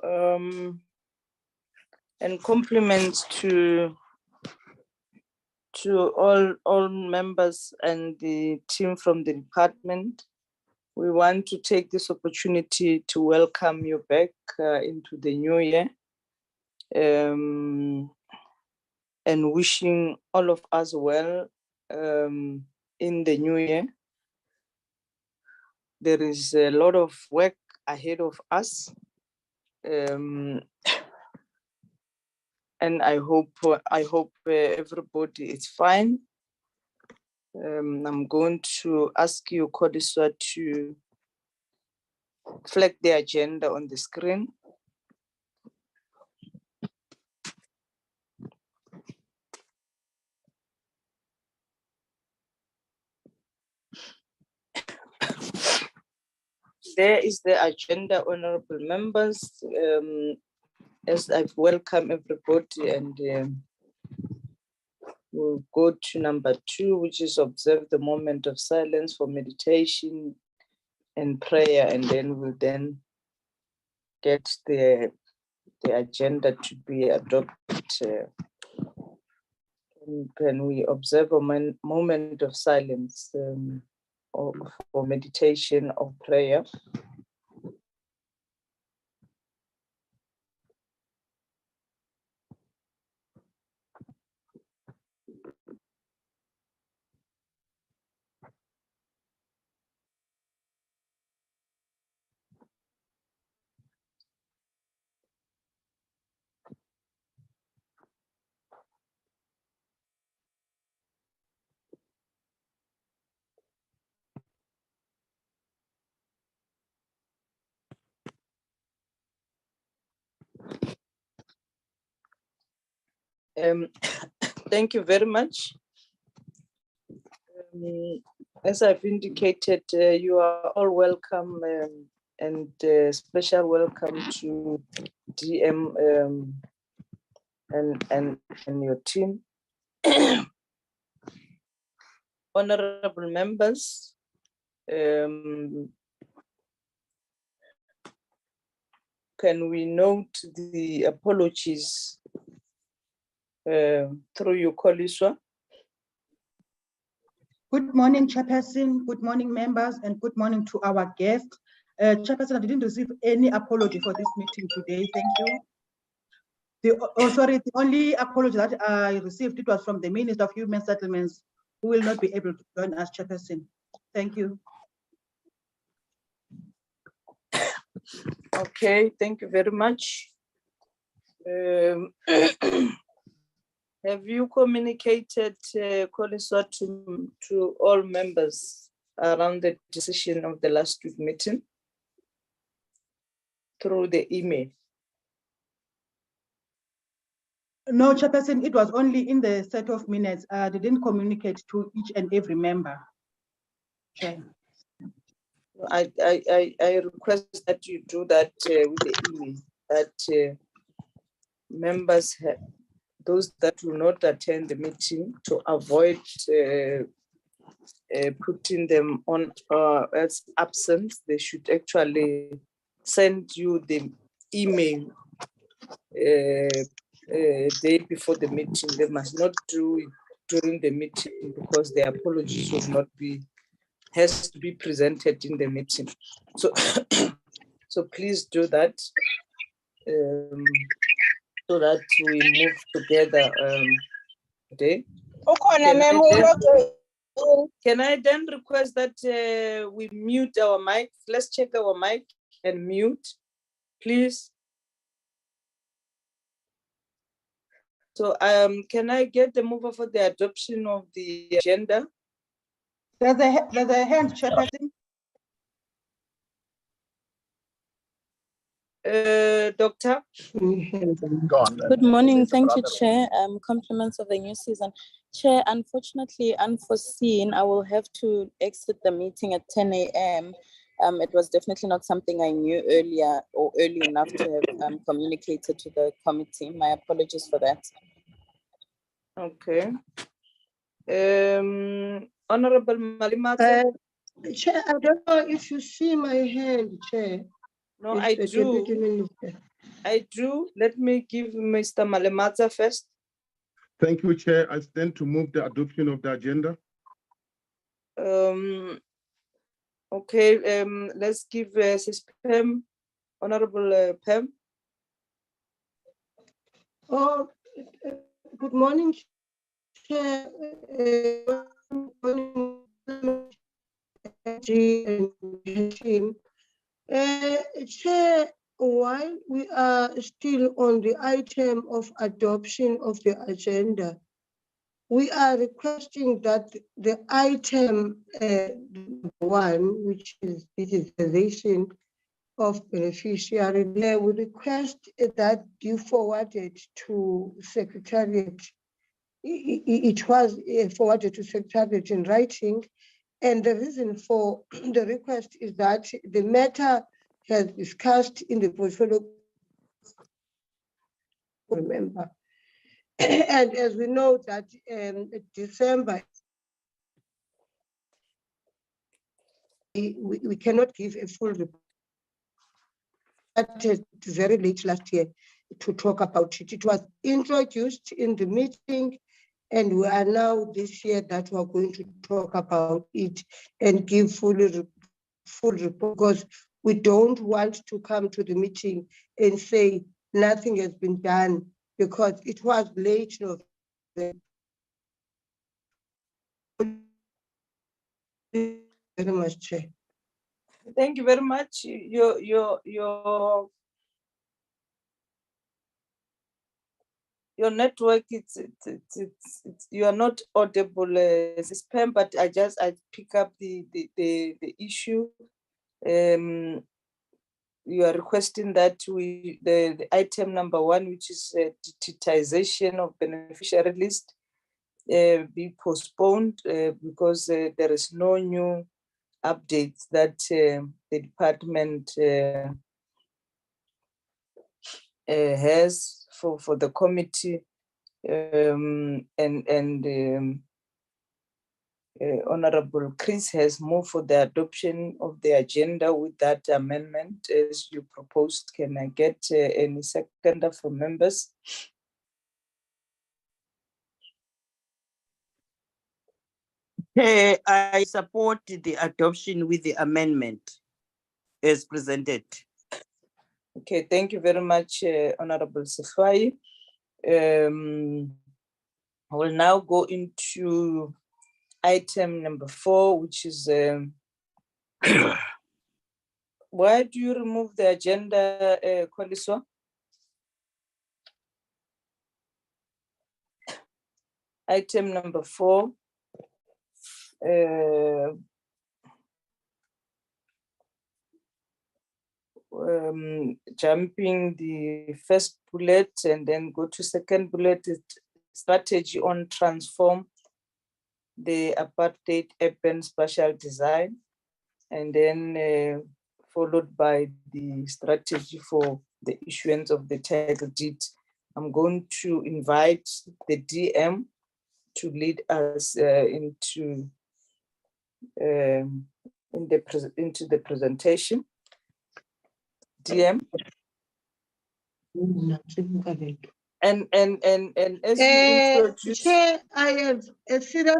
and compliments to all members and the team from the department. We want to take this opportunity to welcome you back into the new year, and wishing all of us well in the new year. There is a lot of work ahead of us, and I hope everybody is fine. I'm going to ask you, Kodiswa, to flag the agenda on the screen. There is the agenda, honorable members. As I've welcomed everybody, and we'll go to number 2, which is observe the moment of silence for meditation and prayer, and then we'll get the agenda to be adopted. Can we observe a moment of silence for meditation or prayer? Thank you very much. As I've indicated, you are all welcome, and special welcome to DM and your team. Honorable members, can we note the apologies through you, Koliswa? Good morning, Chairperson. Good morning, members, and good morning to our guests. Chairperson, I didn't receive any apology for this meeting today. Thank you. The only apology that I received, it was from the Minister of Human Settlements, who will not be able to join us, Chairperson. Thank you. Okay, thank you very much. Have you communicated, Koliswa, to all members around the decision of the last week meeting through the email? No, Chairperson, it was only in the set of minutes. They didn't communicate to each and every member. Chair. I request that you do that with the email, that members, those that will not attend the meeting, to avoid putting them on as absent. They should actually send you the email day before the meeting. They must not do it during the meeting, because their apologies will not be, has to be presented in the meeting. So, so please do that, so that we move together today. Can I then request that we mute our mic? Let's check our mic and mute, please. So can I get the mover for the adoption of the agenda? There's a hand, Chairperson. Doctor? Good morning. Thank you, Chair. Compliments of the new season. Chair, unfortunately, unforeseen, I will have to exit the meeting at 10 a.m. It was definitely not something I knew earlier or early enough to have communicated to the committee. My apologies for that. Okay. Honorable Malimata? Chair, I don't know if you see my hand, Chair. No, I do. I do. Let me give Mr. Malemaza first. Thank you, Chair. I stand to move the adoption of the agenda. Okay, let's give Pam, Honorable Pam. Oh, good morning, Chair. Team. Chair, while we are still on the item of adoption of the agenda, we are requesting that the item 1, which is digitization of beneficiary, we request that you forward it to Secretariat. It was forwarded to Secretariat in writing, and the reason for the request is that the matter has discussed in the portfolio, remember. And as we know that December, we cannot give a full report. Started very late last year to talk about it. It was introduced in the meeting, and we are now this year that we are going to talk about it and give full report, because we don't want to come to the meeting and say nothing has been done, because it was late November. Very much, Chair. Thank you very much. Your network, it's you are not audible, Pam, but I pick up the issue. You are requesting that the item number 1, which is digitization of beneficiary list, be postponed because there is no new updates that the department has for the committee, Honorable Chris has moved for the adoption of the agenda with that amendment as you proposed. Can I get any seconder from members? I support the adoption with the amendment as presented. Okay, thank you very much, Honorable Sifai. I will now go into item number 4, which is why do you remove the agenda, Koliswa? Item number 4. Jumping the first bullet and then go to second bullet, strategy on transform the apartheid urban spatial design, and then followed by the strategy for the issuance of the title deed. I'm going to invite the DM to lead us into the presentation. DM. And as you introduce, Chair, I have a serious.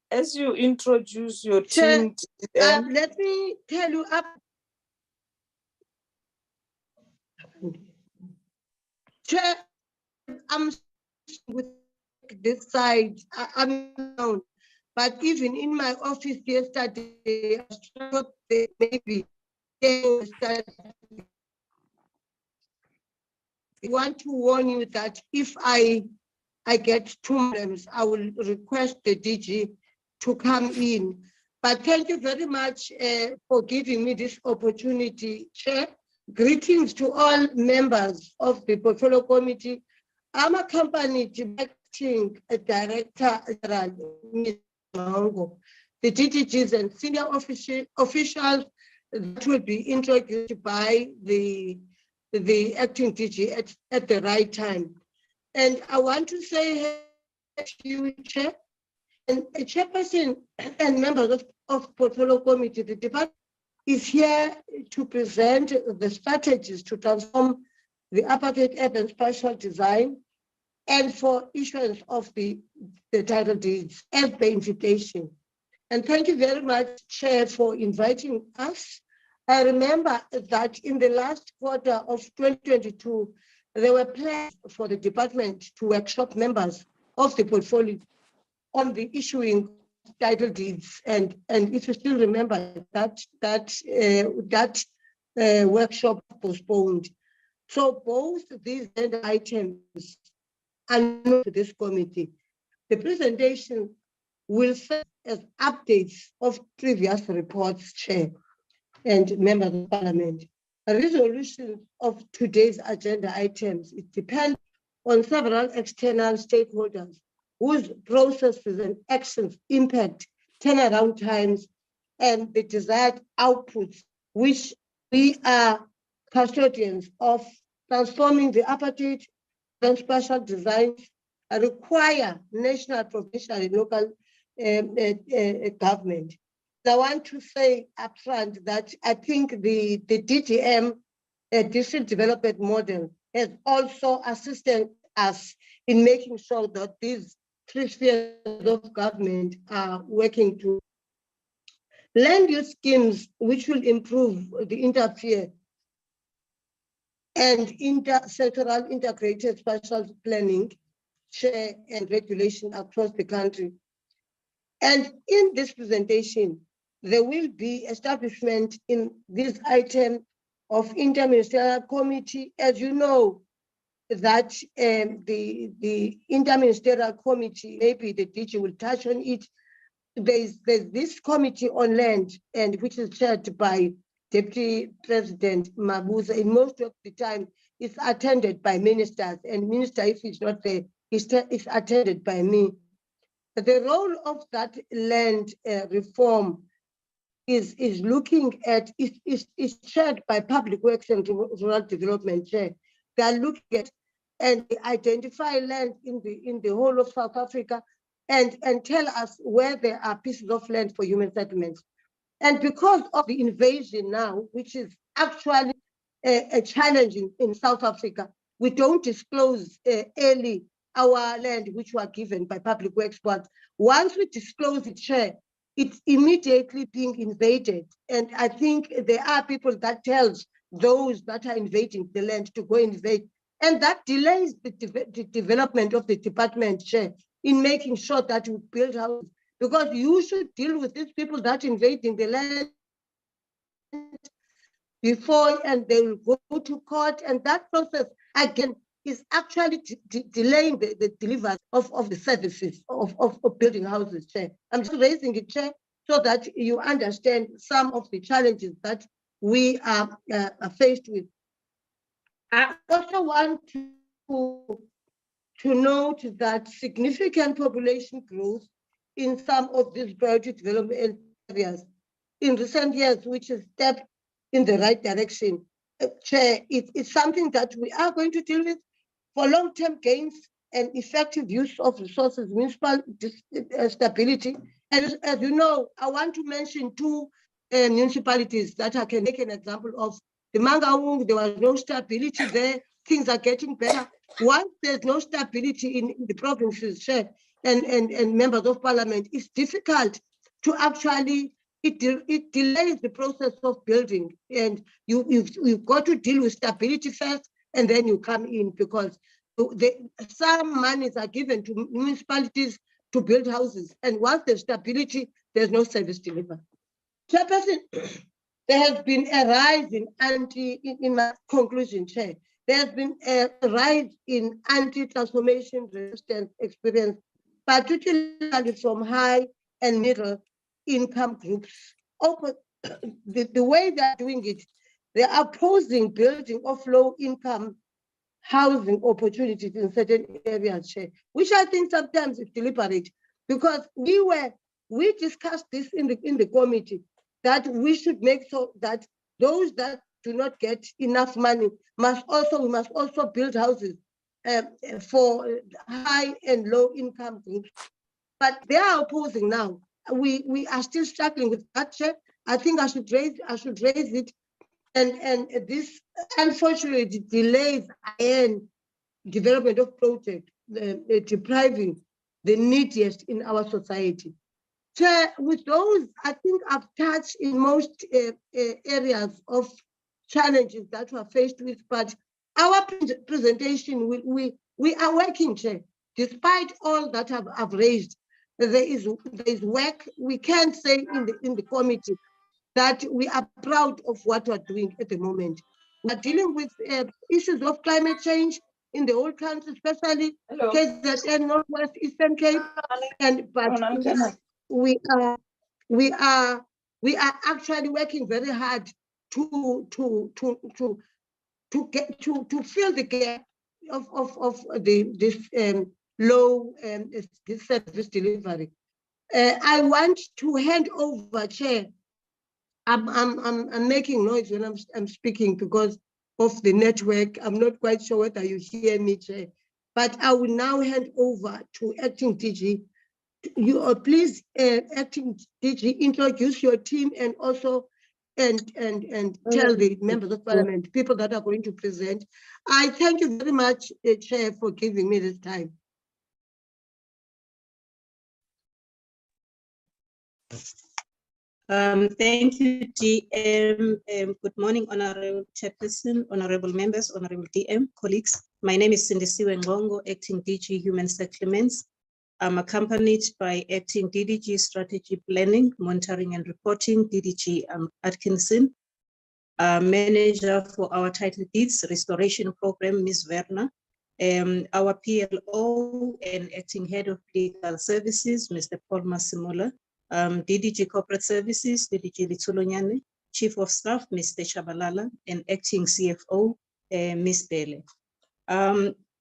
As you introduce your Chair, team, DM, let me tell you up. Chair, I'm with this side. I'm down. But even in my office yesterday, I thought that maybe I want to warn you that if I get 2 problems, I will request the DG to come in. But thank you very much for giving me this opportunity, Chair. Greetings to all members of the Portfolio Committee. I'm accompanied by Acting Director General, Ms. Mango, the DGs and senior officials that will be introduced by the acting DG at the right time. And I want to say to you, Chair, and Chairperson and members of Portfolio Committee, the department is here to present the strategies to transform the apartheid urban spatial design and for issuance of the title deeds as the invitation. And thank you very much, Chair, for inviting us. I remember that in the last quarter of 2022, there were plans for the department to workshop members of the portfolio on the issuing title deeds. And if you still remember that workshop postponed. So both these items are new to this committee. The presentation will serve as updates of previous reports, Chair and members of Parliament. A resolution of today's agenda items, it depends on several external stakeholders whose processes and actions impact turnaround times and the desired outputs, which we are custodians of transforming the apartheid and spatial design require national, provincial, and local government. I want to say upfront that I think the DTM district development model has also assisted us in making sure that these three spheres of government are working to land use schemes which will improve the interface and intersectoral integrated spatial planning, share and regulation across the country. And in this presentation, there will be establishment in this item of interministerial committee. As you know, that the interministerial committee, maybe the DG will touch on it. There's this committee on land, and which is chaired by Deputy President Mabuza. In most of the time, it's attended by ministers, and minister, if he's not there, it's attended by me. The role of that land reform is looking at, is chaired by Public Works and Rural Development Chair. They are looking at and identify land in the whole of South Africa and tell us where there are pieces of land for human settlements. And because of the invasion now, which is actually a challenge in South Africa, we don't disclose early our land which were given by Public Works, but once we disclose it, Chair, it's immediately being invaded. And I think there are people that tells those that are invading the land to go invade. And that delays the development of the department, Chair, in making sure that we build houses. Because you should deal with these people that invading the land before, and they will go to court. And that process, again, is actually delaying the delivery of the services of building houses, Chair. I'm just raising it, Chair, so that you understand some of the challenges that we are faced with. I also want to note that significant population growth in some of these priority development areas in recent years, which is a step in the right direction. Chair, it's something that we are going to deal with for long-term gains and effective use of resources, municipal stability. And as you know, I want to mention two municipalities that I can make an example of. The Mangaung, there was no stability there. Things are getting better. Once there's no stability in the provinces, Chair, and members of parliament, it's difficult to actually, it delays the process of building. And you've got to deal with stability first, and then you come in, because some monies are given to municipalities to build houses. And once there's stability, there's no service delivered. Chairperson, there has been a rise in my conclusion, Chair, there has been a rise in anti-transformation resistance experience, particularly from high and middle income groups. The way they're doing it, they are opposing building of low income housing opportunities in certain areas, Chair, which I think sometimes is deliberate, because we discussed this in the committee, that we should make sure that those that do not get enough money we must also build houses for high and low income groups. But they are opposing now. We are still struggling with that, Chair, I think I should raise it, and this unfortunately delays in development of project, depriving the neediest in our society. So with those, I think I've touched in most areas of challenges that we're faced with, but our presentation, we are working, Chair. Despite all that I've raised, there is work. We can say in the committee that we are proud of what we're doing at the moment. We're dealing with issues of climate change in the whole country, especially KZN, Northwest Eastern Cape, but we are actually working very hard to fill the gap of this low this service delivery. I want to hand over, Chair. I'm making noise when I'm speaking because of the network. I'm not quite sure whether you hear me, Chair. But I will now hand over to Acting DG. You please, Acting DG, introduce your team and also and tell the members of parliament, people that are going to present. I thank you very much, Chair, for giving me this time. Thank you, DM. Good morning, Honorable Chairperson, Honorable Members, Honorable DM, colleagues. My name is Sindisiwe Ngongo, Acting DG Human Settlements. I'm accompanied by Acting DDG Strategy Planning, Monitoring and Reporting, DDG Atkinson. Manager for our title deeds restoration program, Ms. Werner. Our PLO and Acting Head of Legal Services, Mr. Paul Masimula. DDG Corporate Services, DDG Litulonyane, Chief of Staff, Mr. Shabalala, and Acting CFO, Ms. Bele.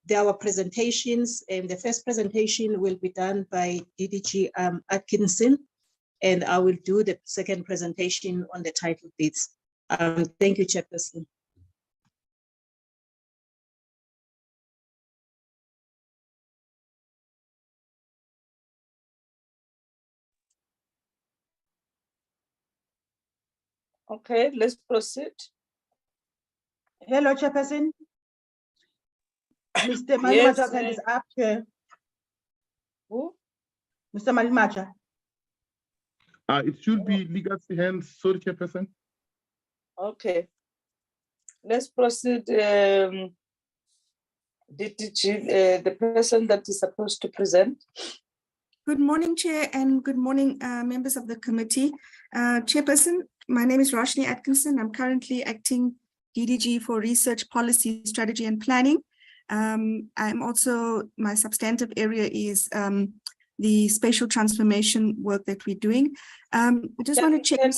There are presentations, and the first presentation will be done by DDG Atkinson, and I will do the second presentation on the title deeds. Thank you, Chairperson. Okay, let's proceed. Hello, Chairperson. Mr. Malimacha's hand is up, Chair. Who? Mr. Malimacha. It should be legal hands, sorry, Chairperson. Okay. Let's proceed. DDG, the person that is supposed to present. Good morning, Chair, and good morning, members of the committee. Chairperson, my name is Roshni Atkinson. I'm currently acting DDG for Research, Policy, Strategy and Planning. I'm also, my substantive area is the spatial transformation work that we're doing. I just want to check.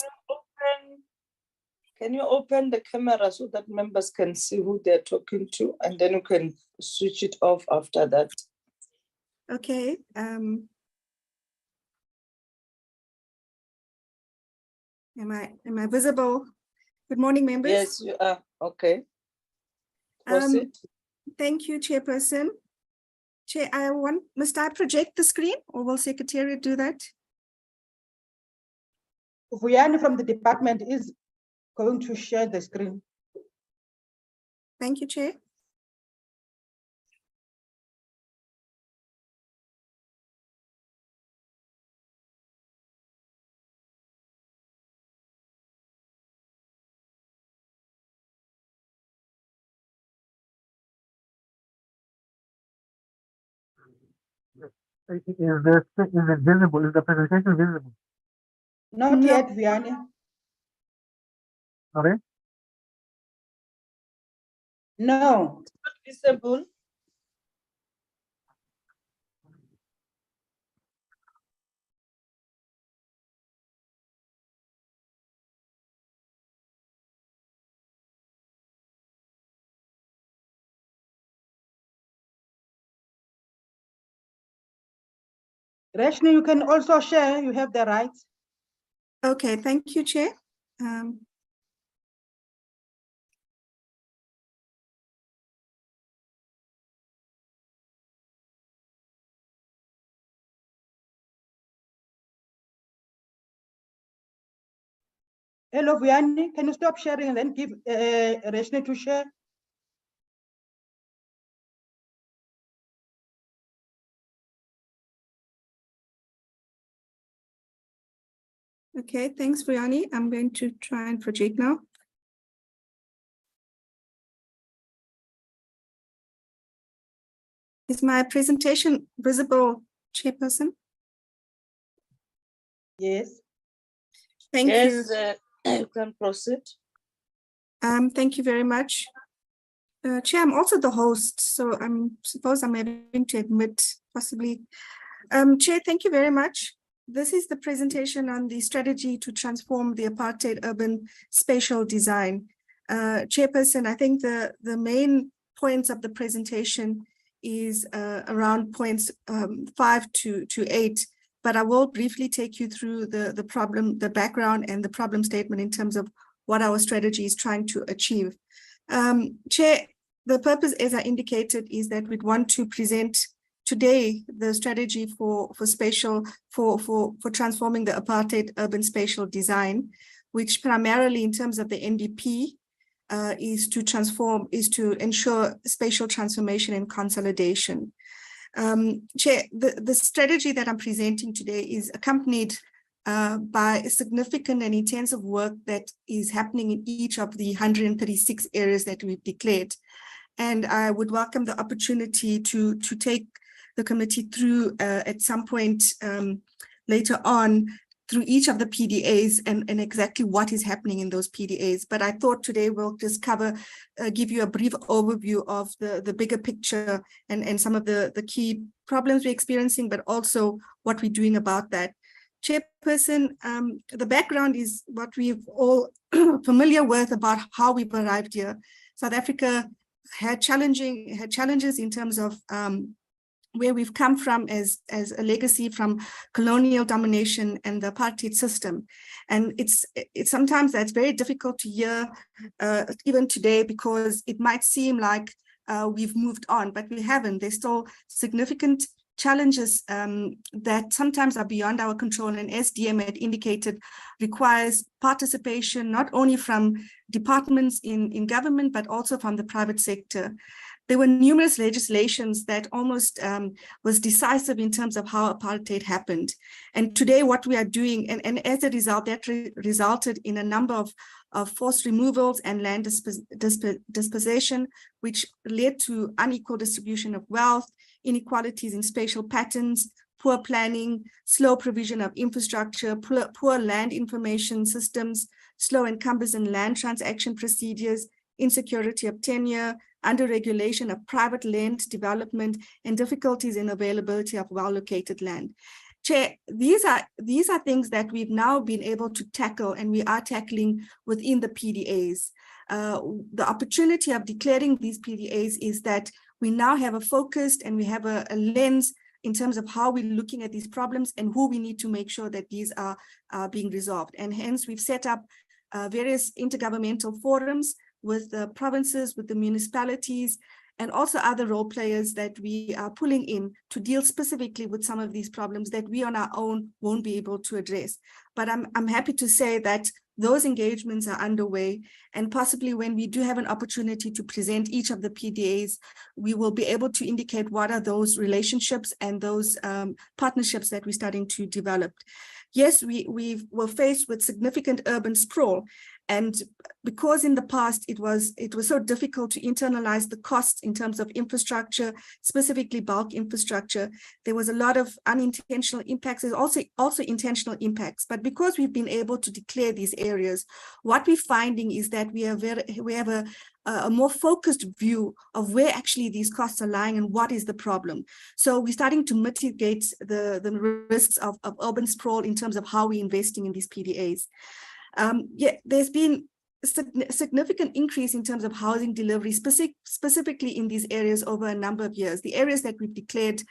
Can you open the camera so that members can see who they're talking to, and then you can switch it off after that? Okay. Am I visible? Good morning, members. Yes, you are. Okay. Proceed. Thank you, Chairperson. Chair, must I project the screen, or will Secretariat do that? Vuyani from the department is going to share the screen. Thank you, Chair. Is it visible? Is the presentation visible? Not yet, Vuyani. Sorry? No. It's not visible. Rashni, you can also share, you have the right. Okay, thank you, Chair. Hello, Vianney, can you stop sharing and then give Reshni to share? Okay, thanks, Briani. I'm going to try and project now. Is my presentation visible, Chairperson? Yes. Thank Yes, you. you can proceed. Thank you very much. Chair, I'm also the host, so I suppose I'm having to admit possibly. Chair, thank you very much. This is the presentation on the strategy to transform the apartheid urban spatial design. Chairperson, I think the main points of the presentation is around points 5 to 8, but I will briefly take you through the problem, the background and the problem statement in terms of what our strategy is trying to achieve. Chair, the purpose, as I indicated, is that we'd want to present today the strategy for transforming the apartheid urban spatial design, which primarily in terms of the NDP is to ensure spatial transformation and consolidation. Chair, the strategy that I'm presenting today is accompanied by a significant and intensive work that is happening in each of the 136 areas that we've declared. And I would welcome the opportunity to take the committee through at some point later on through each of the PDAs and exactly what is happening in those PDAs. But I thought today we'll just give you a brief overview of the bigger picture and some of the key problems we're experiencing, but also what we're doing about that. Chairperson, the background is what we've all familiar with about how we've arrived here. South Africa had challenges in terms of where we've come from as a legacy from colonial domination and the apartheid system. And it's sometimes that's very difficult to hear even today, because it might seem like we've moved on, but we haven't. There's still significant challenges that sometimes are beyond our control, and as DM had indicated, requires participation not only from departments in government, but also from the private sector. There were numerous legislations that almost was decisive in terms of how apartheid happened. And today what we are doing, and as a result, that resulted in a number of forced removals and land dispossession, which led to unequal distribution of wealth, inequalities in spatial patterns, poor planning, slow provision of infrastructure, poor land information systems, slow and cumbersome land transaction procedures, insecurity of tenure, under-regulation of private land development, and difficulties in availability of well-located land. Chair, these are things that we've now been able to tackle, and we are tackling within the PDAs. The opportunity of declaring these PDAs is that we now have a focused and we have a lens in terms of how we're looking at these problems and who we need to make sure that these are being resolved. And hence we've set up various intergovernmental forums with the provinces, with the municipalities, and also other role players that we are pulling in to deal specifically with some of these problems that we on our own won't be able to address. But I'm happy to say that those engagements are underway, and possibly when we do have an opportunity to present each of the PDAs, we will be able to indicate what are those relationships and those partnerships that we're starting to develop. Yes, we were faced with significant urban sprawl, and because in the past it was so difficult to internalize the costs in terms of infrastructure, specifically bulk infrastructure, there was a lot of unintentional impacts. There's also intentional impacts. But because we've been able to declare these areas, what we're finding is that we have a more focused view of where actually these costs are lying and what is the problem. So we're starting to mitigate the risks of urban sprawl in terms of how we're investing in these PDAs. Yeah, there's been a significant increase in terms of housing delivery, specifically in these areas over a number of years. The areas that we've declared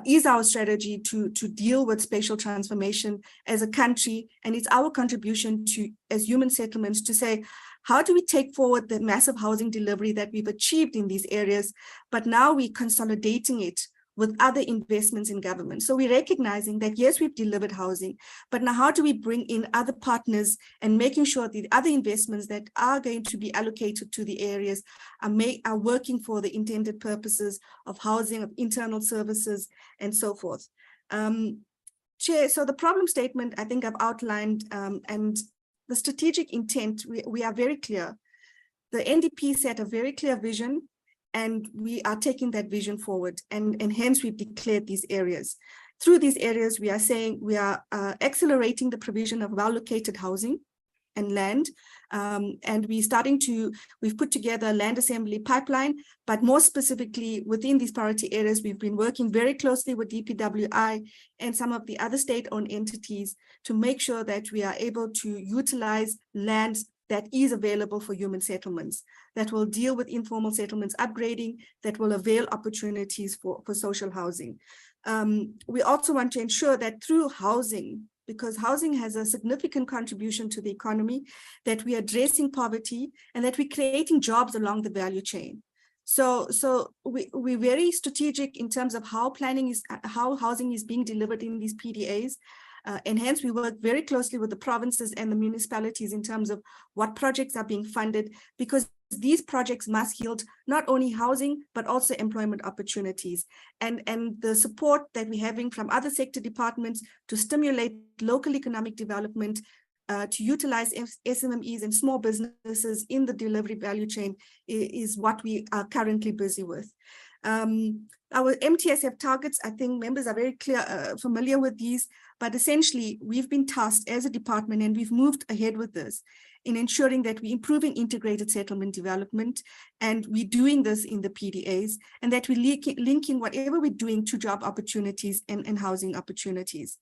is our strategy to deal with spatial transformation as a country, and it's our contribution as human settlements to say, how do we take forward the massive housing delivery that we've achieved in these areas, but now we're consolidating it with other investments in government. So we're recognizing that, yes, we've delivered housing, but now how do we bring in other partners and making sure the other investments that are going to be allocated to the areas are working for the intended purposes of housing, of internal services, and so forth. Chair, so the problem statement, I think I've outlined, and the strategic intent, we are very clear. The NDP set a very clear vision, and we are taking that vision forward, and hence we've declared these areas. Through these areas, we are saying we are accelerating the provision of well-located housing and land, and we've put together a land assembly pipeline, but more specifically within these priority areas, we've been working very closely with DPWI and some of the other state-owned entities to make sure that we are able to utilize land that is available for human settlements, that will deal with informal settlements upgrading, that will avail opportunities for social housing. We also want to ensure that through housing, because housing has a significant contribution to the economy, that we are addressing poverty and that we're creating jobs along the value chain. So we're very strategic in terms of how housing is being delivered in these PDAs. And hence we work very closely with the provinces and the municipalities in terms of what projects are being funded, because these projects must yield not only housing, but also employment opportunities. And the support that we're having from other sector departments to stimulate local economic development, to utilize SMMEs and small businesses in the delivery value chain is what we are currently busy with. Our MTSF targets, I think members are very familiar with these, but essentially we've been tasked as a department, and we've moved ahead with this in ensuring that we're improving integrated settlement development, and we're doing this in the PDAs, and that we're linking whatever we're doing to job opportunities and housing opportunities.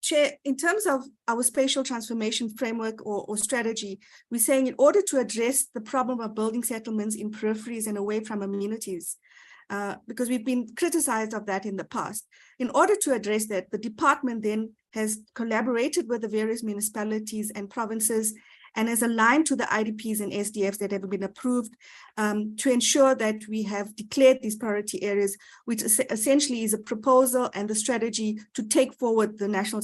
Chair, in terms of our spatial transformation framework or strategy, we're saying in order to address the problem of building settlements in peripheries and away from amenities, because we've been criticized of that in the past. In order to address that, the department then has collaborated with the various municipalities and provinces and has aligned to the IDPs and SDFs that have been approved to ensure that we have declared these priority areas, which essentially is a proposal and the strategy to take forward the National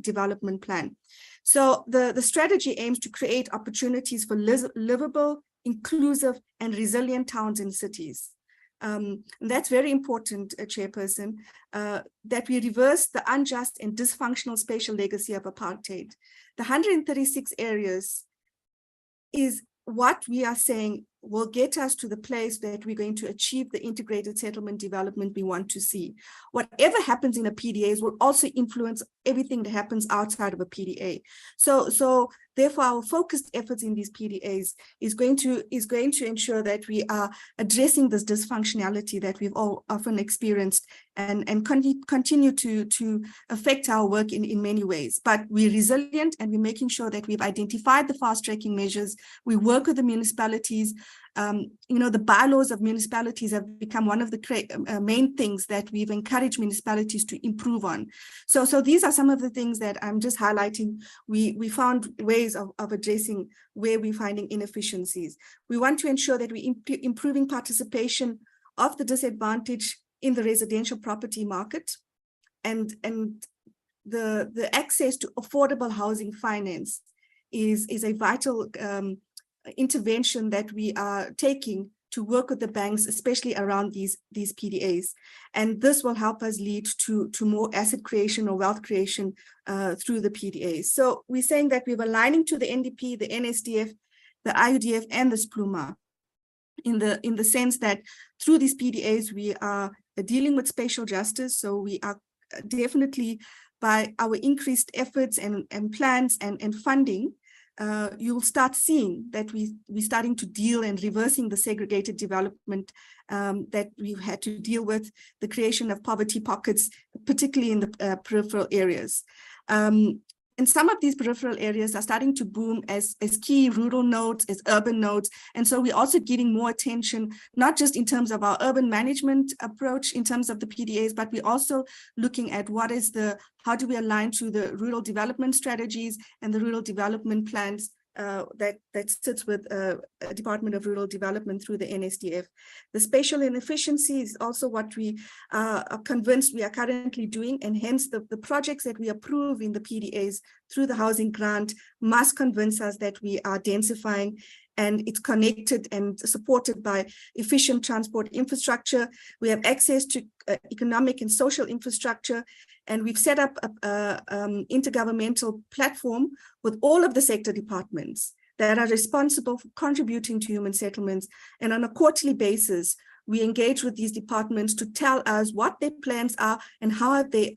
Development Plan. So the strategy aims to create opportunities for livable, inclusive, and resilient towns and cities. That's very important, Chairperson, that we reverse the unjust and dysfunctional spatial legacy of apartheid. The 136 areas is what we are saying will get us to the place that we're going to achieve the integrated settlement development we want to see. Whatever happens in a PDA will also influence everything that happens outside of a PDA. So therefore, our focused efforts in these PDAs is going to ensure that we are addressing this dysfunctionality that we've all often experienced and continue to affect our work in many ways. But we're resilient, and we're making sure that we've identified the fast-tracking measures. We work with the municipalities. The bylaws of municipalities have become one of the main things that we've encouraged municipalities to improve on. So these are some of the things that I'm just highlighting. We found ways of addressing where we're finding inefficiencies. We want to ensure that we're improving participation of the disadvantaged in the residential property market, and the access to affordable housing finance is a vital intervention that we are taking to work with the banks, especially around these PDAs. And this will help us lead to more asset creation or wealth creation through the PDAs. So we're saying that we're aligning to the NDP, the NSDF, the IUDF, and the SPLUMA in the sense that through these PDAs, we are dealing with spatial justice. So we are definitely, by our increased efforts and plans and funding, you'll start seeing that we're starting to deal and reversing the segregated development that we've had to deal with, the creation of poverty pockets, particularly in the peripheral areas. And some of these peripheral areas are starting to boom as key rural nodes, as urban nodes. And so we're also getting more attention, not just in terms of our urban management approach in terms of the PDAs, but we're also looking at how do we align to the rural development strategies and the rural development plans that sits with Department of Rural Development through the NSDF. The spatial inefficiency is also what we are convinced we are currently doing, and hence the projects that we approve in the PDAs through the housing grant must convince us that we are densifying, and it's connected and supported by efficient transport infrastructure. We have access to economic and social infrastructure, and we've set up an intergovernmental platform with all of the sector departments that are responsible for contributing to human settlements. And on a quarterly basis, we engage with these departments to tell us what their plans are and how have they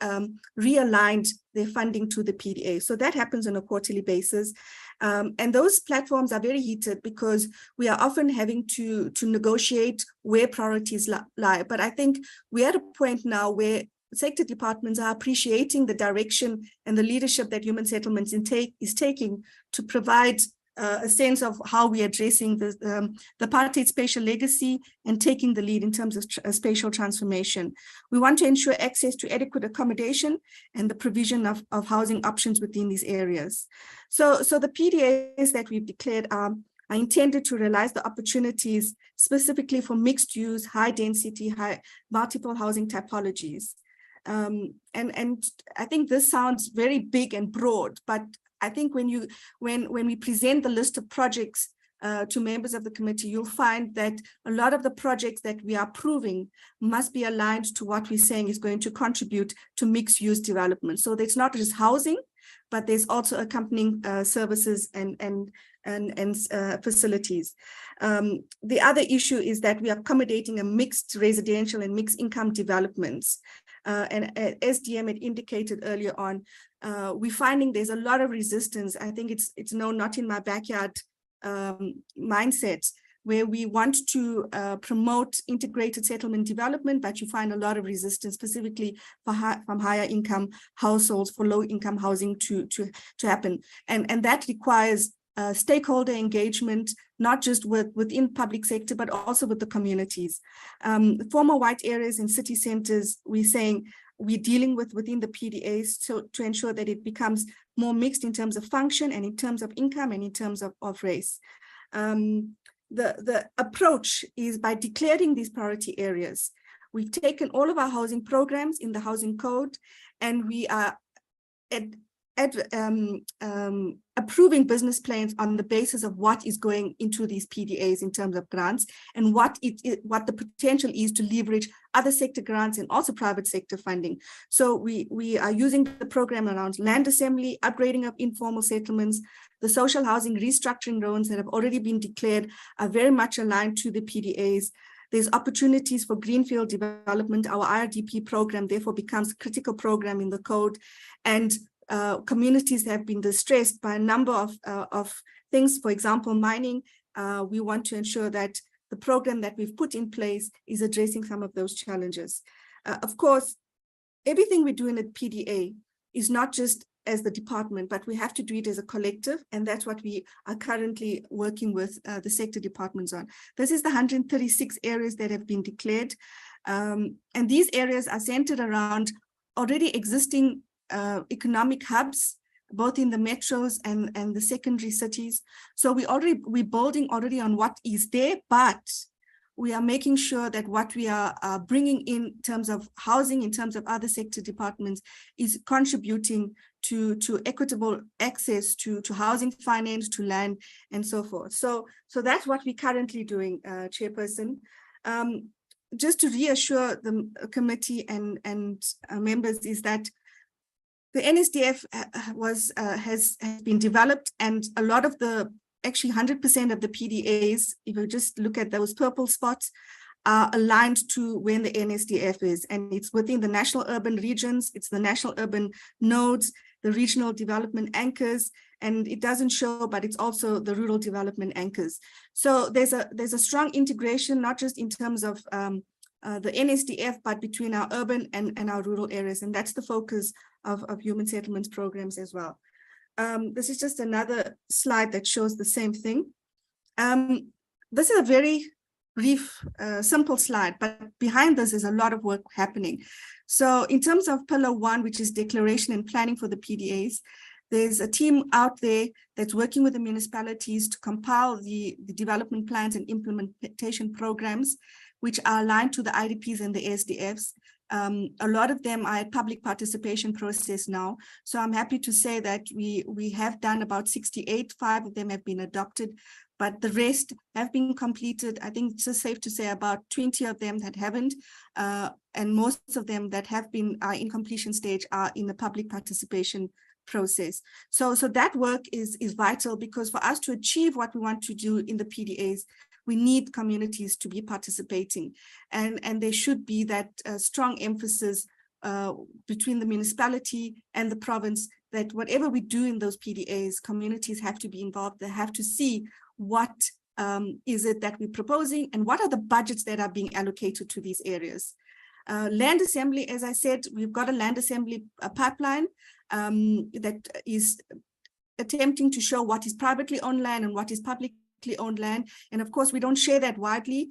realigned their funding to the PDA. So that happens on a quarterly basis. And those platforms are very heated because we are often having to negotiate where priorities lie. But I think we're at a point now where sector departments are appreciating the direction and the leadership that human settlements is taking to provide a sense of how we are addressing the apartheid spatial legacy and taking the lead in terms of spatial transformation. We want to ensure access to adequate accommodation and the provision of housing options within these areas. So the PDAs that we've declared are intended to realize the opportunities specifically for mixed use, high density, multiple housing typologies. And I think this sounds very big and broad, but I think when we present the list of projects to members of the committee, you'll find that a lot of the projects that we are approving must be aligned to what we're saying is going to contribute to mixed use development. So it's not just housing, but there's also accompanying services and facilities. The other issue is that we are accommodating a mixed residential and mixed income developments. And as DM had indicated earlier on, we're finding there's a lot of resistance. I think it's no, not in my backyard mindset, where we want to promote integrated settlement development, but you find a lot of resistance specifically from higher income households for low income housing to happen. And that requires stakeholder engagement, not just within public sector, but also with the communities. Former white areas in city centers, we're saying we're dealing with within the PDAs to ensure that it becomes more mixed in terms of function and in terms of income and in terms of race. The approach is by declaring these priority areas. We've taken all of our housing programs in the housing code, and we are approving business plans on the basis of what is going into these PDAs in terms of grants and what the potential is to leverage other sector grants and also private sector funding. So we are using the program around land assembly, upgrading of informal settlements. The social housing restructuring loans that have already been declared are very much aligned to the PDAs. There's opportunities for greenfield development. Our IRDP program therefore becomes a critical program in the code, and communities have been distressed by a number of things. For example, mining. We want to ensure that the program that we've put in place is addressing some of those challenges. Of course, everything we do in a PDA is not just as the department, but we have to do it as a collective, and that's what we are currently working with the sector departments on. This is the 136 areas that have been declared, and these areas are centered around already existing economic hubs, both in the metros and the secondary cities. So we're building already on what is there, but we are making sure that what we are bringing in terms of housing, in terms of other sector departments, is contributing to equitable access to housing finance, to land, and so forth. So that's what we're currently doing, Chairperson. Just to reassure the committee and members is that the NSDF has been developed, and a lot of actually 100% of the PDAs, if you just look at those purple spots, are aligned to where the NSDF is. And it's within the national urban regions, it's the national urban nodes, the regional development anchors, and it doesn't show, but it's also the rural development anchors. So there's a strong integration, not just in terms of the NSDF, but between our urban and our rural areas. And that's the focus of human settlements programs as well. This is just another slide that shows the same thing. This is a very brief, simple slide, but behind this is a lot of work happening. So in terms of pillar 1, which is declaration and planning for the PDAs, There's a team out there that's working with the municipalities to compile the development plans and implementation programs, which are aligned to the IDPs and the SDFs. A lot of them are at public participation process now. So I'm happy to say that we have done about 68, 5 of them have been adopted, but the rest have been completed. I think it's safe to say about 20 of them that haven't, and most of them that have been in completion stage are in the public participation process. So that work is vital, because for us to achieve what we want to do in the PDAs, we need communities to be participating, and there should be that strong emphasis between the municipality and the province that whatever we do in those PDAs, communities have to be involved. They have to see what is it that we're proposing and what are the budgets that are being allocated to these areas. Land assembly, as I said, we've got a land assembly pipeline that is attempting to show what is privately owned land and what is publicly owned land. And of course, we don't share that widely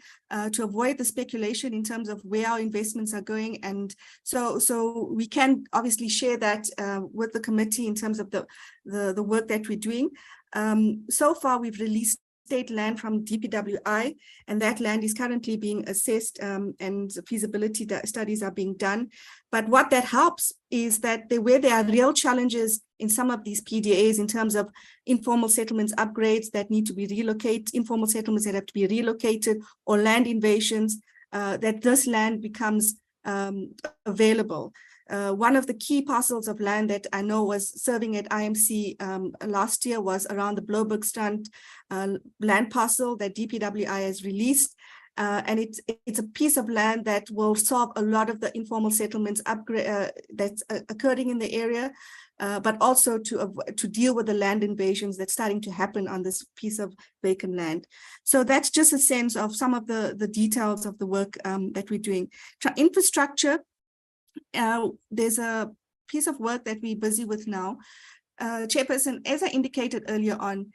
to avoid the speculation in terms of where our investments are going. And so we can obviously share that with the committee in terms of the work that we're doing. So far, we've released state land from DPWI, and that land is currently being assessed and feasibility studies are being done. But what that helps is that where there are real challenges in some of these PDAs in terms of informal settlements upgrades that need to be relocated, informal settlements that have to be relocated, or land invasions, that this land becomes available. One of the key parcels of land that I know was serving at IMC last year was around the Blobergstrand land parcel that DPWI has released. And it's a piece of land that will solve a lot of the informal settlements upgrade that's occurring in the area, but also to deal with the land invasions that's starting to happen on this piece of vacant land. So that's just a sense of some of the details of the work that we're doing. Infrastructure. There's a piece of work that we're busy with now. Chairperson, as I indicated earlier on,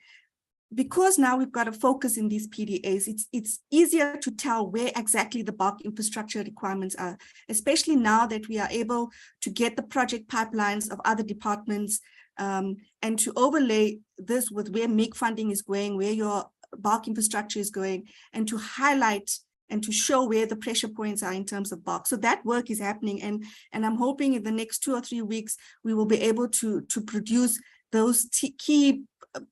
because now we've got a focus in these PDAs, it's easier to tell where exactly the bulk infrastructure requirements are, especially now that we are able to get the project pipelines of other departments and to overlay this with where MIG funding is going, where your bulk infrastructure is going, and to highlight and to show where the pressure points are in terms of bulk. So that work is happening, and I'm hoping in the next 2 or 3 weeks, we will be able to produce those key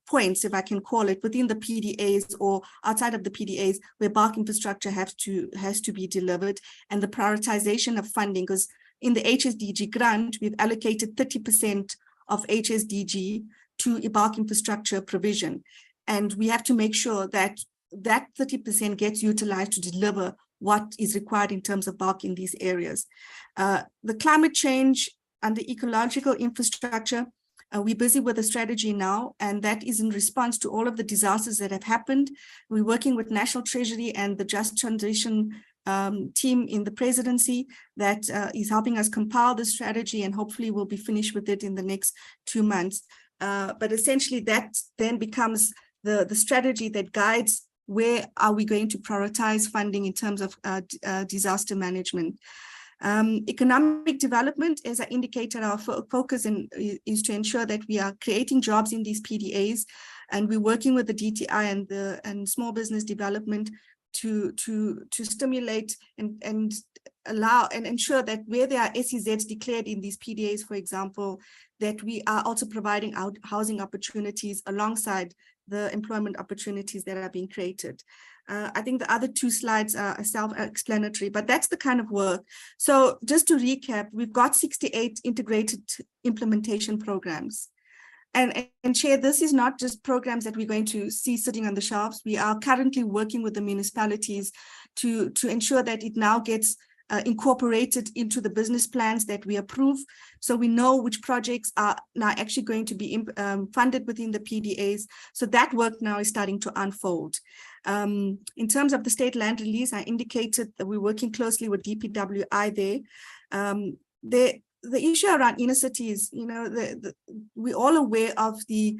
points, if I can call it, within the PDAs or outside of the PDAs, where bulk infrastructure has to be delivered, and the prioritization of funding, because in the HSDG grant, we've allocated 30% of HSDG to bulk infrastructure provision. And we have to make sure that 30% gets utilized to deliver what is required in terms of bulk in these areas. The climate change and the ecological infrastructure, we're busy with a strategy now, and that is in response to all of the disasters that have happened. We're working with National Treasury and the Just Transition team in the presidency that is helping us compile the strategy, and hopefully we'll be finished with it in the next 2 months. But essentially that then becomes the strategy that guides where are we going to prioritize funding in terms of disaster management. Economic development, as I indicated, our focus is to ensure that we are creating jobs in these PDAs, and we're working with the DTI and small business development to stimulate and allow and ensure that where there are SEZs declared in these PDAs, for example, that we are also providing out housing opportunities alongside the employment opportunities that are being created. I think the other 2 slides are self-explanatory, but that's the kind of work. So just to recap, we've got 68 integrated implementation programs. And Chair, this is not just programs that we're going to see sitting on the shelves. We are currently working with the municipalities to ensure that it now gets incorporated into the business plans that we approve. So we know which projects are now actually going to be funded within the PDAs. So that work now is starting to unfold. In terms of the state land release, I indicated that we're working closely with DPWI there. The issue around inner cities, we're all aware of the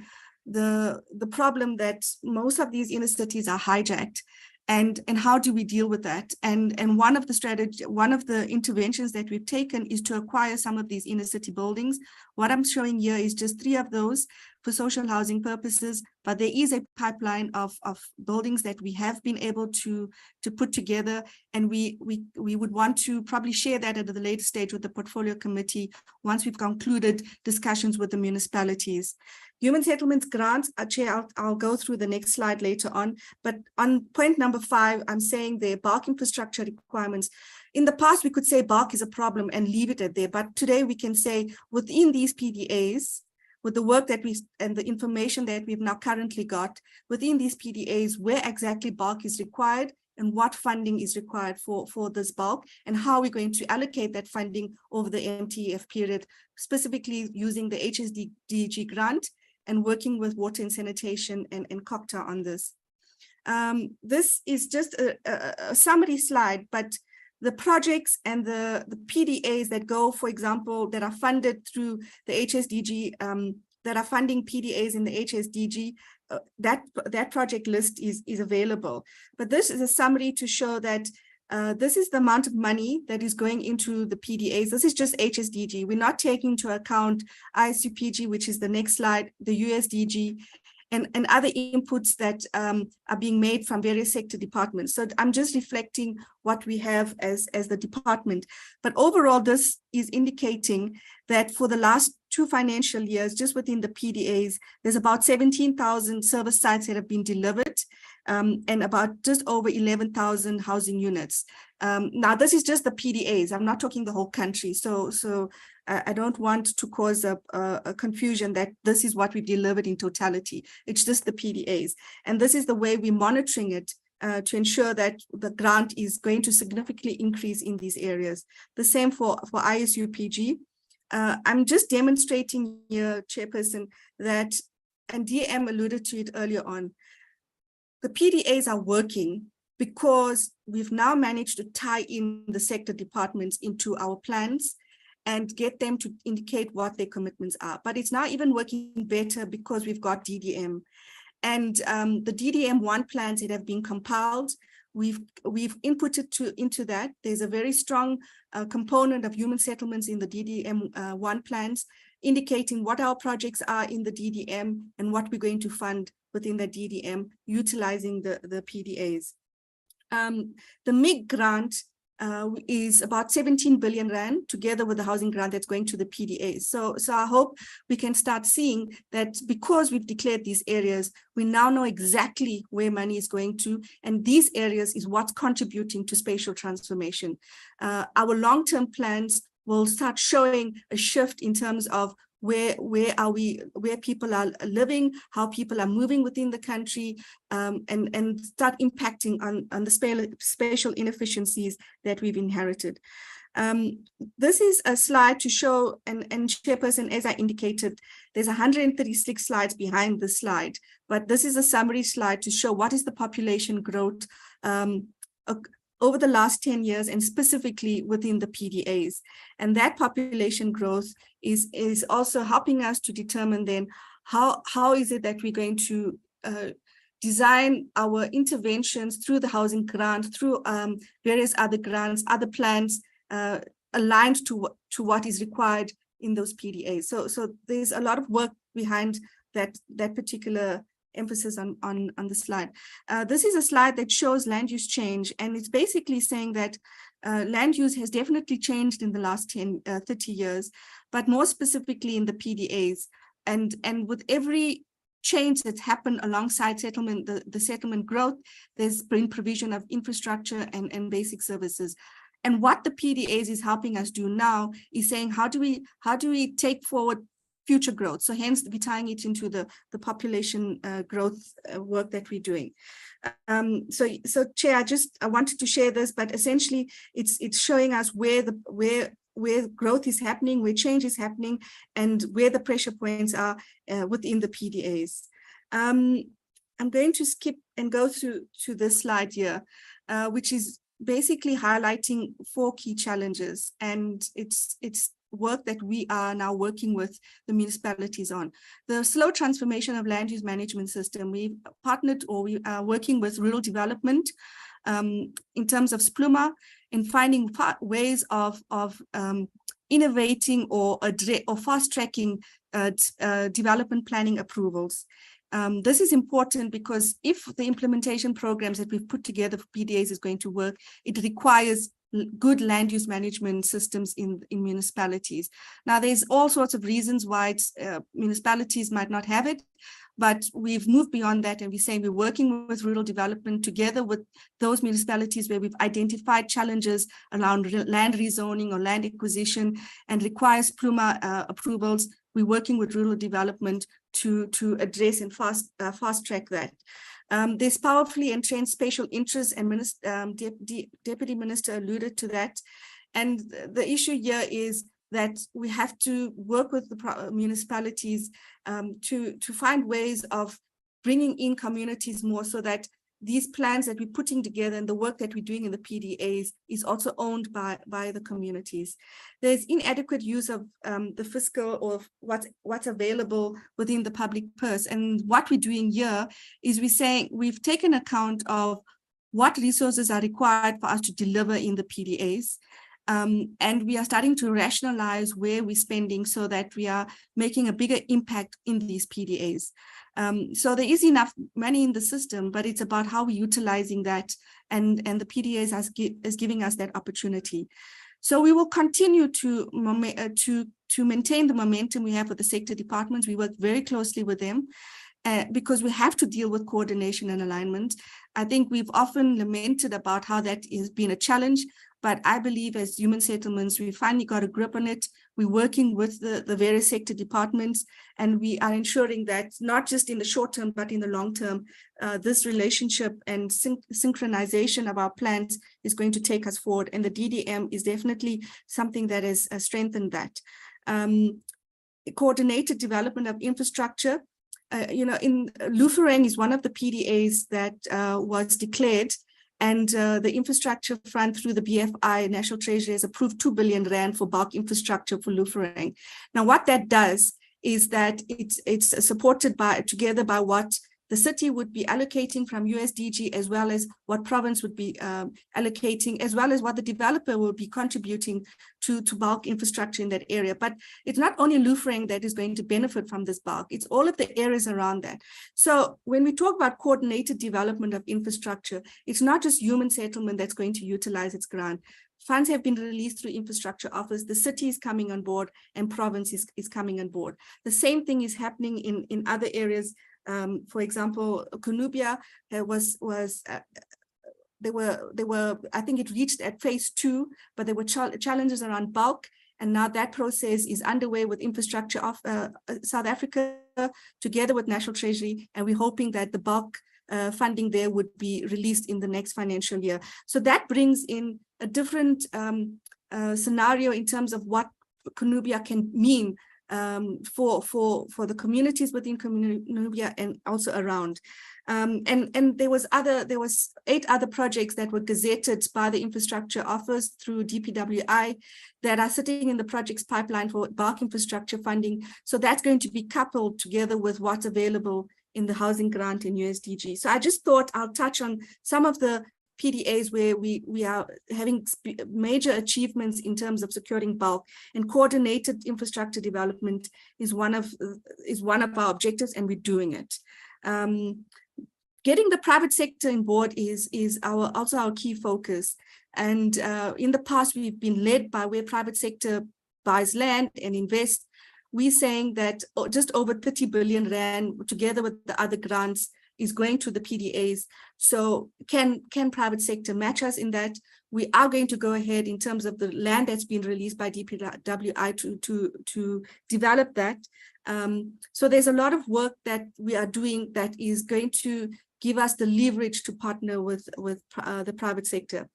problem that most of these inner cities are hijacked. And how do we deal with that? And one of the interventions that we've taken is to acquire some of these inner city buildings. What I'm showing here is just 3 of those for social housing purposes, but there is a pipeline of buildings that we have been able to put together, and we would want to probably share that at the later stage with the portfolio committee once we've concluded discussions with the municipalities. Human settlements grants, Chair, I'll go through the next slide later on, but on point number 5, I'm saying the bulk infrastructure requirements. In the past, we could say bulk is a problem and leave it at there, but today we can say within these PDAs, with the work that and the information that we've now currently got within these PDAs, where exactly bulk is required and what funding is required for this bulk, and how we're going to allocate that funding over the MTF period, specifically using the HSDG grant and working with water and sanitation and COPTA on this. This is just a summary slide, but the projects and the PDAs that go, for example, that are funded through the HSDG, that are funding PDAs in the HSDG, that project list is available. But this is a summary to show that this is the amount of money that is going into the PDAs. This is just HSDG. We're not taking into account ISUPG, which is the next slide, the USDG, and other inputs that are being made from various sector departments. So I'm just reflecting what we have as the department. But overall, this is indicating that for the last 2 financial years, just within the PDAs, there's about 17,000 service sites that have been delivered, and about just over 11,000 housing units. Now, this is just the PDAs. I'm not talking the whole country. So I don't want to cause a confusion that this is what we've delivered in totality. It's just the PDAs. And this is the way we're monitoring it to ensure that the grant is going to significantly increase in these areas. The same for ISUPG. I'm just demonstrating here, Chairperson, that, and DM alluded to it earlier on, the PDAs are working because we've now managed to tie in the sector departments into our plans and get them to indicate what their commitments are. But it's now even working better because we've got DDM. And the DDM1 plans that have been compiled, we've inputted into that. There's a very strong component of human settlements in the DDM1 plans, indicating what our projects are in the DDM and what we're going to fund within the DDM, utilizing the PDAs. The MIG grant is about 17 billion Rand, together with the housing grant that's going to the PDAs. So I hope we can start seeing that because we've declared these areas, we now know exactly where money is going to, and these areas is what's contributing to spatial transformation. Our long-term plans will start showing a shift in terms of where people are living, how people are moving within the country, and start impacting on the spatial inefficiencies that we've inherited. This is a slide to show, and Chairperson, as I indicated, there's 136 slides behind this slide, but this is a summary slide to show what is the population growth over the last 10 years, and specifically within the PDAs. And that population growth is also helping us to determine then how is it that we're going to design our interventions through the housing grant, through various other grants, other plans aligned to what is required in those PDAs. So there's a lot of work behind that particular emphasis on the slide. This is a slide that shows land use change, and it's basically saying that land use has definitely changed in the last 30 years, but more specifically in the PDAs. And with every change that's happened alongside settlement, the settlement growth, there's been provision of infrastructure and basic services. And what the PDAs is helping us do now is saying, how do we take forward future growth? So hence we're tying it into the population growth work that we're doing. So Chair, I wanted to share this, but essentially it's showing us where growth is happening, where change is happening, and where the pressure points are within the PDAs. I'm going to skip and go through to this slide here, which is basically highlighting 4 key challenges, and it's work that we are now working with the municipalities on. The slow transformation of land use management system, we've partnered, or we are working with rural development in terms of SPLUMA, in finding ways of innovating or fast-tracking development planning approvals. This is important because if the implementation programs that we've put together for PDAs is going to work, it requires good land use management systems in municipalities. Now, there's all sorts of reasons why municipalities might not have it, but we've moved beyond that, and we're saying we're working with rural development together with those municipalities where we've identified challenges around land rezoning or land acquisition and requires PLUMA approvals. We're working with rural development to address and fast track that. There's powerfully entrenched spatial interests, and Deputy Minister alluded to that. And the issue here is that we have to work with the municipalities to find ways of bringing in communities more, so that these plans that we're putting together and the work that we're doing in the PDAs is also owned by the communities. There's inadequate use of the fiscal or what's available within the public purse. And what we're doing here is we're saying we've taken account of what resources are required for us to deliver in the PDAs. And we are starting to rationalize where we're spending so that we are making a bigger impact in these PDAs. So there is enough money in the system, but it's about how we're utilizing that, and the PDAs is giving us that opportunity. So we will continue to maintain the momentum we have with the sector departments. We work very closely with them because we have to deal with coordination and alignment. I think we've often lamented about how that has been a challenge, but I believe as human settlements, we finally got a grip on it. We're working with the various sector departments, and we are ensuring that not just in the short term, but in the long term, this relationship and synchronization of our plans is going to take us forward. And the DDM is definitely something that has strengthened that. Coordinated development of infrastructure. In Lufereng is one of the PDAs that was declared, and the infrastructure fund through the BFI National Treasury has approved 2 billion rand for bulk infrastructure for Lufereng. Now, what that does is that it's supported together by what the city would be allocating from USDG, as well as what province would be allocating, as well as what the developer will be contributing to bulk infrastructure in that area. But it's not only Lufereng that is going to benefit from this bulk, it's all of the areas around that. So when we talk about coordinated development of infrastructure, it's not just human settlement that's going to utilize its grant. Funds have been released through Infrastructure Office, the city is coming on board, and province is coming on board. The same thing is happening in other areas. For example, Kunubia they were, I think it reached at phase 2, but there were challenges around bulk, and now that process is underway with Infrastructure of South Africa together with National Treasury, and we're hoping that the bulk funding there would be released in the next financial year. So that brings in a different scenario in terms of what Kunubia can mean for the communities within Kunubia and also around. And there was 8 other projects that were gazetted by the Infrastructure Office through DPWI that are sitting in the projects pipeline for bulk infrastructure funding. So that's going to be coupled together with what's available in the housing grant in USDG. So I just thought I'll touch on some of the PDAs where we are having major achievements in terms of securing bulk, and coordinated infrastructure development is one of our objectives, and we're doing it. Getting the private sector on board is also our key focus. And in the past, we've been led by where private sector buys land and invests. We're saying that just over 30 billion rand, together with the other grants, is going to the PDAs. So can private sector match us in that? We are going to go ahead in terms of the land that's been released by DPWI to develop that. So there's a lot of work that we are doing that is going to give us the leverage to partner with the private sector.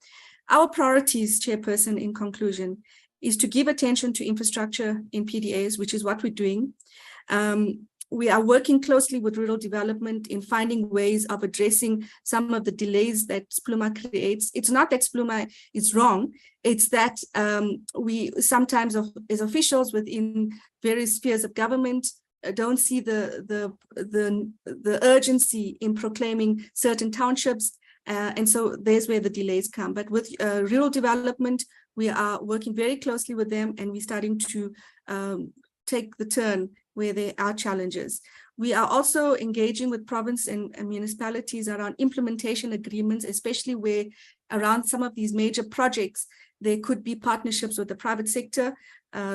Our priorities, Chairperson, in conclusion, is to give attention to infrastructure in PDAs, which is what we're doing. we are working closely with rural development in finding ways of addressing some of the delays that SPLUMA creates. It's not that SPLUMA is wrong, it's that we sometimes as officials within various spheres of government don't see the urgency in proclaiming certain townships, and so there's where the delays come. But with rural development, we are working very closely with them, and we're starting to take the turn where there are challenges. We are also engaging with province and municipalities around implementation agreements, especially where around some of these major projects, there could be partnerships with the private sector.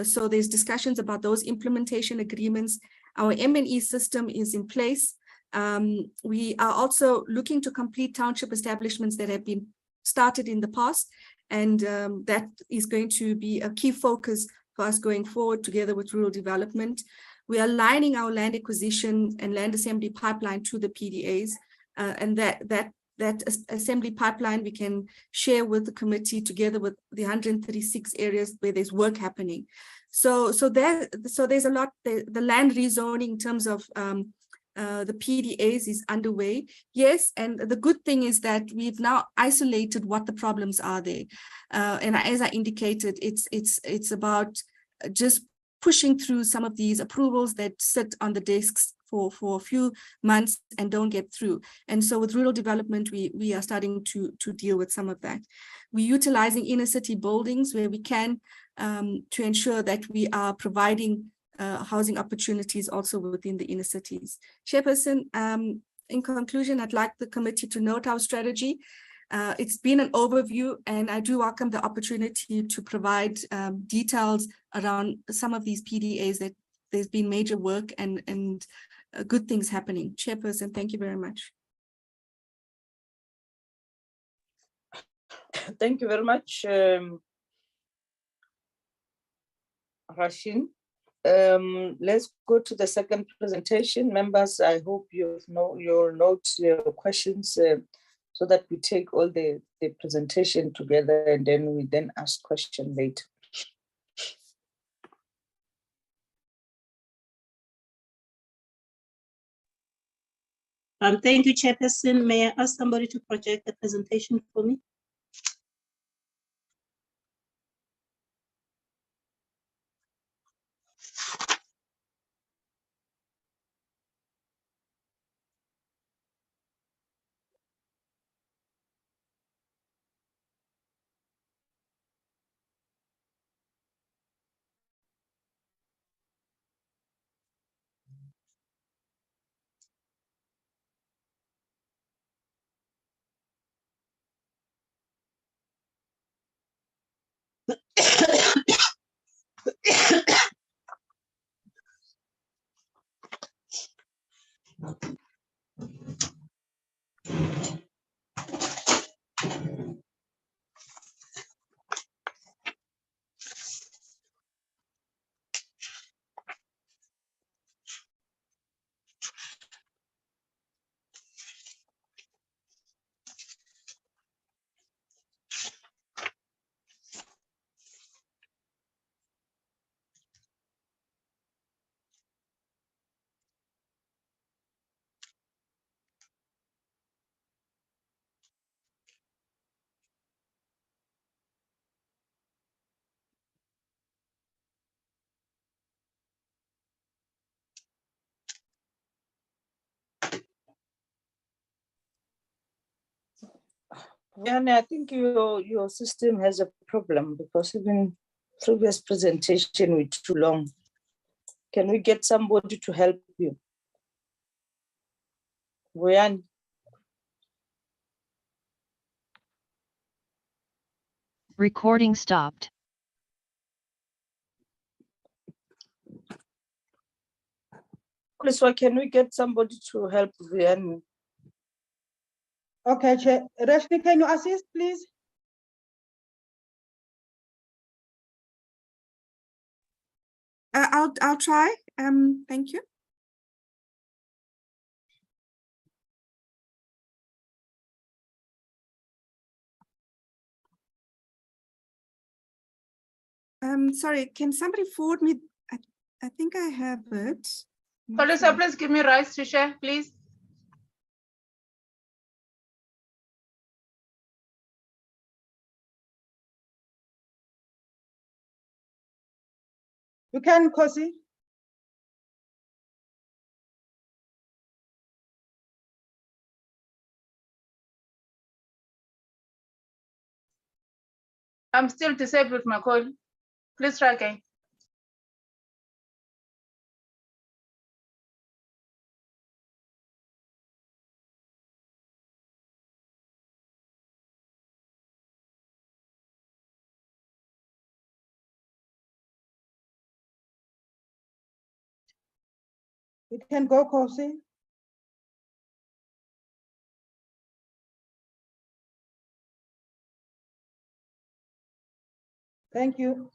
So there's discussions about those implementation agreements. Our M&E system is in place. We are also looking to complete township establishments that have been started in the past, and that is going to be a key focus for us going forward together with rural development. We are aligning our land acquisition and land assembly pipeline to the PDAs, and that assembly pipeline we can share with the committee together with the 136 areas where there's work happening. So there's a lot. The land rezoning in terms of the PDAs is underway. Yes, and the good thing is that we've now isolated what the problems are there. And as I indicated, it's about just pushing through some of these approvals that sit on the desks for a few months and don't get through. And so with rural development, we are starting to deal with some of that. We're utilizing inner city buildings where we can to ensure that we are providing housing opportunities also within the inner cities. Chairperson, in conclusion, I'd like the committee to note our strategy. It's been an overview, and I do welcome the opportunity to provide details around some of these PDAs that there's been major work and good things happening. Chairperson, thank you very much. Thank you very much, Rashin. Let's go to the second presentation. Members, I hope you'll note your questions so that we take all the presentation together and then we ask questions later. Thank you, Chairperson. May I ask somebody to project the presentation for me? Yani, I think your system has a problem because even previous presentation was too long. Can we get somebody to help you? Ryan. Recording stopped. Please, why can we get somebody to help Ryan? Okay, Chair. Rashni, can you assist, please? I'll try. Thank you. Sorry, can somebody forward me? I think I have it. Colisa, please give me rights to share, please. You can, Kosi. I'm still disabled, my call. Please try again. You can go, Kosi. Thank you.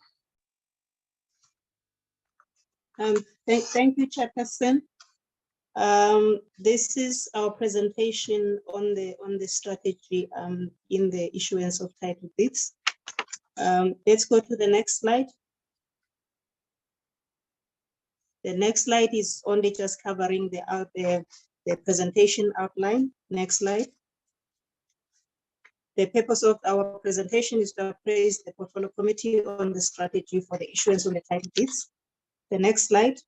Thank you, Chairperson. This is our presentation on the strategy in the issuance of title deeds. Let's go to the next slide. The next slide is only just covering the presentation outline. Next slide. The purpose of our presentation is to appraise the portfolio committee on the strategy for the issuance of the title deeds. The next slide.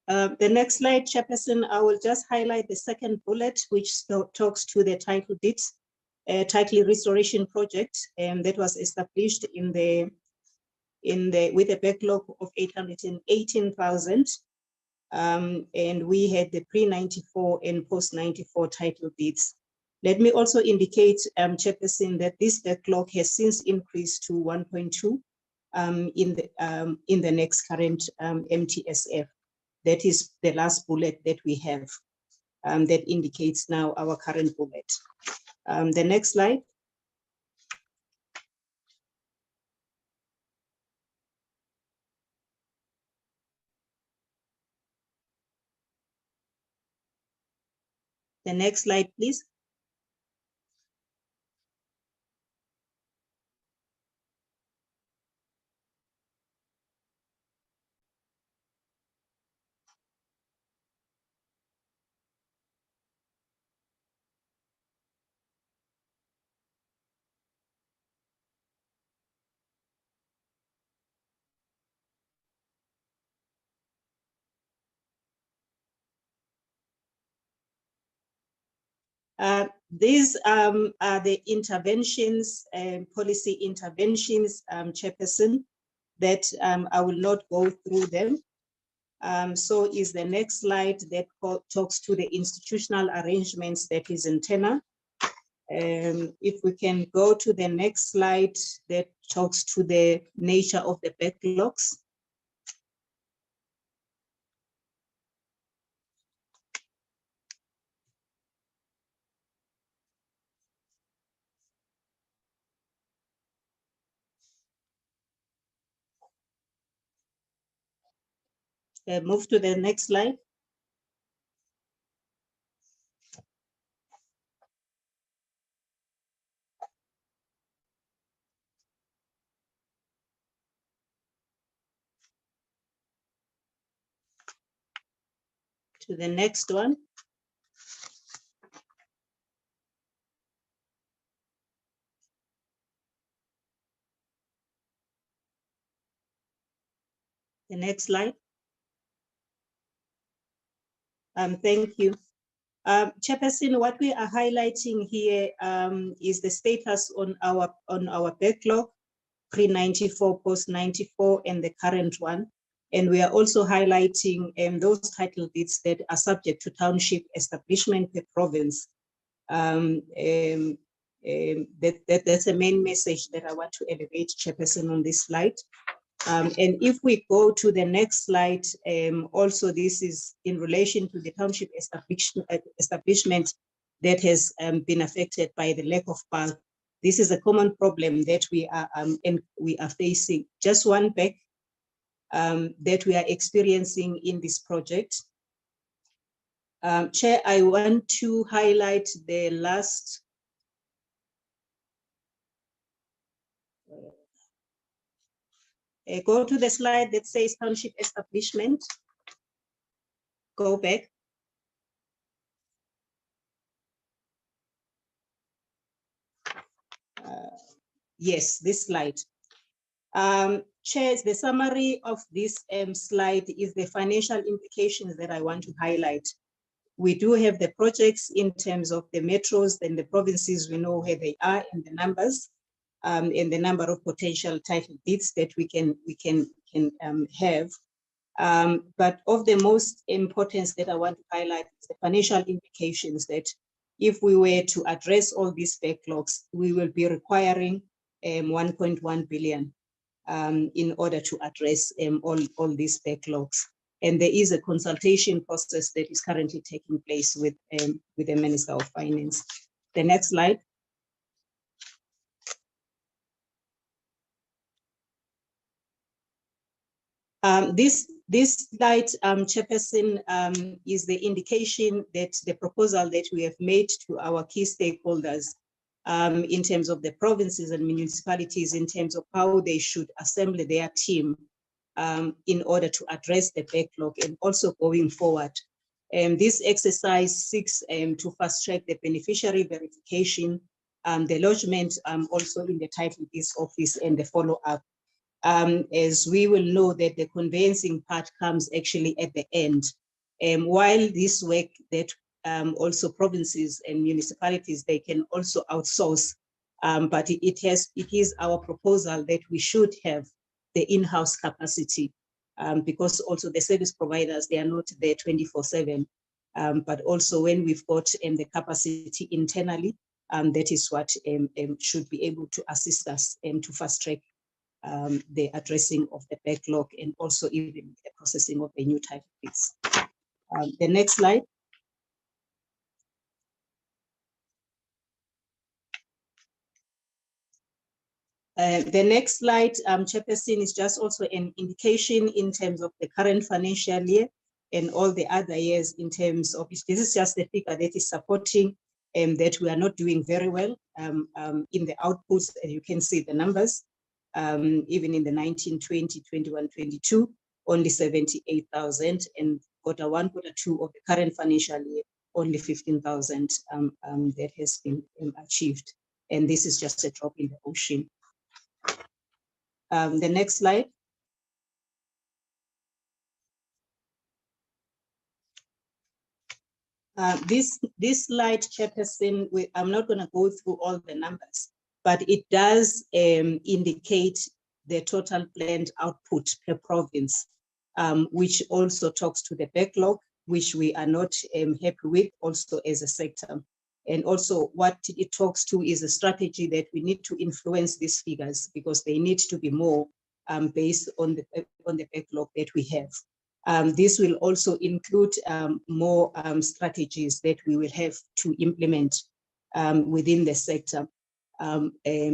The next slide, Chairperson, I will just highlight the second bullet, which talks to the title deeds, title restoration project, and that was established with a backlog of 818,000. And we had the pre-94 and post-94 title deeds. Let me also indicate, Chairperson, that this backlog has since increased to 1.2 in the next current MTSF. That is the last bullet that we have that indicates now our current bullet. The next slide. The next slide, please. These are the interventions and policy interventions, Chairperson, that I will not go through them. So is the next slide that talks to the institutional arrangements that is in tenor. If we can go to the next slide that talks to the nature of the backlogs. Move to the next slide. To the next one. The next slide. Thank you. Chairperson, what we are highlighting here is the status on our backlog, pre-94, post-94, and the current one. And we are also highlighting those title deeds that are subject to township establishment per province. That's a main message that I want to elevate, Chairperson, on this slide. And if we go to the next slide, also this is in relation to the township establishment that has been affected by the lack of bulk. This is a common problem that we are facing. Just one back that we are experiencing in this project. Chair, I want to highlight the last Go to the slide that says township establishment. Go back. Yes, this slide. Chairs, the summary of this slide is the financial implications that I want to highlight. We do have the projects in terms of the metros, then the provinces, we know where they are in the numbers, and the number of potential title deeds that we can have. But of the most importance that I want to highlight is the financial implications that if we were to address all these backlogs, we will be requiring 1.1 billion in order to address all these backlogs. And there is a consultation process that is currently taking place with the Minister of Finance. The next slide. This slide, Chairperson, is the indication that the proposal that we have made to our key stakeholders in terms of the provinces and municipalities, in terms of how they should assemble their team in order to address the backlog and also going forward. This exercise seeks to fast track the beneficiary verification, the lodgement also in the title deeds office and the follow-up. As we will know that the conveyancing part comes actually at the end. While this work that also provinces and municipalities, they can also outsource, but it is our proposal that we should have the in-house capacity because also the service providers, they are not there 24/7, but also when we've got the capacity internally, that is what should be able to assist us to fast track the addressing of the backlog and also even the processing of the new title deeds. The next slide. The next slide, Chairperson, is just also an indication in terms of the current financial year and all the other years in terms of, this is just the figure that is supporting that we are not doing very well in the outputs. As you can see the numbers, even in the 19, 20, 21, 22, only 78,000, and quarter 1, quarter 2 of the current financial year, only 15,000 that has been achieved. And this is just a drop in the ocean. The next slide. This slide, Chairperson, I'm not going to go through all the numbers, but it does indicate the total planned output per province, which also talks to the backlog, which we are not happy with also as a sector. And also what it talks to is a strategy that we need to influence these figures because they need to be more based on the backlog that we have. This will also include more strategies that we will have to implement within the sector,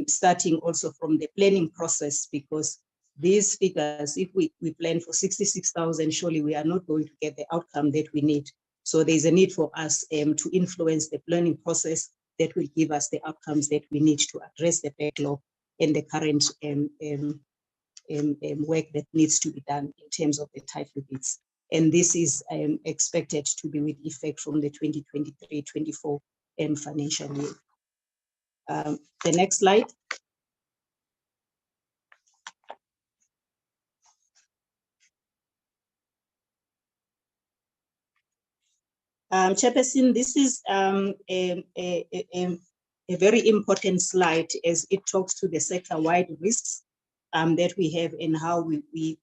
starting also from the planning process, because these figures, if we plan for 66,000, surely we are not going to get the outcome that we need. So there's a need for us to influence the planning process that will give us the outcomes that we need to address the backlog and the current work that needs to be done in terms of the title deeds. And this is expected to be with effect from the 2023-24 financial year. The next slide. Chairperson, this is a very important slide as it talks to the sector-wide risks that we have and how we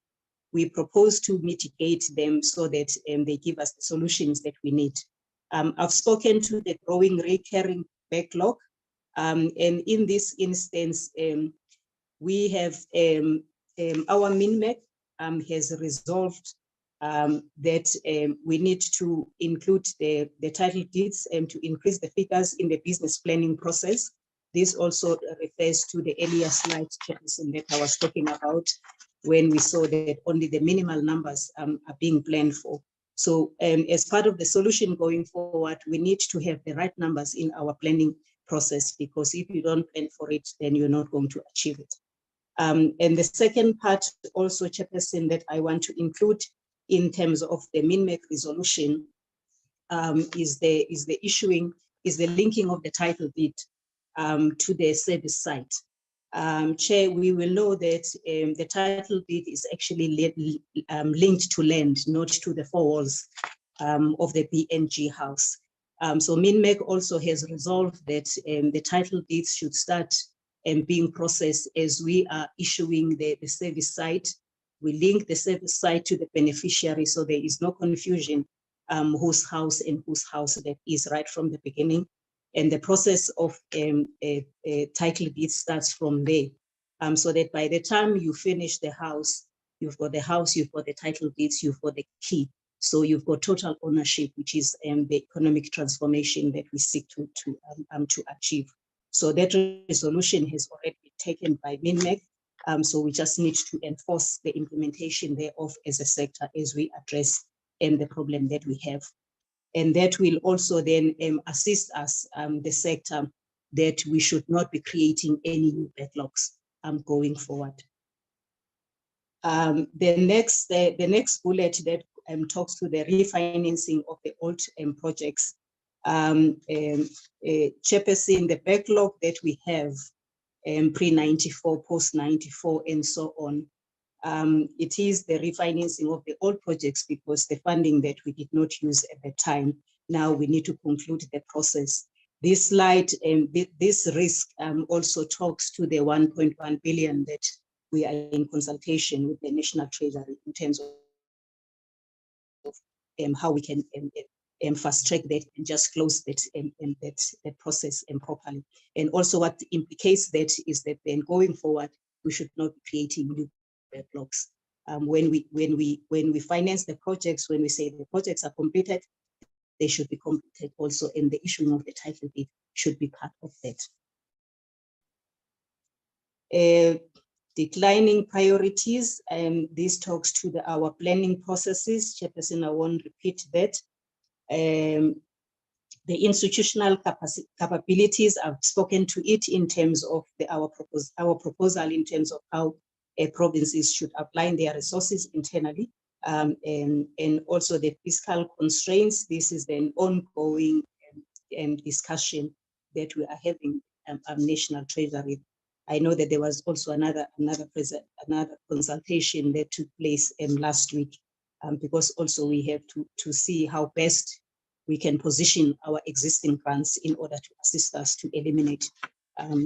propose to mitigate them so that they give us the solutions that we need. I've spoken to the growing recurring backlog, and in this instance, we have our MINMEC has resolved that we need to include the title deeds and to increase the figures in the business planning process. This also refers to the earlier slide, Chairperson, that I was talking about when we saw that only the minimal numbers are being planned for. So as part of the solution going forward, we need to have the right numbers in our planning process, because if you don't plan for it, then you're not going to achieve it. And the second part also, Chairperson, that I want to include in terms of the MINMEC resolution is the linking of the title deed to the service site. Chair, we will know that the title deed is actually linked to land, not to the four walls of the BNG house. So MINMEC also has resolved that the title deeds should start being processed as we are issuing the service site. We link the service site to the beneficiary, so there is no confusion whose house that is right from the beginning. And the process of a title deed starts from there. So that by the time you finish the house, you've got the title deeds, you've got the key. So you've got total ownership, which is the economic transformation that we seek to achieve. So that resolution has already been taken by MINMEC. So we just need to enforce the implementation thereof as a sector as we address the problem that we have. And that will also then assist us, the sector, that we should not be creating any new backlogs going forward. The next bullet that talks to the refinancing of the old projects. Chairperson, the backlog that we have pre-94, post-94, and so on, it is the refinancing of the old projects because the funding that we did not use at the time, now we need to conclude the process. This slide and this risk also talks to the 1.1 billion that we are in consultation with the National Treasury in terms of how we can fast track that and just close that process properly. And also what implicates that is that then going forward, we should not be creating new backlogs. When we finance the projects, when we say the projects are completed, they should be completed also, and the issuing of the title deed should be part of that. Declining priorities, and this talks to our planning processes. Chairperson, I won't repeat that. The institutional capabilities, I've spoken to it in terms of our proposal in terms of how provinces should align their resources internally, and also the fiscal constraints. This is an ongoing discussion that we are having National Treasury. I know that there was also another consultation that took place last week, because also we have to see how best we can position our existing grants in order to assist us to eliminate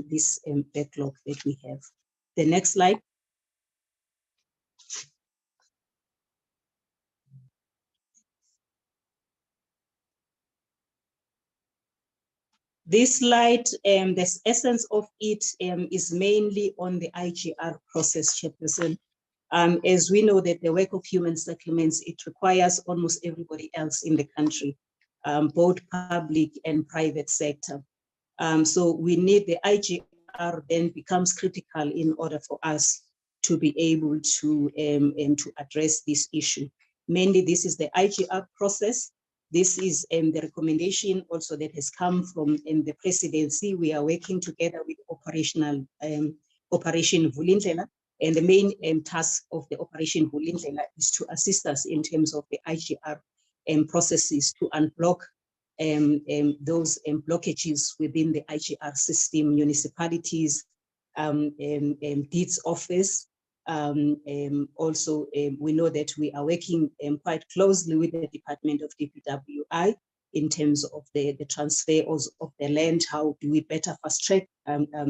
this backlog that we have. The next slide. This slide, the essence of it is mainly on the IGR process, Chairperson. As we know that the work of human settlements, it requires almost everybody else in the country, both public and private sector. So we need the IGR then becomes critical in order for us to be able to address this issue. Mainly this is the IGR process. This is the recommendation also that has come from the presidency. We are working together with Operation Vulindlela, and the main task of the Operation Vulindlela is to assist us in terms of the IGR processes to unblock those blockages within the IGR system, municipalities, deeds office. Also, we know that we are working quite closely with the Department of DPWI in terms of the transfer of the land. How do we better fast track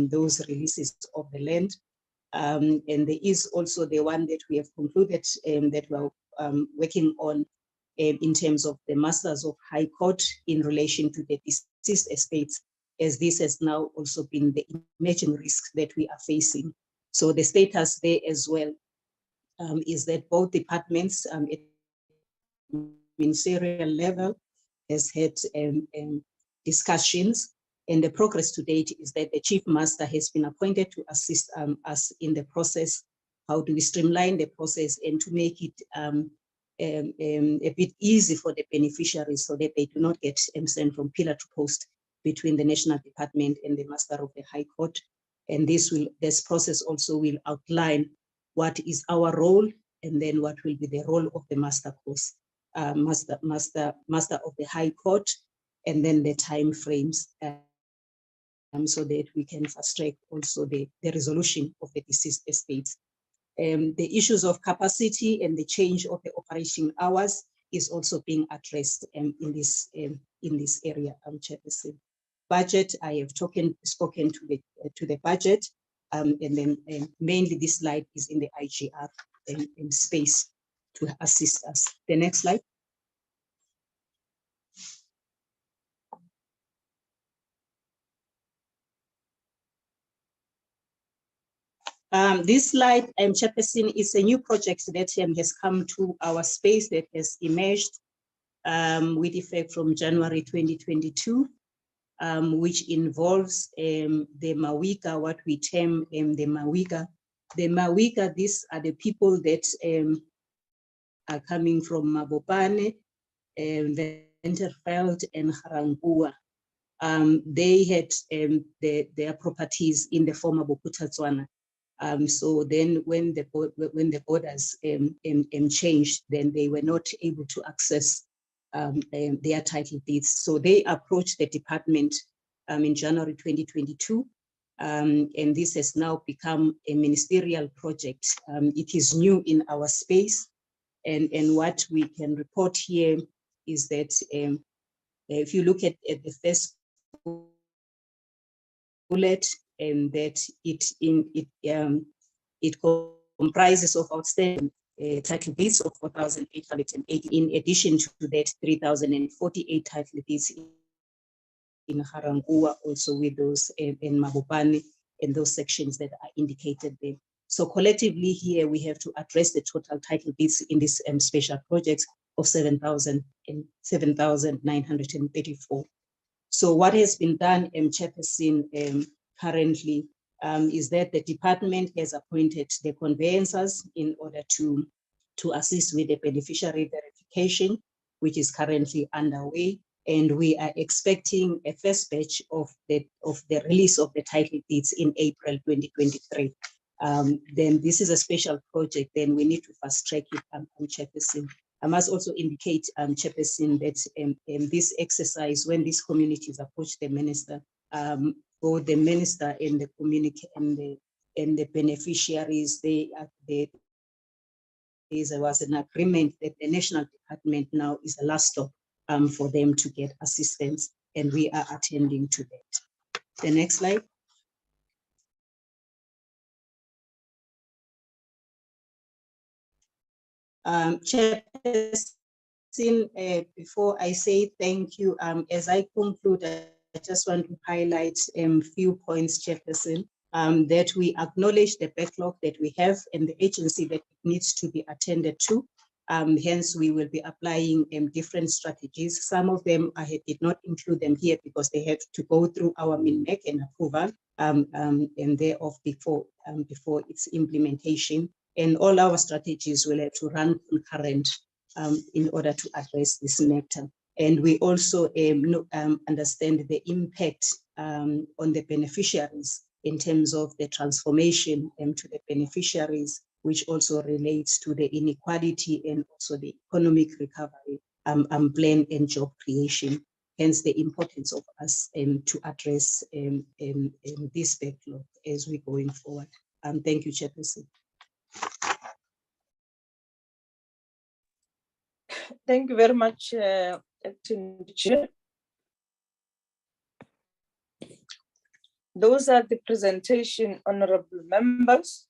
those releases of the land? And there is also the one that we have concluded that we're working on in terms of the Masters of High Court in relation to the deceased estates, as this has now also been the emerging risk that we are facing. So the status there as well is that both departments at ministerial level has had discussions, and the progress to date is that the Chief Master has been appointed to assist us in the process. How do we streamline the process and to make it a bit easy for the beneficiaries so that they do not get sent from pillar to post between the National Department and the Master of the High Court. And this process also will outline what is our role, and then what will be the role of the master course, master of the High Court, and then the time frames, so that we can fast track also the resolution of the deceased estates. The issues of capacity and the change of the operation hours is also being addressed in this area, Chairperson. Budget, I have spoken to the budget, and then mainly this slide is in the IGR space to assist us. The next slide. This slide, Chairperson, is a new project that has come to our space that has emerged with effect from January 2022, which involves the Mawika, what we term the Mawika. The Mawika, these are the people that are coming from Mabopane, Venterveld, and Harangua. They had their properties in the former Bokutatswana. So then when the borders changed, then they were not able to access their title deeds. So they approached the department in January 2022, and this has now become a ministerial project. It is new in our space, and what we can report here is that if you look at the first bullet, and that it comprises of outstanding title deeds of 4,880. In addition to that, 3,048 title deeds in Harangua, also with those in Mabopane and those sections that are indicated there. So collectively here, we have to address the total title deeds in this special projects of 7,934. So what has been done, Chairperson, currently is that the department has appointed the conveyancers in order to assist with the beneficiary verification, which is currently underway. And we are expecting a first batch of the release of the title deeds in April 2023. Then this is a special project, then we need to fast track it, Chairperson. I must also indicate, Chairperson, that this exercise, when these communities approach the minister, both the minister and the community and the beneficiaries, there was an agreement that the national department now is a last stop for them to get assistance, and we are attending to that. The next slide. Chairperson, before I say thank you, as I conclude, I just want to highlight a few points, Chairperson, that we acknowledge the backlog that we have and the agency that needs to be attended to. Hence, we will be applying different strategies. Some of them I did not include them here because they had to go through our MINMEC and approval, and thereof before its implementation. And all our strategies will have to run concurrent in order to address this matter. And we also understand the impact on the beneficiaries in terms of the transformation to the beneficiaries, which also relates to the inequality and also the economic recovery plan and job creation. Hence the importance of us to address this backlog as we're going forward. Thank you, Chairperson. Thank you very much, Acting Chair. Those are the presentation, honorable members.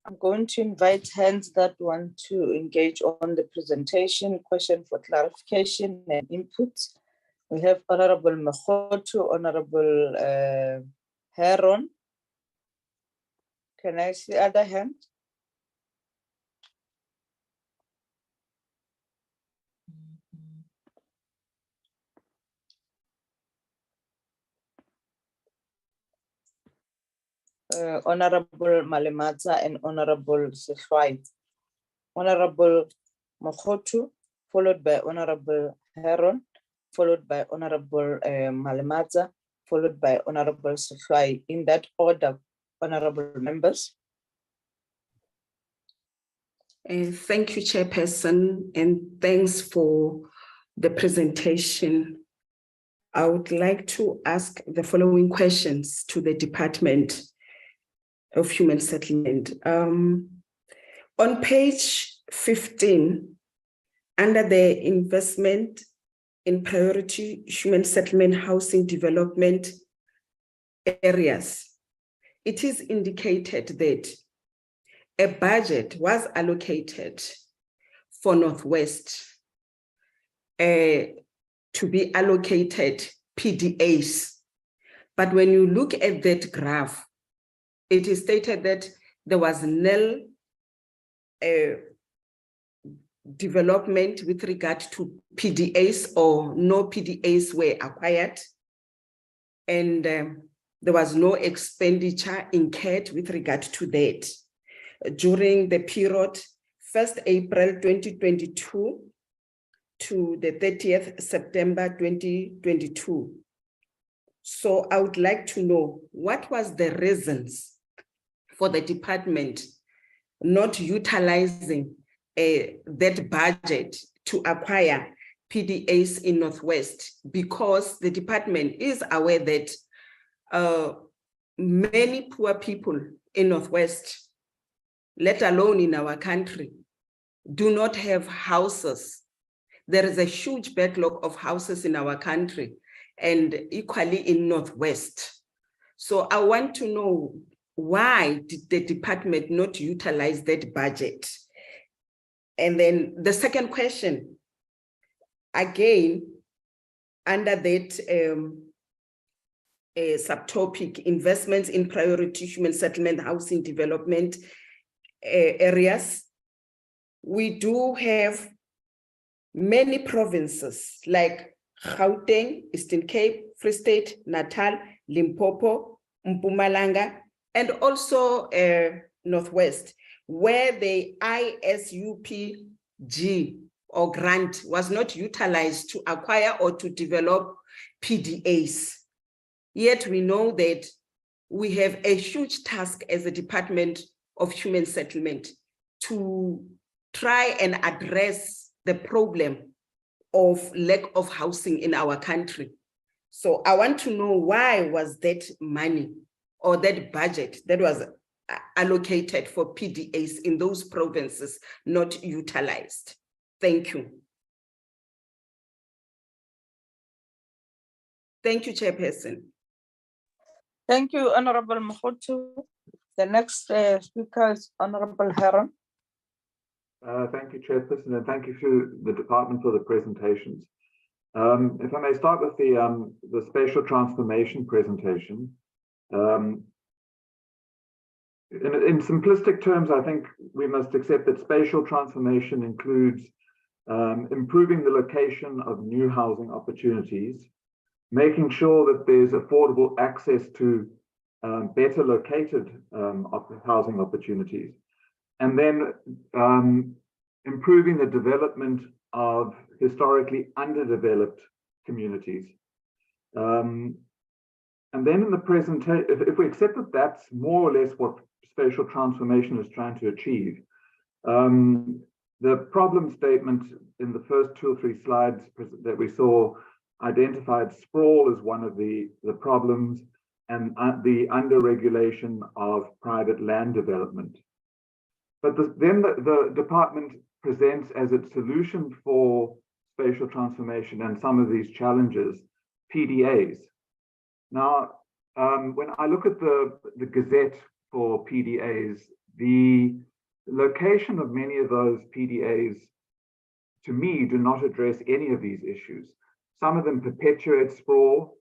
I'm going to invite hands that want to engage on the presentation, question for clarification and input. We have Honorable Mekhoto, Honorable Heron. Can I see the other hand? Honorable Malemaza and Honorable Sefai. Honorable Mokhotu, followed by Honorable Heron, followed by Honorable Malemaza, followed by Honorable Sefai, in that order, honorable members. Thank you, Chairperson, and thanks for the presentation. I would like to ask the following questions to the Department of Human Settlement. On page 15, under the investment in priority human settlement housing development areas, it is indicated that a budget was allocated for Northwest to be allocated PDAs. But when you look at that graph, it is stated that there was nil development with regard to PDAs, or no PDAs were acquired. And there was no expenditure incurred with regard to that during the period 1st April 2022 to the 30th September 2022. So I would like to know what was the reasons for the department not utilizing that budget to acquire PDAs in Northwest, because the department is aware that many poor people in Northwest, let alone in our country, do not have houses. There is a huge backlog of houses in our country, and equally in Northwest. So I want to know, why did the department not utilize that budget? And then the second question, again, under that subtopic, investments in priority human settlement housing development areas, we do have many provinces like Gauteng, Eastern Cape, Free State, Natal, Limpopo, Mpumalanga, and also Northwest, where the ISUPG or grant was not utilized to acquire or to develop PDAs. Yet we know that we have a huge task as a Department of Human Settlement to try and address the problem of lack of housing in our country. So I want to know, why was that money or that budget that was allocated for PDAs in those provinces not utilized? Thank you. Thank you, Chairperson. Thank you, Honorable Mokhotu. The next speaker is Honorable Heron. Thank you, Chairperson, and thank you to the department for the presentations. If I may start with the spatial transformation presentation. In simplistic terms, I think we must accept that spatial transformation includes improving the location of new housing opportunities, making sure that there's affordable access to better located housing opportunities, and then improving the development of historically underdeveloped communities. And then in the presentation, if we accept that that's more or less what spatial transformation is trying to achieve, the problem statement in the first 2 or 3 slides that we saw identified sprawl as one of the problems, and the under-regulation of private land development. But then the department presents as its solution for spatial transformation and some of these challenges, PDAs. Now, when I look at the Gazette for PDAs, the location of many of those PDAs, to me, do not address any of these issues. Some of them perpetuate sprawl.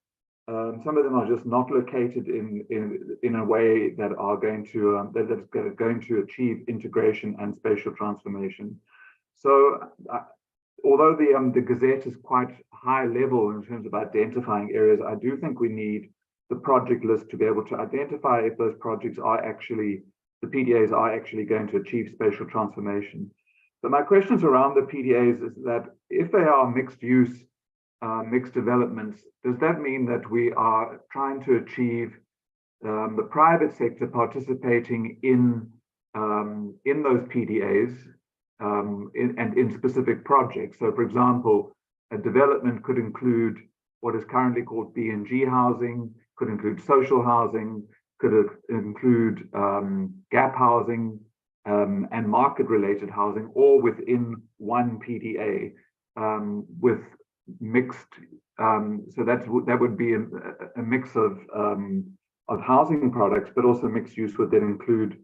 Some of them are just not located in a way that are going to that's going to achieve integration and spatial transformation. So, although the Gazette is quite high level in terms of identifying areas, I do think we need the project list to be able to identify if those projects are actually, the PDAs are actually going to achieve spatial transformation. So my questions around the PDAs is that if they are mixed use, mixed developments, does that mean that we are trying to achieve the private sector participating in those PDAs and in specific projects. So, for example, a development could include what is currently called B&G housing, could include social housing, could include gap housing and market-related housing, all within one PDA with mixed. So that would be a mix of housing products, but also mixed use would then include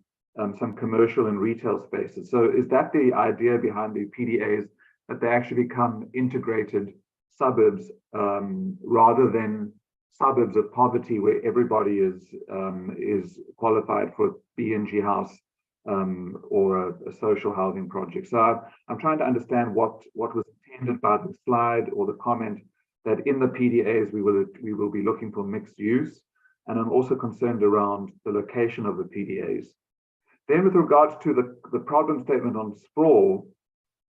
some commercial and retail spaces. So is that the idea behind the PDAs, that they actually become integrated suburbs rather than suburbs of poverty where everybody is qualified for a B&G house or a social housing project? So I'm trying to understand what was intended by the slide or the comment that in the PDAs we will be looking for mixed use, and I'm also concerned around the location of the PDAs. Then with regards to the problem statement on sprawl,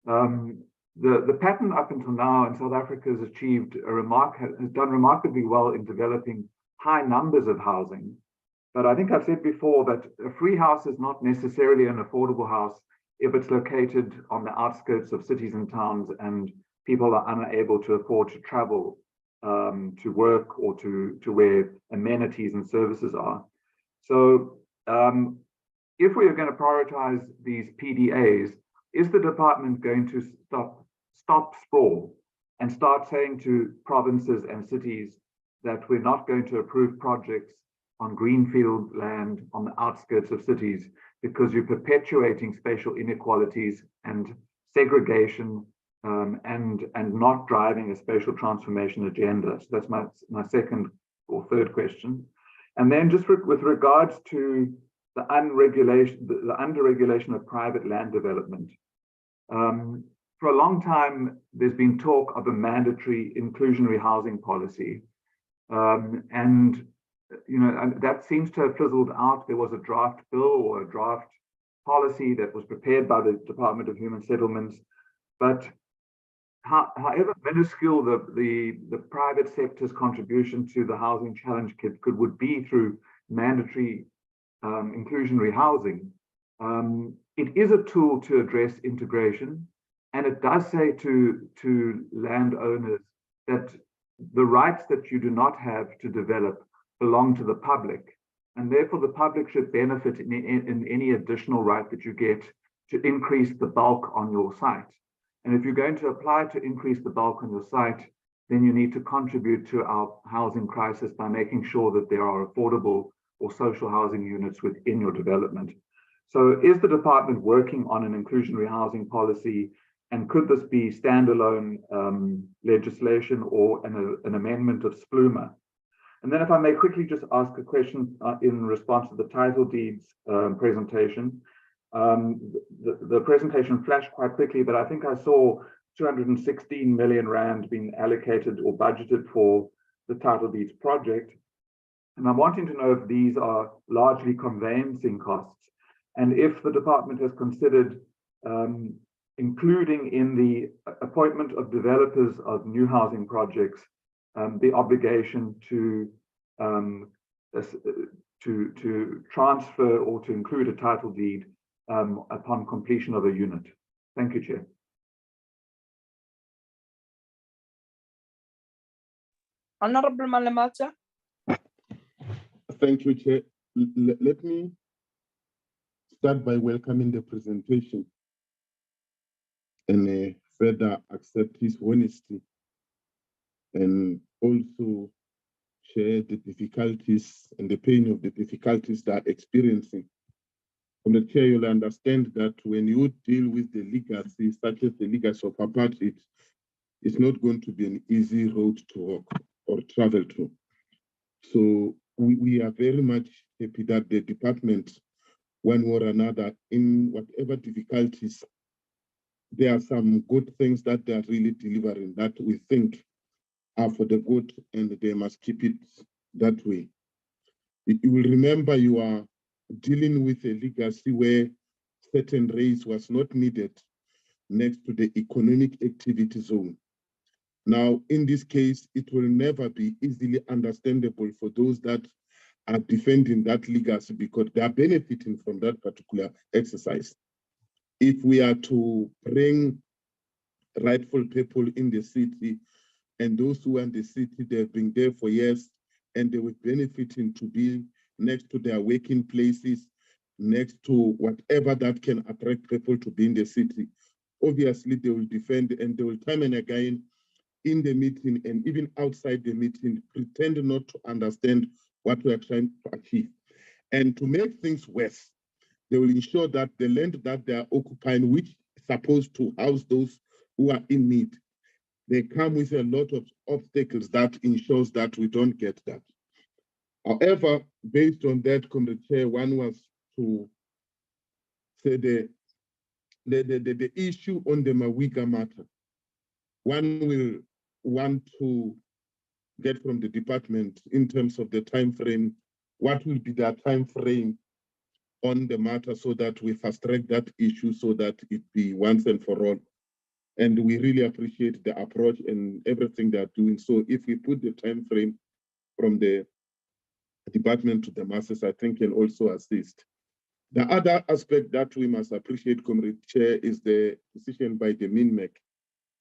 the pattern up until now in South Africa has has done remarkably well in developing high numbers of housing. But I think I've said before that a free house is not necessarily an affordable house if it's located on the outskirts of cities and towns and people are unable to afford to travel to work or to where amenities and services are. So if we are going to prioritize these PDAs, is the department going to stop sprawl and start saying to provinces and cities that we're not going to approve projects on greenfield land on the outskirts of cities because you're perpetuating spatial inequalities and segregation and not driving a spatial transformation agenda? So that's my second or third question. And then just with regards to the underregulation of private land development. For a long time, there's been talk of a mandatory inclusionary housing policy. And that seems to have fizzled out. There was a draft bill or a draft policy that was prepared by the Department of Human Settlements. But however minuscule the private sector's contribution to the housing challenge would be through mandatory inclusionary housing, it is a tool to address integration, and it does say to landowners that the rights that you do not have to develop belong to the public, and therefore the public should benefit in any additional right that you get to increase the bulk on your site. And if you're going to apply to increase the bulk on your site, then you need to contribute to our housing crisis by making sure that there are affordable or social housing units within your development. So is the department working on an inclusionary housing policy, and could this be standalone legislation or an amendment of SPLUMA? And then if I may quickly just ask a question in response to the title deeds presentation. The presentation flashed quite quickly, but I think I saw 216 million rand being allocated or budgeted for the title deeds project. And I'm wanting to know if these are largely conveyancing costs, and if the department has considered including in the appointment of developers of new housing projects the obligation to transfer or to include a title deed upon completion of a unit. Thank you, Chair. Honorable Malamata. Thank you, Chair. Let me start by welcoming the presentation and further accept his honesty, and also share the difficulties and the pain of the difficulties that are experiencing. From the Chair, you'll understand that when you deal with the legacy, such as the legacy of apartheid, it's not going to be an easy road to walk or travel to. So we are very much happy that the department, one way or another, in whatever difficulties, there are some good things that they are really delivering that we think are for the good, and they must keep it that way. You will remember you are dealing with a legacy where certain race was not needed next to the economic activity zone. Now, in this case, it will never be easily understandable for those that are defending that legacy because they are benefiting from that particular exercise. If we are to bring rightful people in the city, and those who are in the city, they've been there for years, and they will benefiting to be next to their working places, next to whatever that can attract people to be in the city. Obviously, they will defend, and they will time and again in the meeting and even outside the meeting, pretend not to understand what we are trying to achieve. And to make things worse, they will ensure that the land that they are occupying, which is supposed to house those who are in need, they come with a lot of obstacles that ensures that we don't get that. However, based on that, Comrade Chair, one was to say the issue on the Mawiga matter. One will want to get from the department in terms of the time frame, what will be the time frame on the matter so that we fast track that issue so that it be once and for all. And we really appreciate the approach and everything they're doing. So if we put the time frame from the department to the masses, I think can also assist. The other aspect that we must appreciate, Comrade Chair, is the decision by the MINMEC.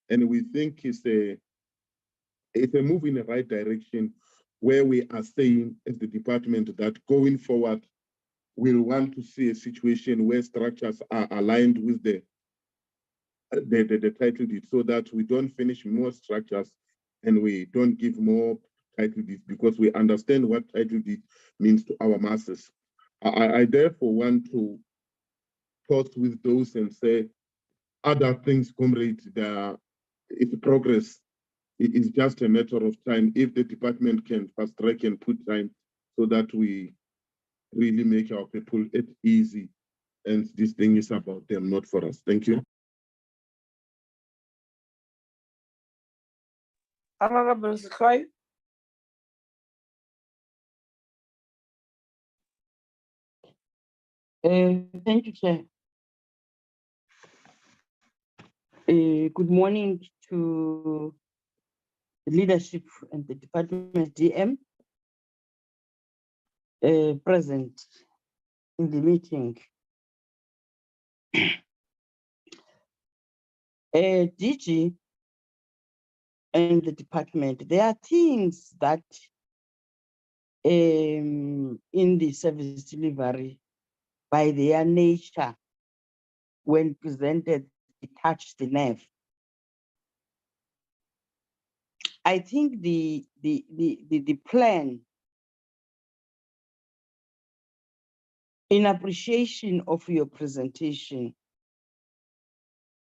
And we think it's a move in the right direction where we are saying as the department that going forward, we'll want to see a situation where structures are aligned with the title deed so that we don't finish more structures and we don't give more title deeds because we understand what title deed means to our masses. I therefore want to pause with those and say other things, comrade, it's progress. It is just a matter of time if the department can fast track and put time so that we really make our people it easy and this thing is about them, not for us. Thank you. Honorable Sikhoy. Thank you, Chair. Good morning to the leadership and the department DM present in the meeting. DG and the department, there are things that in the service delivery by their nature, when presented, it touched the nerve. I think the plan, in appreciation of your presentation,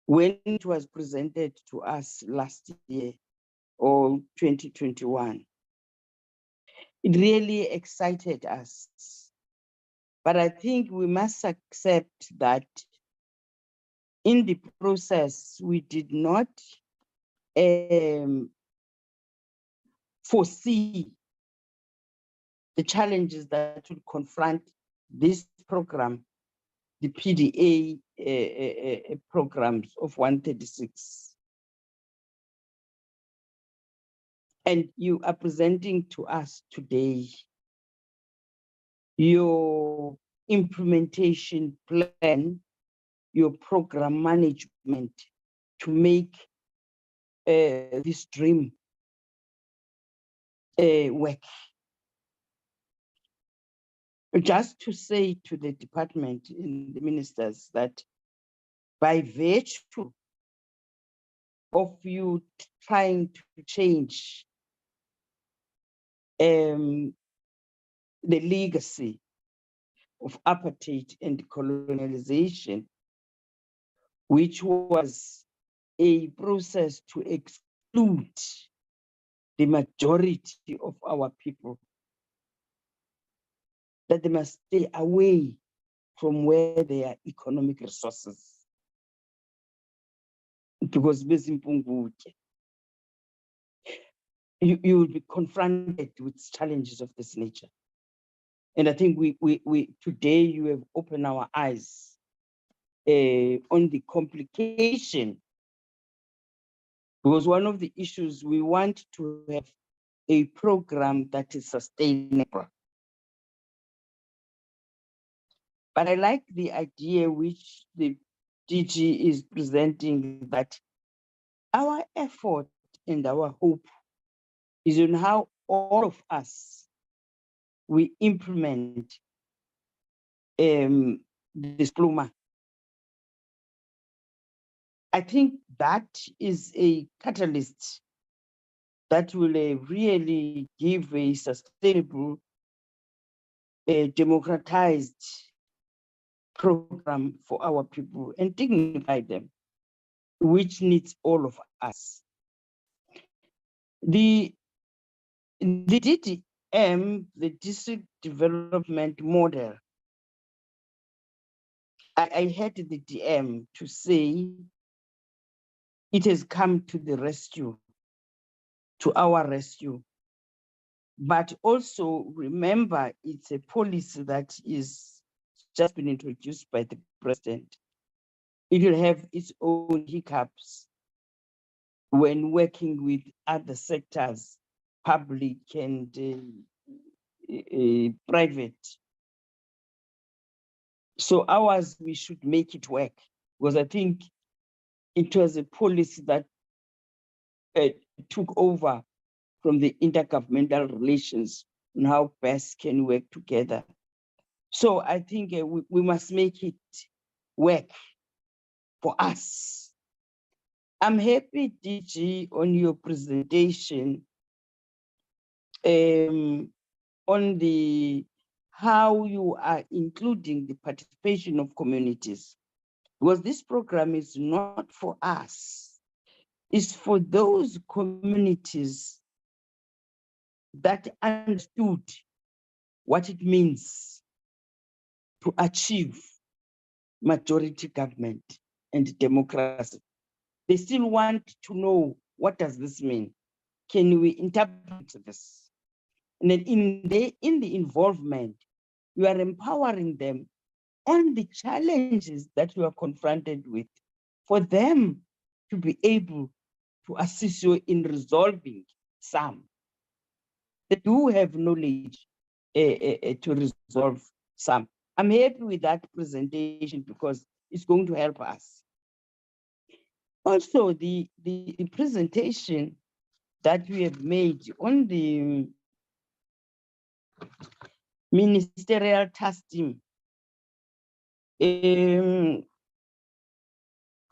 when it was presented to us last year or 2021, it really excited us. But I think we must accept that in the process, we did not foresee the challenges that would confront this program, the PDA programs of 136. And you are presenting to us today your implementation plan, your program management to make this dream work. Just to say to the department and the ministers that by virtue of you trying to change the legacy of apartheid and colonialization, which was a process to exclude the majority of our people, that they must stay away from where there are economic resources. Because you will be confronted with challenges of this nature. And I think we today you have opened our eyes on the complication, because one of the issues we want to have a program that is sustainable. But I like the idea which the DG is presenting, that our effort and our hope is on how all of us we implement this diploma. I think that is a catalyst that will really give a sustainable, democratized program for our people and dignify them, which needs all of us. The DDM, the district development model, I heard the DM to say it has come to the rescue, to our rescue. But also remember, it's a policy that is just been introduced by the president. It will have its own hiccups when working with other sectors, public and private. So ours, we should make it work, because I think it was a policy that took over from the intergovernmental relations and how best can work together. So I think we must make it work for us. I'm happy, DG, on your presentation on the how you are including the participation of communities, because this program is not for us. It's for those communities that understood what it means to achieve majority government and democracy. They still want to know, what does this mean? Can we interpret this? And then in the involvement, you are empowering them on the challenges that you are confronted with, for them to be able to assist you in resolving some. They do have knowledge to resolve some. I'm happy with that presentation because it's going to help us. Also, the presentation that we have made on the ministerial task team, I'm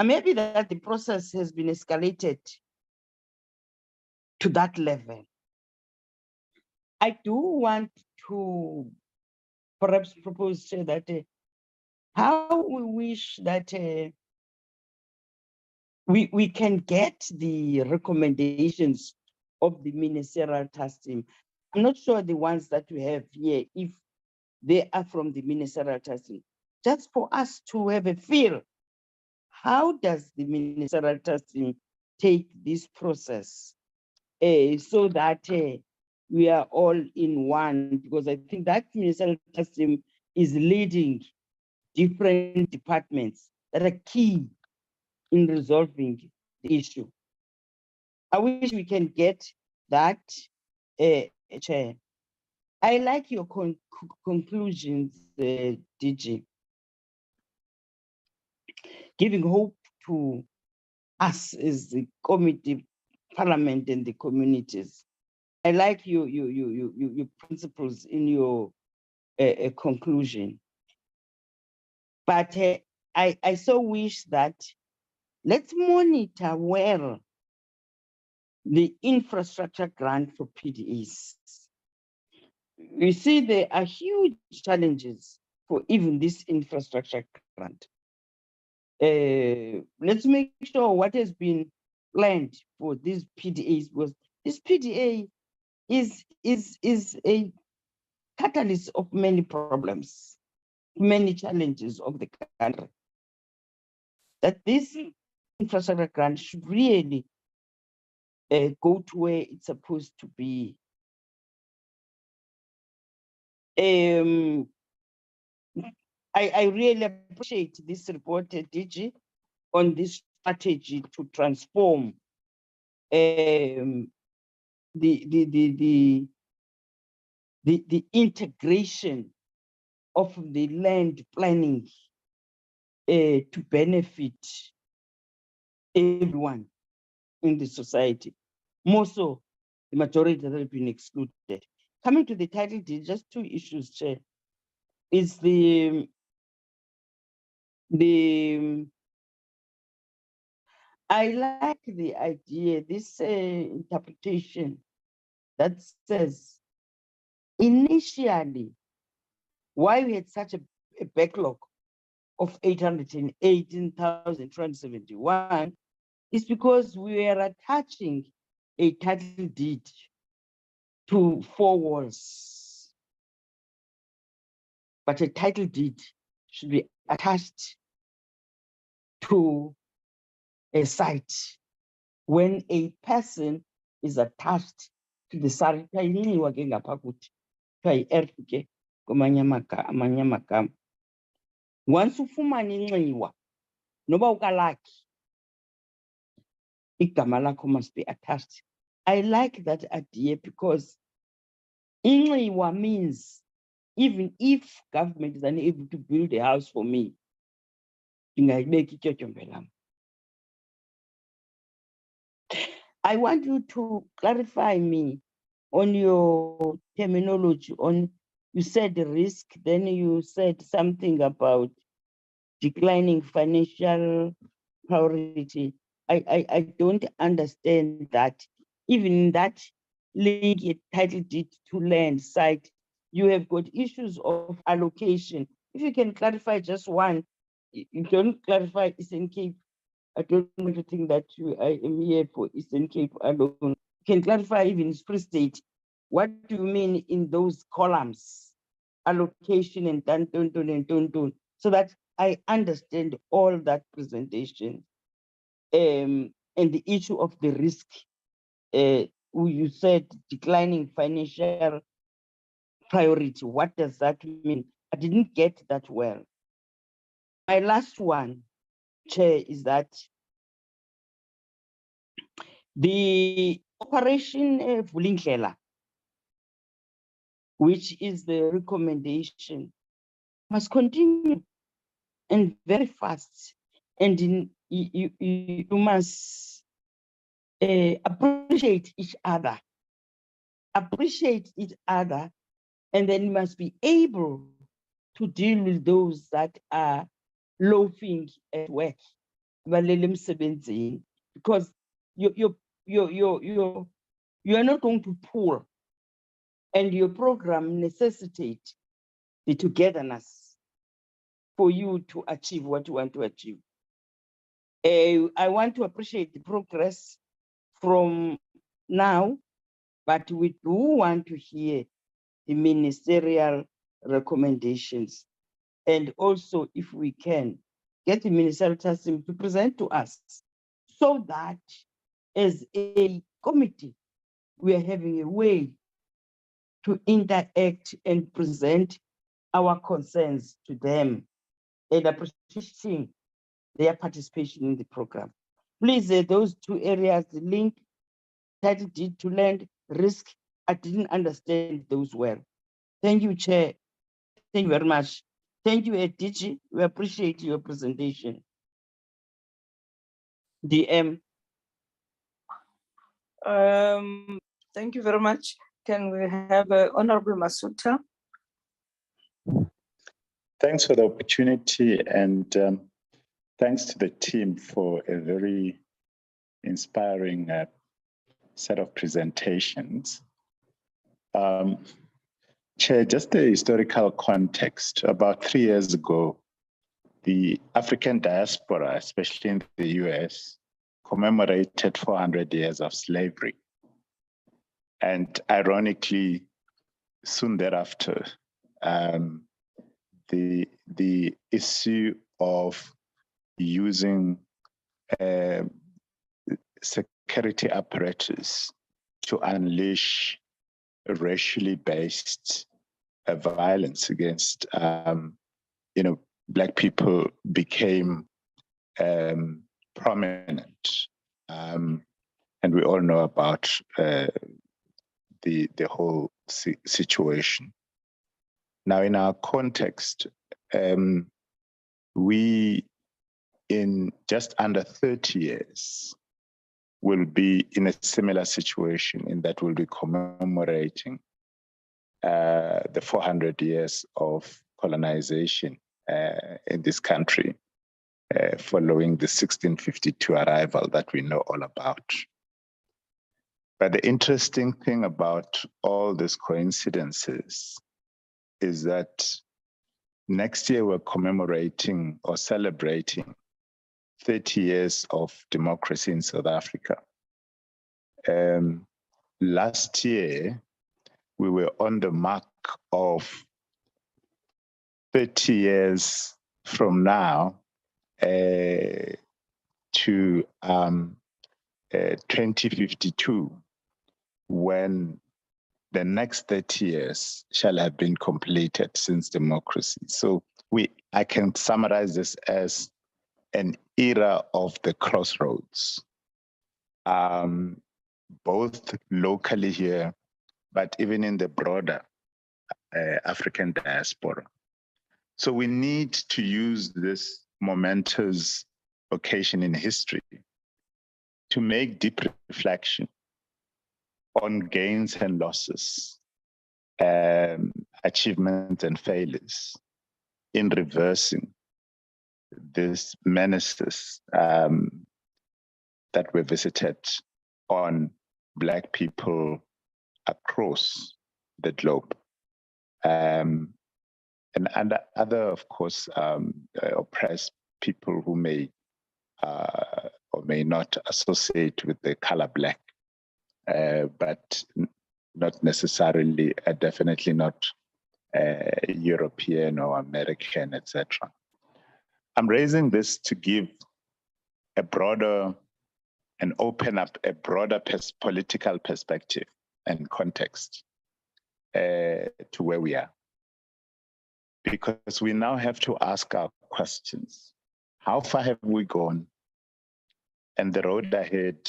happy that the process has been escalated to that level. I do want to perhaps propose that how we wish that we can get the recommendations of the ministerial task team. I'm not sure the ones that we have here, if they are from the ministerial task team, just for us to have a feel. How does the ministerial task team take this process so that we are all in one? Because I think that ministerial task team is leading different departments that are key in resolving the issue. I wish we can get that, Chair. I like your conclusions, DG, giving hope to us as the committee, parliament, and the communities. I like your principles in your conclusion. But I so wish that let's monitor well the infrastructure grant for PDAs. You see, there are huge challenges for even this infrastructure grant. Let's make sure what has been planned for these PDAs, was this PDA is a catalyst of many problems, many challenges of the country. That this infrastructure grant should really go to where it's supposed to be. I really appreciate this report, DG, on this strategy to transform the integration of the land planning to benefit everyone in the society. More so, the majority that have been excluded. Coming to the title deed, just two issues, Chair. Is the I like the idea, this interpretation that says initially why we had such a backlog of 818,371 is because we were attaching a title deed to 4 walls. But a title deed should be attached to a site. When a person is attached to the site, once ufumana inxiwa noba ukalakhi igama lakho must be attached. I like that idea because inxiwa means even if government is unable to build a house for me, I want you to clarify me on your terminology. On you said risk, then you said something about declining financial priority. I don't understand that. Even in that link, a title deed to land site, you have got issues of allocation. If you can clarify just one, you don't clarify Eastern Cape. I don't want to think that I am here for Eastern Cape alone. You can clarify even Free State. What do you mean in those columns? Allocation and dun, so that I understand all that presentation. And the issue of the risk. You said declining financial priority. What does that mean? I didn't get that well. My last one, Chair, is that the operation Vulindlela, which is the recommendation, must continue and very fast. And you must appreciate each other. Appreciate each other, and then you must be able to deal with those that are loafing at work. Because you are not going to pull, and your program necessitates the togetherness for you to achieve what you want to achieve. I want to appreciate the progress from now, but we do want to hear the ministerial recommendations. And also, if we can, get the ministerial team to present to us so that as a committee, we are having a way to interact and present our concerns to them and appreciating their participation in the program. Please, those two areas, the link, title deed to land, risk, I didn't understand those well. Thank you, Chair. Thank you very much. Thank you, DG. We appreciate your presentation. DM. Thank you very much. Can we have Honorable Masuta? Thanks for the opportunity, and thanks to the team for a very inspiring set of presentations. Chair, just the historical context. About 3 years ago, the African diaspora, especially in the US, commemorated 400 years of slavery. And ironically, soon thereafter, the issue of using security apparatus to unleash racially based violence against Black people became prominent, and we all know about the whole situation. Now, in our context, we, in just under 30 years, will be in a similar situation in that we'll be commemorating the 400 years of colonization in this country following the 1652 arrival that we know all about. But the interesting thing about all these coincidences is that next year we're commemorating or celebrating 30 years of democracy in South Africa. Last year, we were on the mark of 30 years from now to 2052, when the next 30 years shall have been completed since democracy. So I can summarize this as an era of the crossroads, both locally here, but even in the broader African diaspora. So we need to use this momentous occasion in history to make deep reflection on gains and losses, achievements and failures, in reversing these menaces that were visited on Black people across the globe. And other, of course, oppressed people who may or may not associate with the color Black, but not necessarily, definitely not European or American, etc. I'm raising this to give a broader and open up a broader political perspective and context to where we are. Because we now have to ask our questions. How far have we gone? And the road ahead,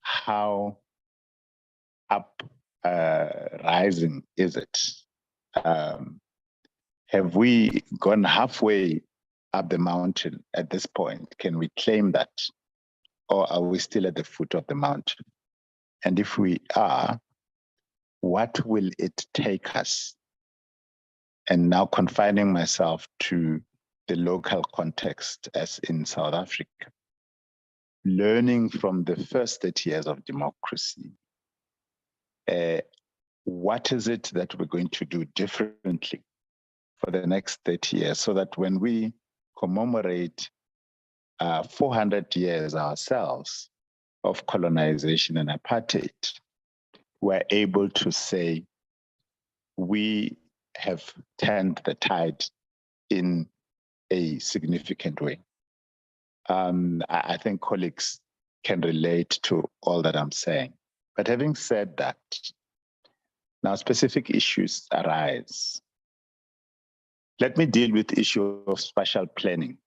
how rising is it? Have we gone halfway up the mountain at this point? Can we claim that? Or are we still at the foot of the mountain? And if we are, what will it take us? And now confining myself to the local context as in South Africa, learning from the first 30 years of democracy, what is it that we're going to do differently for the next 30 years so that when we commemorate 400 years ourselves of colonization and apartheid, we're able to say we have turned the tide in a significant way. I think colleagues can relate to all that I'm saying. But having said that, now specific issues arise. Let me deal with the issue of spatial planning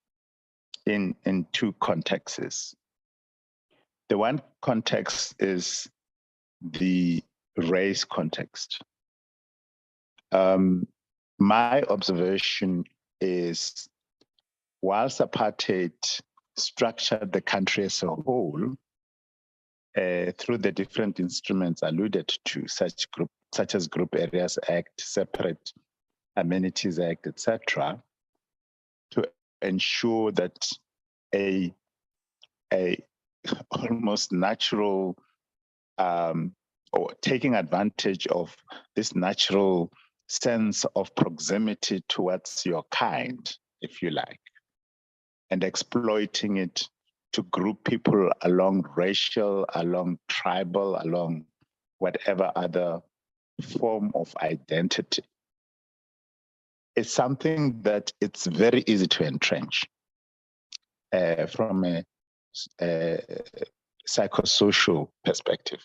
in two contexts. The one context is the race context. My observation is, whilst apartheid structured the country as a whole through the different instruments alluded to, such as Group Areas Act, Separate Amenities Act, etc., to ensure that a almost natural or taking advantage of this natural sense of proximity towards your kind, if you like, and exploiting it to group people along racial, along tribal, along whatever other form of identity. It's something that it's very easy to entrench from a psychosocial perspective.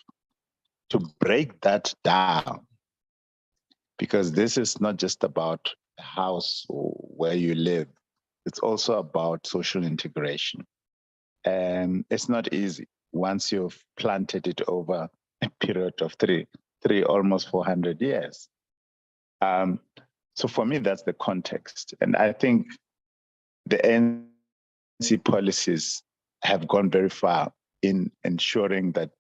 To break that down, because this is not just about the house or where you live, it's also about social integration. And it's not easy once you've planted it over a period of three almost 400 years. So for me, that's the context. And I think the ANC policies have gone very far in ensuring that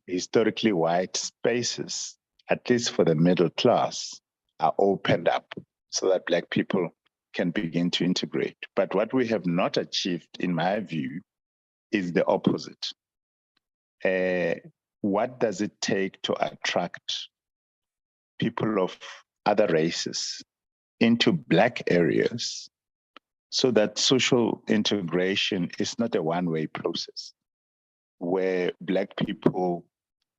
historically white spaces, at least for the middle class, are opened up so that Black people can begin to integrate. But what we have not achieved, in my view, is the opposite. What does it take to attract people of other races into Black areas so that social integration is not a one-way process where Black people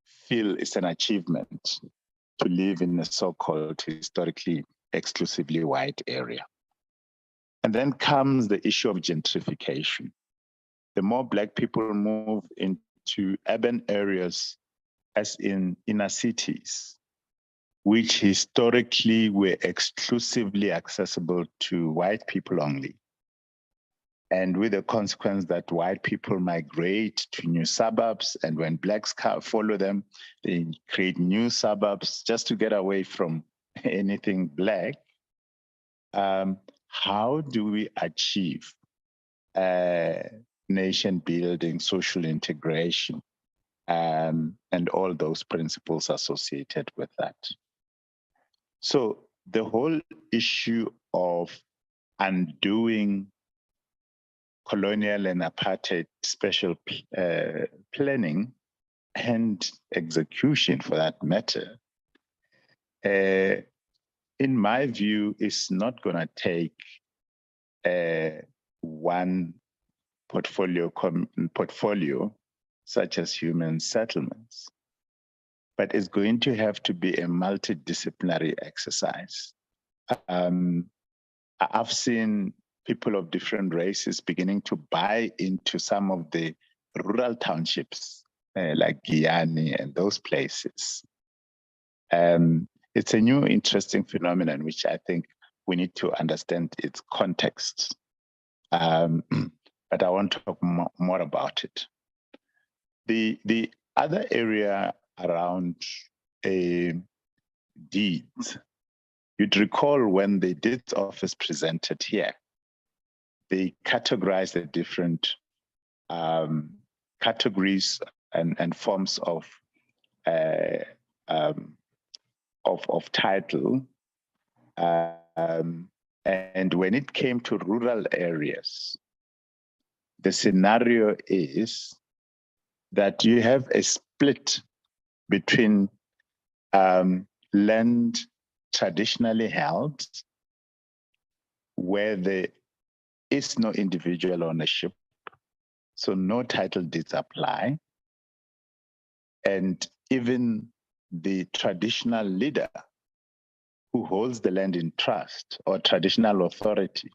feel it's an achievement to live in a so-called historically exclusively white area? And then comes the issue of gentrification. The more Black people move into urban areas, as in inner cities, which historically were exclusively accessible to white people only, and with the consequence that white people migrate to new suburbs, and when Blacks follow them, they create new suburbs just to get away from anything Black. How do we achieve nation building, social integration, and all those principles associated with that? So the whole issue of undoing colonial and apartheid spatial planning and execution, for that matter, in my view, is not going to take one portfolio such as human settlements, but it's going to have to be a multidisciplinary exercise. I've seen people of different races beginning to buy into some of the rural townships, like Guyane and those places. It's a new interesting phenomenon, which I think we need to understand its context. But I want to talk more about it. The other area around deeds, you'd recall when the deeds office presented here, they categorized the different categories and forms of title. And when it came to rural areas, the scenario is that you have a split between land traditionally held, where there is no individual ownership, so no title deeds apply, and even the traditional leader who holds the land in trust, or traditional authority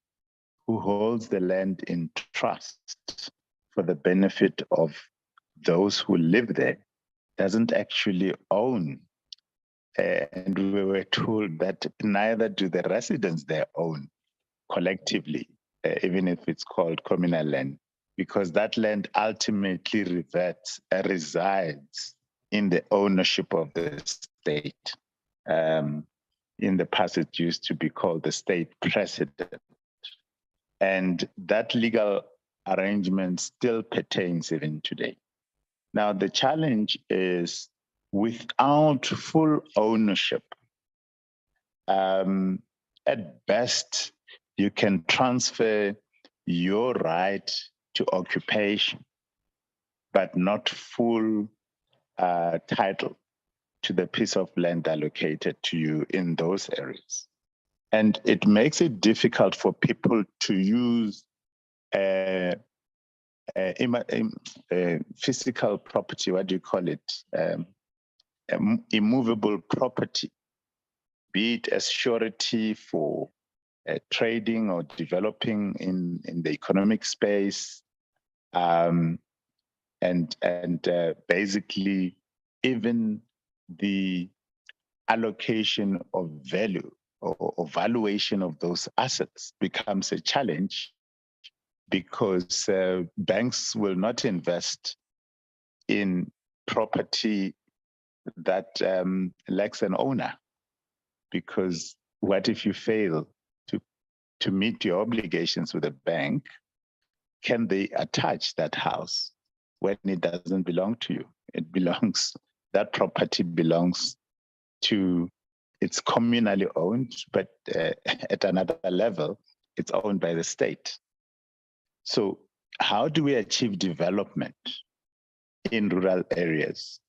who holds the land in trust for the benefit of those who live there, doesn't actually own. And we were told that neither do the residents there own collectively, even if it's called communal land, because that land ultimately resides in the ownership of the state. In the past, it used to be called the state president. And that legal arrangement still pertains even today. Now, the challenge is without full ownership, at best, you can transfer your right to occupation, but not full title to the piece of land allocated to you in those areas. And it makes it difficult for people to use physical property, what do you call it? Immovable property, be it as surety for trading or developing in the economic space, and basically even the allocation of value or valuation of those assets becomes a challenge, because banks will not invest in property that lacks an owner, because what if you fail to meet your obligations with a bank? Can they attach that house when it doesn't belong to you? That property belongs to, it's communally owned, but at another level, it's owned by the state. So how do we achieve development in rural areas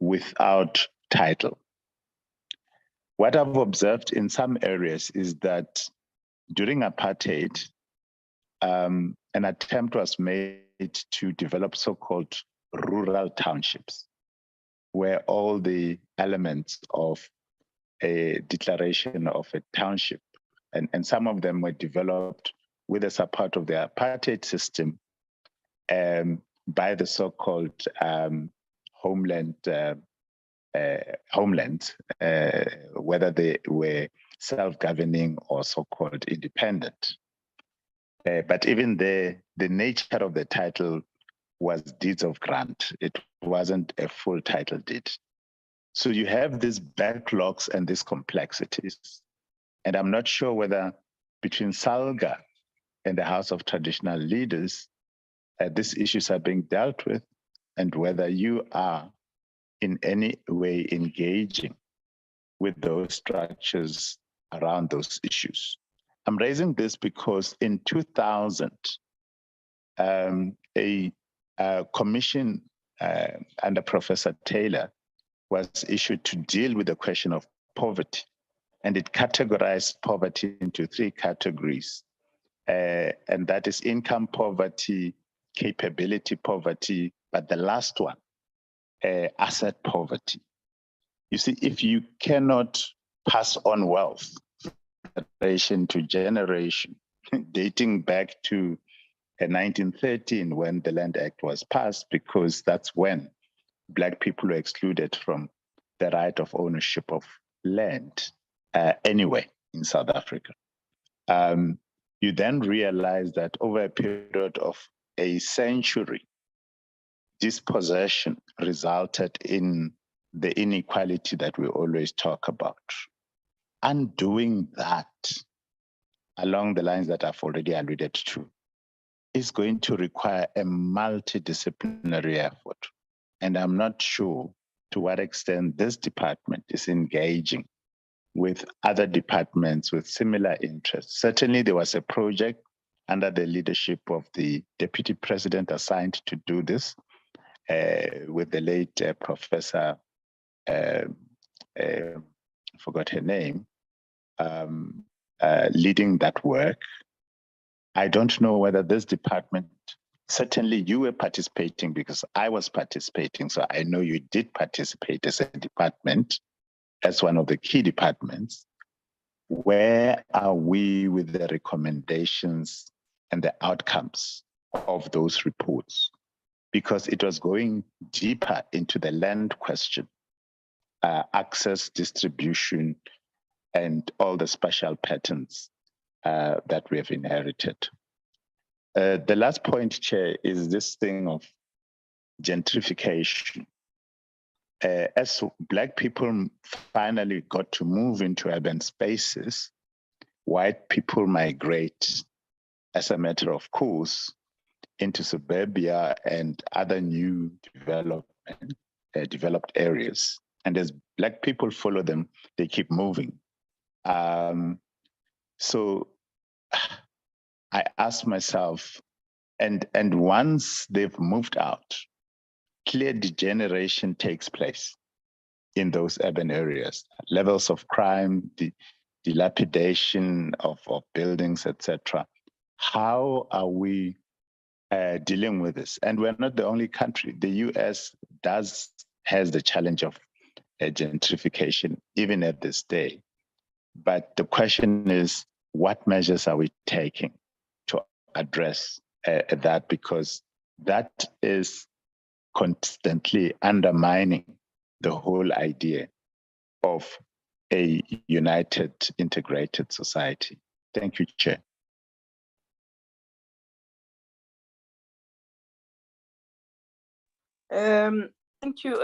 without title? What I've observed in some areas is that during apartheid, an attempt was made to develop so-called rural townships, where all the elements of a declaration of a township, and some of them were developed with the support of the apartheid system by the so-called homelands, whether they were self-governing or so-called independent. But even the nature of the title was deeds of grant. It wasn't a full title deed. So you have these backlogs and these complexities. And I'm not sure whether between SALGA and the House of Traditional Leaders, these issues are being dealt with, and whether you are in any way engaging with those structures around those issues. I'm raising this because in 2000, a commission under Professor Taylor was issued to deal with the question of poverty, and it categorized poverty into 3 categories, and that is income poverty, capability poverty, but the last one, asset poverty. You see, if you cannot pass on wealth generation to generation, dating back to 1913 when the Land Act was passed, because that's when Black people were excluded from the right of ownership of land anyway in South Africa. You then realize that over a period of a century, dispossession resulted in the inequality that we always talk about. Undoing that along the lines that I've already alluded to is going to require a multidisciplinary effort. And I'm not sure to what extent this department is engaging with other departments with similar interests. Certainly there was a project under the leadership of the Deputy President assigned to do this with the late Professor, I forgot her name, leading that work. I don't know whether this department, certainly you were participating because I was participating, so I know you did participate as a department, as one of the key departments. Where are we with the recommendations and the outcomes of those reports? Because it was going deeper into the land question, access, distribution, and all the spatial patterns that we have inherited. The last point, Chair, is this thing of gentrification. As Black people finally got to move into urban spaces, white people migrate as a matter of course into suburbia and other new developed areas. And as Black people follow them, they keep moving. So I ask myself, and once they've moved out, clear degeneration takes place in those urban areas. Levels of crime, the dilapidation of buildings, etc. How are we dealing with this? And we're not the only country. The US has the challenge of gentrification even at this day. But the question is, what measures are we taking to address that? Because that is constantly undermining the whole idea of a united, integrated society. Thank you, Chair. Thank you,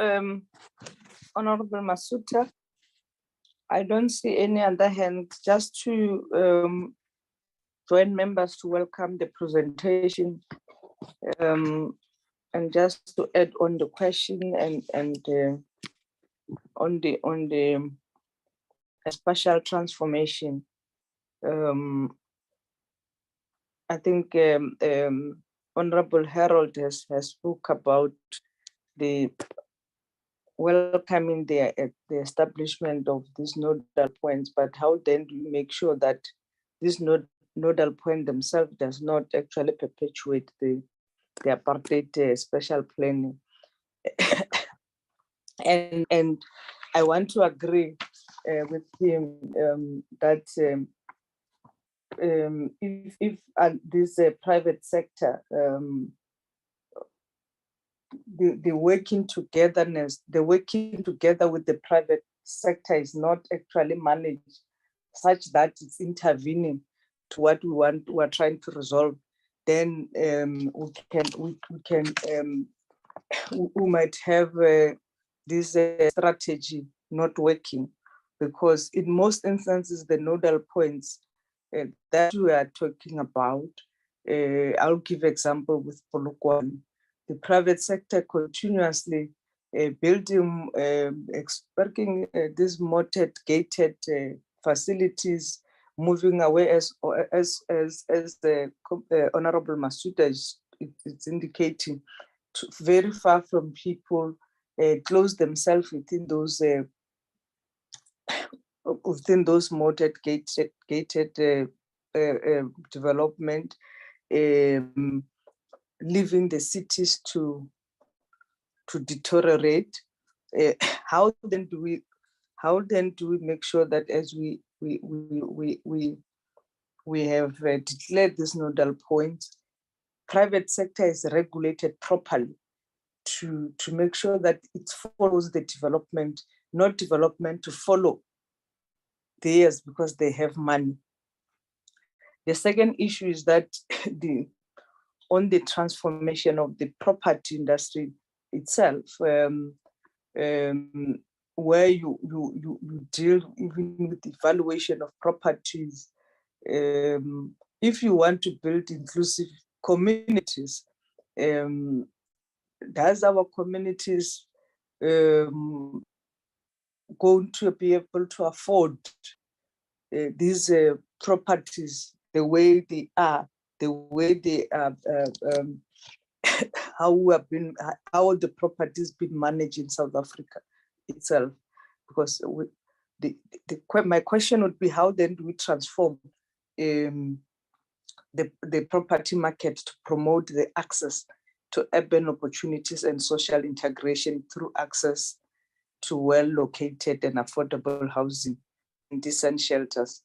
Honorable Masuta. I don't see any other hand. Just to join members to welcome the presentation, and just to add on the question and on the spatial transformation. I think Honorable Harold has spoke about the welcoming the establishment of these nodal points, but how then do you make sure that this nodal point themselves does not actually perpetuate the apartheid special planning? and I want to agree with him that if this private sector, the working togetherness, the working together with the private sector is not actually managed such that it's intervening to what we're trying to resolve, then we might have this strategy not working, because in most instances the nodal points that we are talking about, I'll give example with Polokwane. The private sector continuously building, working these moated, gated facilities, moving away as the Honorable Masuda is indicating, very far from people, close themselves within those moated, gated development, leaving the cities to deteriorate. How then do we make sure that as we have declared this nodal points, private sector is regulated properly to make sure that it follows the development, not development to follow theirs because they have money. The second issue is that on the transformation of the property industry itself, where you deal even with the valuation of properties. If you want to build inclusive communities, does our communities going to be able to afford these properties the way they are, how the properties been managed in South Africa itself? Because my question would be, how then do we transform the property market to promote the access to urban opportunities and social integration through access to well-located and affordable housing and decent shelters,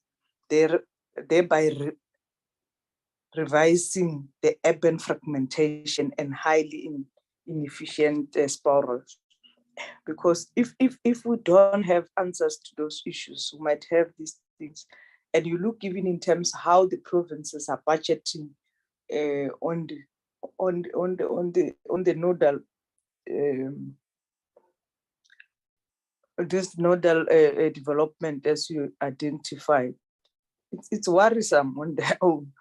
thereby revising the urban fragmentation and highly inefficient spirals? Because if we don't have answers to those issues, we might have these things. And you look even in terms of how the provinces are budgeting on the nodal this nodal development, as you identified. It's worrisome on their own,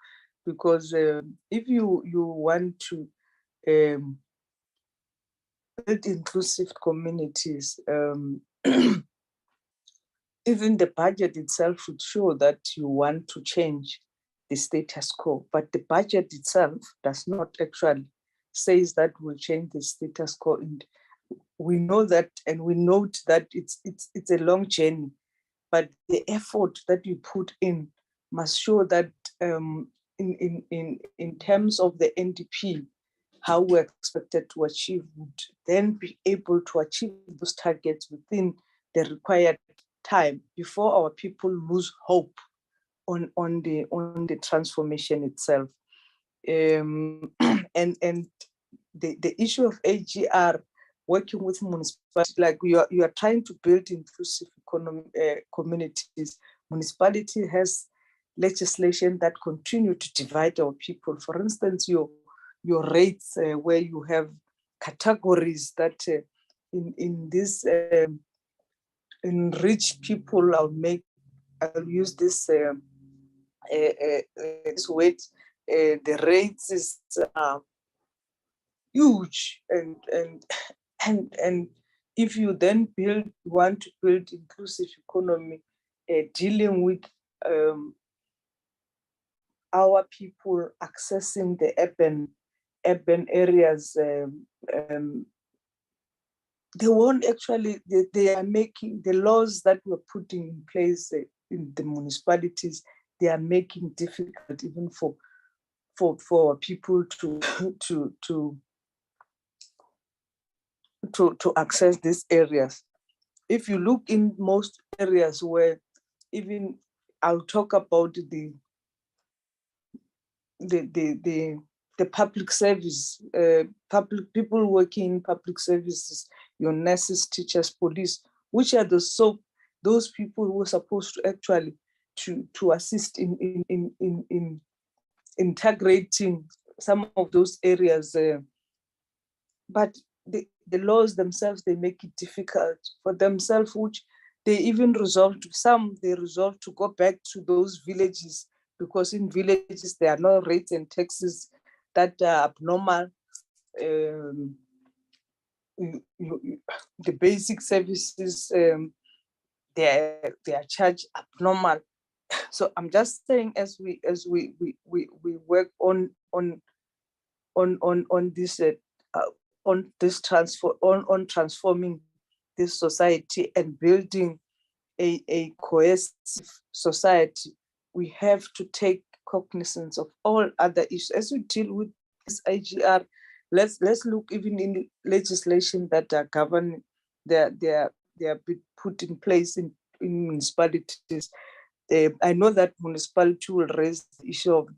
because if you want to build inclusive communities, even the budget itself should show that you want to change the status quo, but the budget itself does not actually says that will change the status quo. And we know that, and we note that it's a long journey, but the effort that you put in must show that in terms of the NDP, how we're expected to achieve, would then be able to achieve those targets within the required time before our people lose hope on the transformation itself. And the issue of AGR, working with municipalities, like you are trying to build inclusive communities. Municipality has legislation that continue to divide our people. For instance, your rates, where you have categories that in this enrich people. I'll use this this word. The rates is huge, and if you then want to build inclusive economy, dealing with our people accessing the urban areas, they won't actually, they are making the laws that were putting in place in the municipalities, they are making difficult even for people to access these areas. If you look in most areas where even I'll talk about the public service, public people working in public services, your nurses, teachers, police, which are those people who are supposed to actually to assist in integrating some of those areas, but the laws themselves, they make it difficult for themselves, which they even resolve to go back to those villages, because in villages there are no rates and taxes that are abnormal. The basic services, they are charged abnormal. So I'm just saying, as we work on this on transforming this society and building a cohesive society, we have to take cognizance of all other issues as we deal with this IGR. Let's look even in legislation that are governing, they are put in place in municipalities. I know that municipality will raise the issue of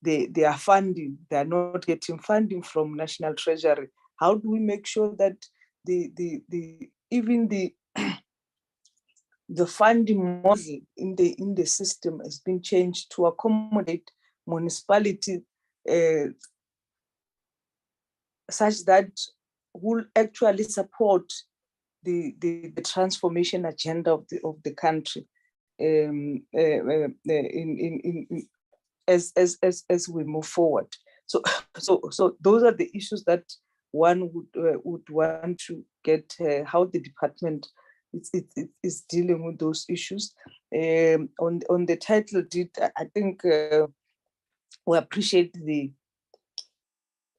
their funding. They are not getting funding from National Treasury. How do we make sure that even the funding model in the system has been changed to accommodate municipality, such that will actually support the transformation agenda of the country, as we move forward. So those are the issues that one would want to get, how the department is dealing with those issues. On the title deed, I think we appreciate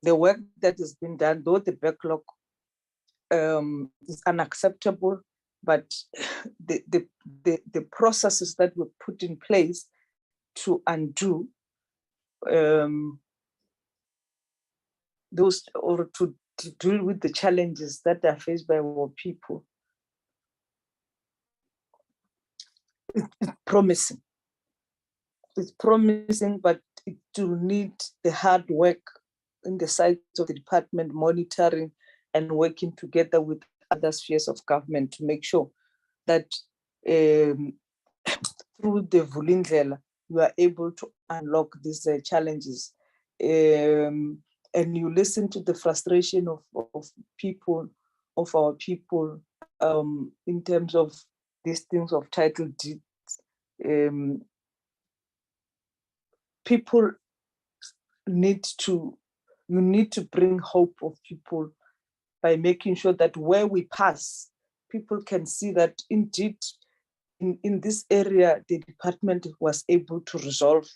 the work that has been done, though the backlog is unacceptable, but the processes that were put in place to undo those, or to deal with the challenges that are faced by our people, it's promising. It's promising, but it will need the hard work in the sides of the department, monitoring and working together with other spheres of government to make sure that through the Vulindlela, you are able to unlock these challenges. And you listen to the frustration of our people in terms of these things of title deeds. People you need to bring hope of people by making sure that where we pass, people can see that indeed in this area, the department was able to resolve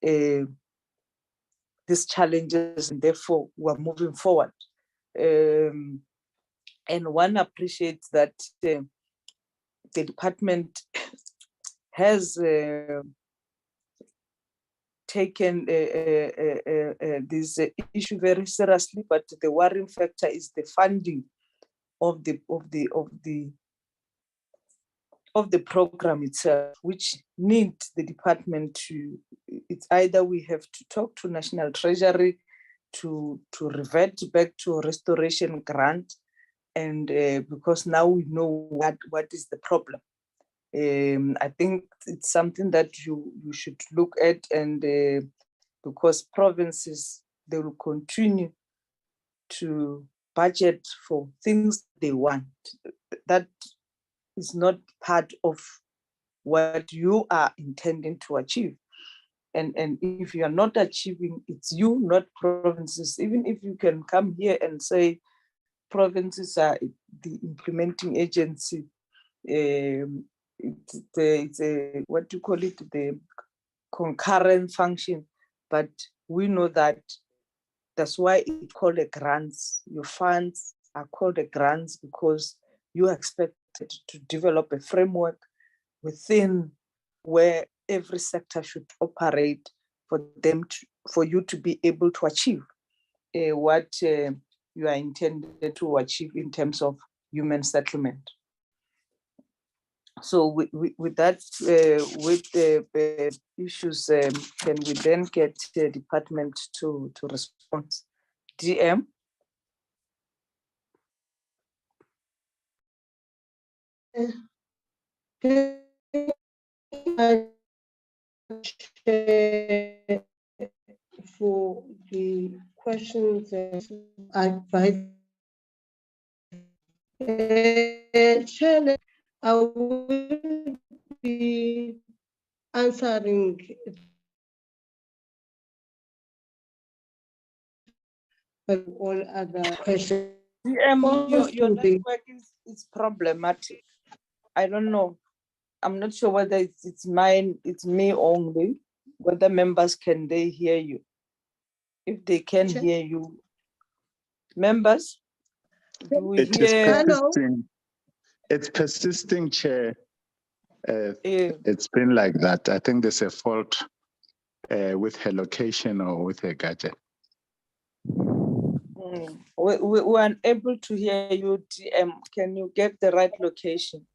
these challenges, and therefore we're moving forward. And one appreciates that the department has taken this issue very seriously, but the worrying factor is the funding of the program itself, which needs the department to, it's either we have to talk to National Treasury to revert back to a restoration grant, and because now we know what is the problem. I think it's something that you should look at, and because provinces, they will continue to budget for things they want, that is not part of what you are intending to achieve. And if you are not achieving, it's you, not provinces. Even if you can come here and say provinces are the implementing agency, it's a, what do you call it, the concurrent function, but we know that that's why it's called a grants. Your funds are called a grants because you are expected to develop a framework within where every sector should operate for them to, for you to be able to achieve what you are intended to achieve in terms of human settlement. So with that, with the issues, can we then get the department to respond? DM? For the questions advice. Chair, I will be answering all other questions. Your network is problematic. I don't know. I'm not sure whether it's mine, it's me only, whether members can they hear you. If they can hear you, members, do we hear? It's persisting, Chair. It's been like that. I think there's a fault with her location or with her gadget. We're unable to hear you, DM. Can you get the right location?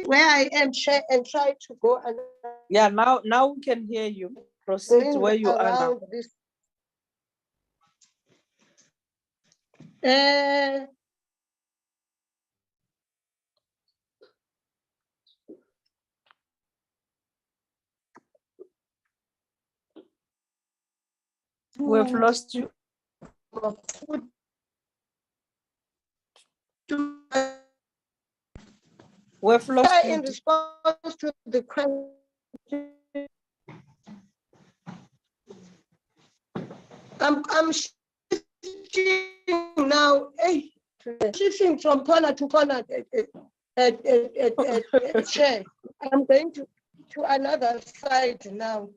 Where I am, Chair, and try to go. Yeah, now we can hear you. Proceed where you are now. We've lost you. We've lost you. In response to the question, I'm shifting now. Shifting from corner to corner. Chair, I'm going to another side now.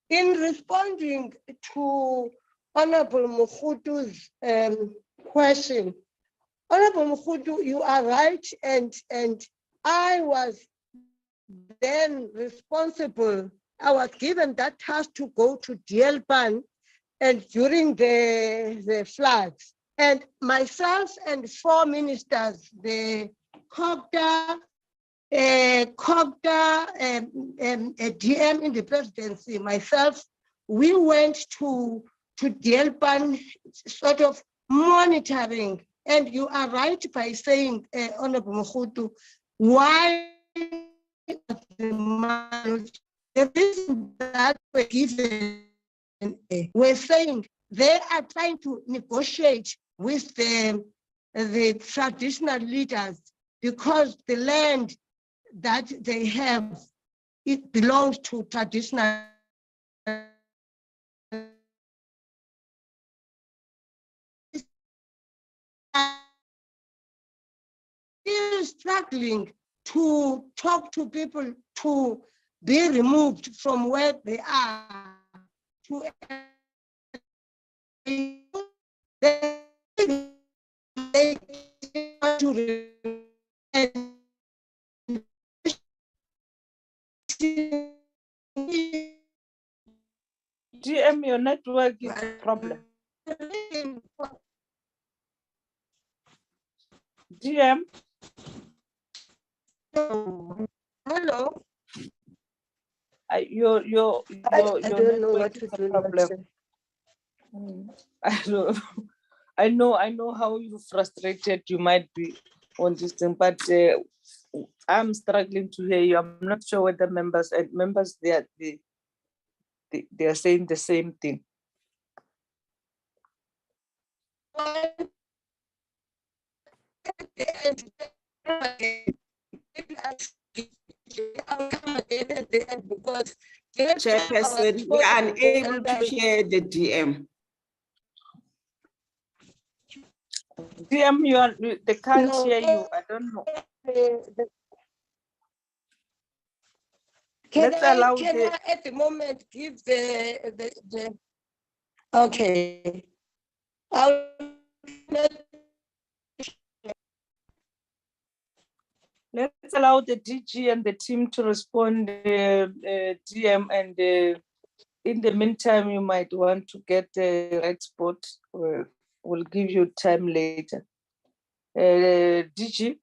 In responding to Honorable Mokhutu's question, Honorable Mokhutu, you are right, and I was then responsible. I was given that task to go to Dielpan and during the floods. And myself and 4 ministers, the COGTA, DM in the presidency, myself, we went to Dielpan, sort of monitoring. And you are right by saying, Honorable Mokhutu, why the reason that we're given, we're saying they are trying to negotiate with the traditional leaders because the land that they have, it belongs to traditional. Still struggling to talk to people to be removed from where they are. GM, your network is a problem. GM. Hello. I don't know what to do. Problem. I know how you frustrated you might be on this thing, but I'm struggling to hear you. I'm not sure whether members they are saying the same thing. at the end. I'll come again at the end because Chairperson, we are unable to share the DM. DM, they can't hear you. I don't know. Can Let's I allow the. at the moment give the okay. Let's allow the DG and the team to respond, DM, and in the meantime, you might want to get the right spot. We'll give you time later. DG.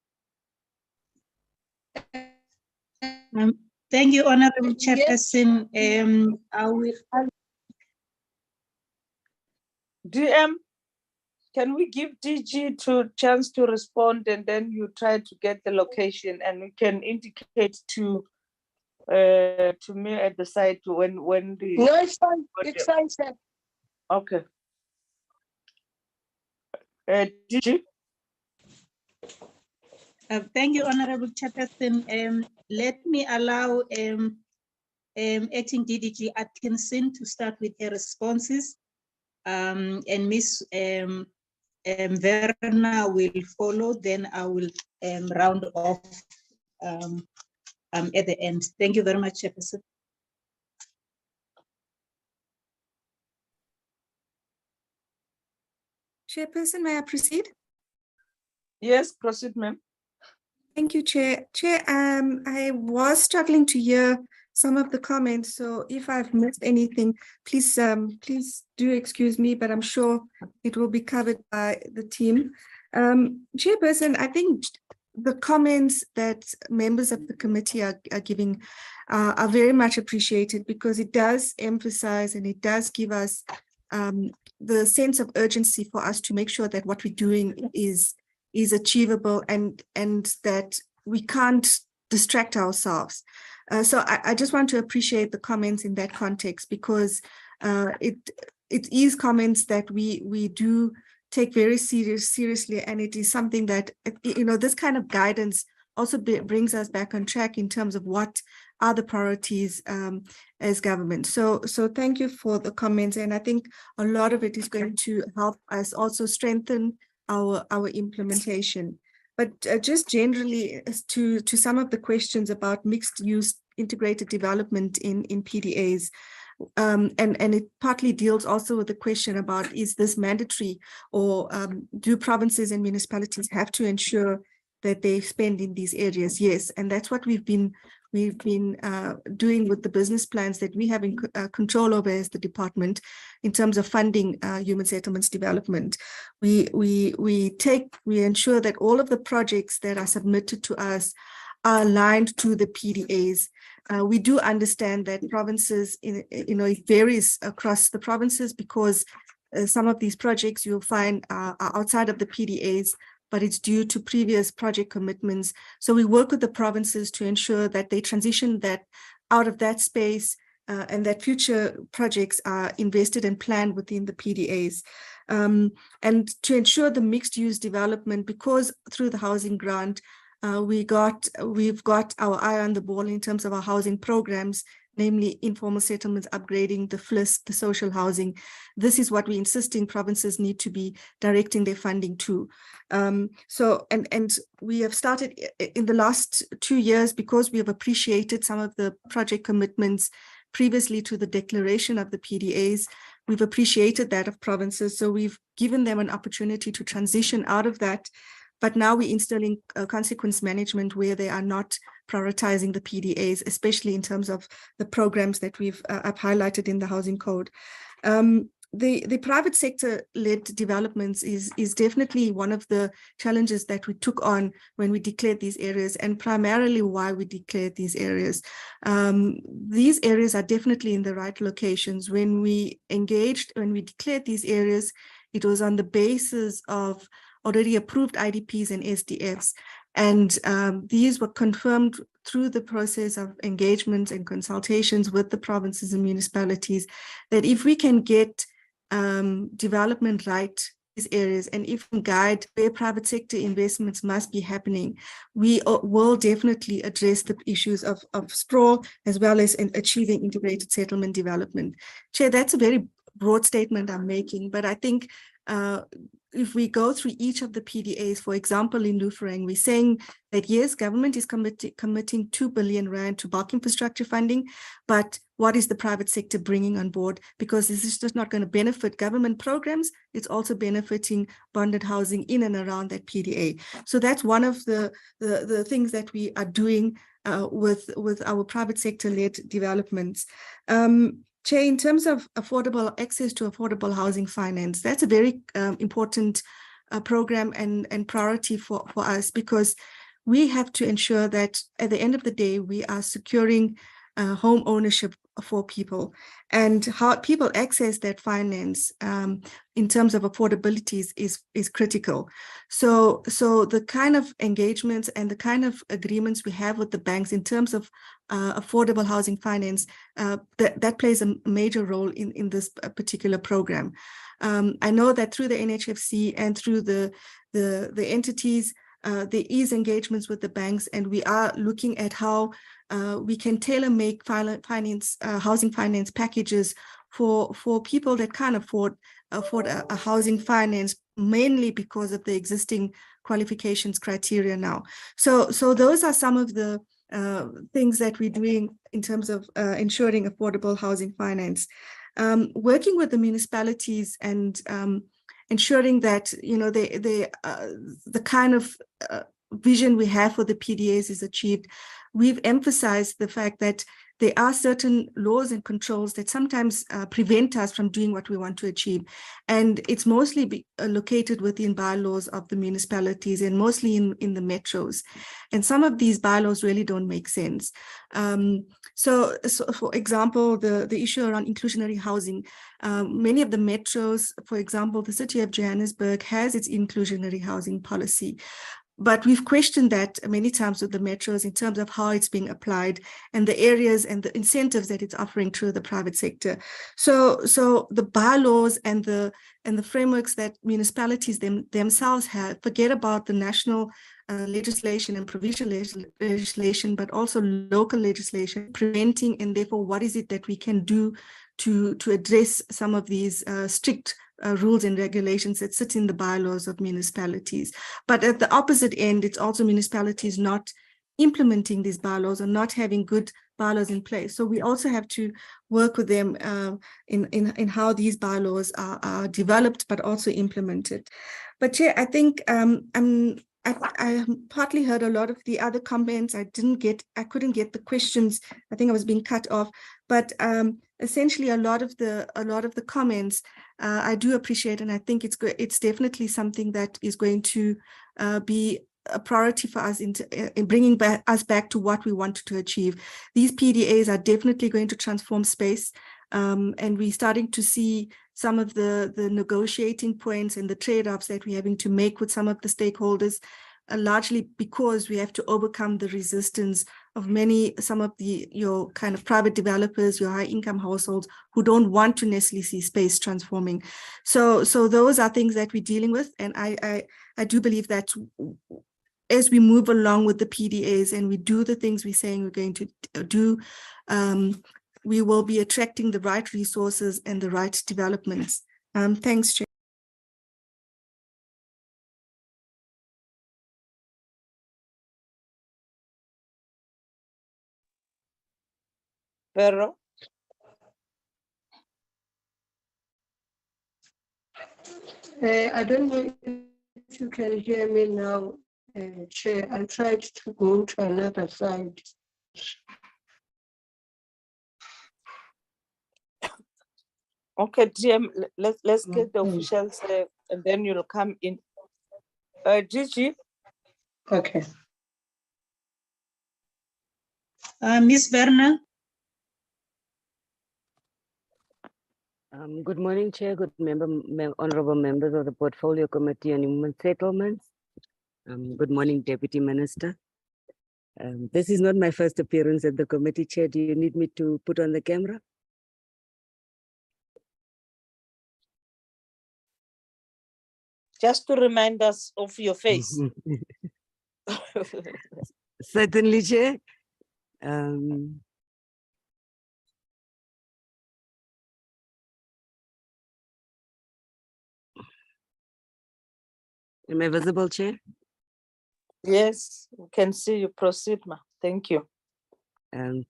Thank you, Honorable Chairperson. I will. DM, can we give DG to chance to respond, and then you try to get the location, and we can indicate to me at the site when the. No, it's fine. It's fine, sir. Okay. DG. Thank you, Honorable Chairperson. Let me allow Acting DDG Atkinson to start with her responses, and Ms. Verna will follow. Then I will round off at the end. Thank you very much, Chairperson. Chairperson, may I proceed? Yes, proceed, ma'am. Thank you, Chair. Chair, I was struggling to hear some of the comments, so if I've missed anything, please do excuse me, but I'm sure it will be covered by the team. Chairperson, I think the comments that members of the committee are giving are very much appreciated, because it does emphasize and it does give us the sense of urgency for us to make sure that what we're doing is achievable, and that we can't distract ourselves. So I just want to appreciate the comments in that context, because it is comments that we do take very seriously, and it is something that, this kind of guidance also brings us back on track in terms of what are the priorities as government. So thank you for the comments, and I think a lot of it is going to help us also strengthen our implementation. But just generally, as to some of the questions about mixed use integrated development in PDAs, and it partly deals also with the question about, is this mandatory, or do provinces and municipalities have to ensure that they spend in these areas? Yes, and that's what we've been doing with the business plans that we have in control over as the department in terms of funding human settlements development. We ensure that all of the projects that are submitted to us are aligned to the PDAs. We do understand that provinces, it varies across the provinces, because some of these projects you'll find are outside of the PDAs, but it's due to previous project commitments. So we work with the provinces to ensure that they transition that out of that space, and that future projects are invested and planned within the PDAs. And to ensure the mixed use development, because through the housing grant, we've got our eye on the ball in terms of our housing programs, namely informal settlements, upgrading the FLIS, the social housing. This is what we're insisting provinces need to be directing their funding to. So we have started in the last 2 years, because we have appreciated some of the project commitments previously to the declaration of the PDAs. We've appreciated that of provinces, so we've given them an opportunity to transition out of that. But now we're installing consequence management where they are not prioritizing the PDAs, especially in terms of the programs that we've highlighted in the housing code. The private sector-led developments is definitely one of the challenges that we took on when we declared these areas, and primarily why we declared these areas. These areas are definitely in the right locations. When we declared these areas, it was on the basis of already approved IDPs and SDFs. And these were confirmed through the process of engagements and consultations with the provinces and municipalities, that if we can get development right areas and if we guide where private sector investments must be happening, we will definitely address the issues of sprawl as well as in achieving integrated settlement development. Chair, that's a very broad statement I'm making, but I think if we go through each of the PDAs, for example, in Lufrang, we're saying that yes, government is committing 2 billion rand to bulk infrastructure funding, but what is the private sector bringing on board? Because this is just not going to benefit government programs, it's also benefiting bonded housing in and around that PDA. So that's one of the things that we are doing with our private sector-led developments. Chair, in terms of affordable access to affordable housing finance, that's a very important program and priority for us, because we have to ensure that at the end of the day, we are securing home ownership for people, and how people access that finance in terms of affordability is critical. So the kind of engagements and the kind of agreements we have with the banks in terms of affordable housing finance, that plays a major role in this particular program. I know that through the NHFC and through the entities, there is engagements with the banks, and we are looking at how we can tailor-make housing finance packages for people that can't afford a housing finance, mainly because of the existing qualifications criteria now. So those are some of the things that we're doing in terms of ensuring affordable housing finance. Working with the municipalities and ensuring that the kind of vision we have for the PDAs is achieved. We've emphasized the fact that there are certain laws and controls that sometimes prevent us from doing what we want to achieve. And it's mostly located within bylaws of the municipalities and mostly in the metros. And some of these bylaws really don't make sense. So for example, the issue around inclusionary housing, many of the metros, for example, the city of Johannesburg has its inclusionary housing policy. But we've questioned that many times with the metros in terms of how it's being applied and the areas and the incentives that it's offering to the private sector. So the bylaws and the frameworks that municipalities themselves have, forget about the national legislation and provincial legislation, but also local legislation, preventing, and therefore what is it that we can do to address some of these strict rules and regulations that sit in the bylaws of municipalities. But at the opposite end, it's also municipalities not implementing these bylaws or not having good bylaws in place. So we also have to work with them in how these bylaws are developed, but also implemented. But Chair, I think I partly heard a lot of the other comments. I couldn't get the questions. I think I was being cut off, but essentially a lot of the comments I do appreciate, and I think it's definitely something that is going to be a priority for us in bringing us back to what we wanted to achieve. These PDAs are definitely going to transform space, and we're starting to see some of the negotiating points and the trade-offs that we're having to make with some of the stakeholders, largely because we have to overcome the resistance of some of your kind of private developers, your high income households who don't want to necessarily see space transforming. So those are things that we're dealing with. And I do believe that as we move along with the PDAs and we do the things we're saying we're going to do, we will be attracting the right resources and the right developments. Thanks, Chair. Pero? I don't know if you can hear me now, Chair. I tried to go to another side. Okay, TM, let's get the officials and then you'll come in. Gigi? Okay. Ms. Werner. Good morning, Chair. Good honorable members of the Portfolio Committee on Human Settlements. Good morning, Deputy Minister. This is not my first appearance at the committee, Chair. Do you need me to put on the camera? Just to remind us of your face. Certainly, Chair. Am I visible, Chair? Yes, we can see you. Proceed, ma. Thank you.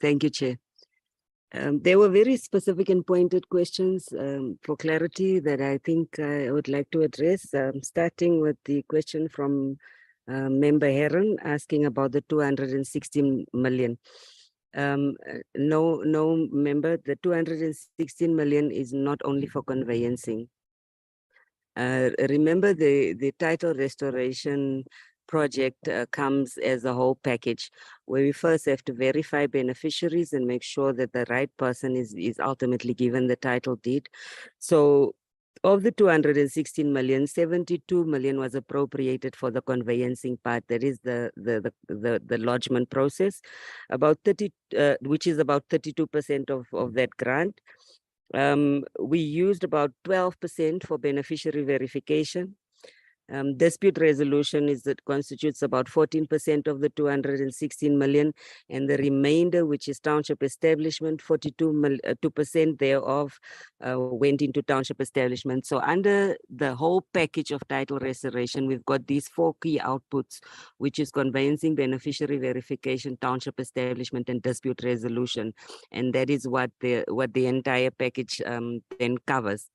Thank you, Chair. There were very specific and pointed questions for clarity that I think I would like to address, starting with the question from Member Heron asking about the 216 million. No, member, the 216 million is not only for conveyancing. Remember, the title restoration project comes as a whole package where we first have to verify beneficiaries and make sure that the right person is ultimately given the title deed. So of the 216 million, 72 million was appropriated for the conveyancing part, that is the lodgement process, about 30, which is about 32% of that grant. We used about 12% for beneficiary verification. Dispute resolution constitutes about 14% of the 216 million, and the remainder, which is township establishment, 2% thereof went into township establishment. So under the whole package of title restoration, we've got these 4 key outputs, which is conveyancing, beneficiary verification, township establishment, and dispute resolution, and that is what the entire package then covers.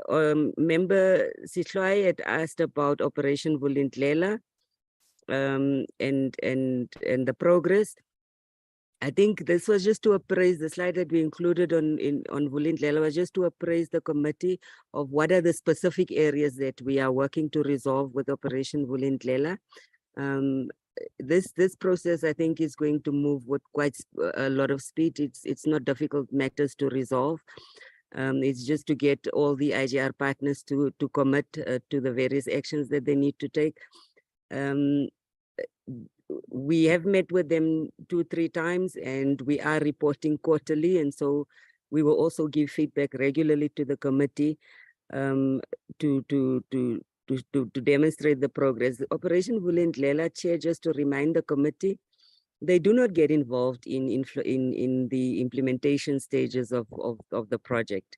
Member Sitloy had asked about Operation Vulindlela and the progress. I think this was just to appraise the slide that we included on Vulindlela was just to appraise the committee of what are the specific areas that we are working to resolve with Operation Vulindlela. This process, I think, is going to move with quite a lot of speed. It's not difficult matters to resolve. It's just to get all the IGR partners to commit to the various actions that they need to take. We have met with them 2-3 times, and we are reporting quarterly, and so we will also give feedback regularly to the committee to demonstrate the progress. Operation Vulindlela, Chair, just to remind the committee, they do not get involved in the implementation stages of the project.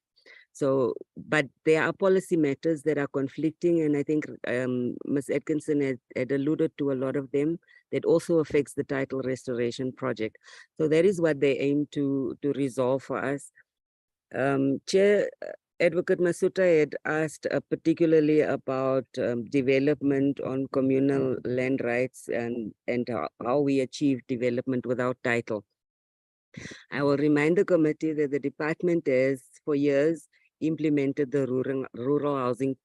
So, but there are policy matters that are conflicting, and I think Ms. Atkinson had alluded to a lot of them that also affects the title restoration project. So that is what they aim to resolve for us. Chair, Advocate Masuta had asked particularly about development on communal land rights and how we achieve development without title. I will remind the committee that the department has for years implemented the rural housing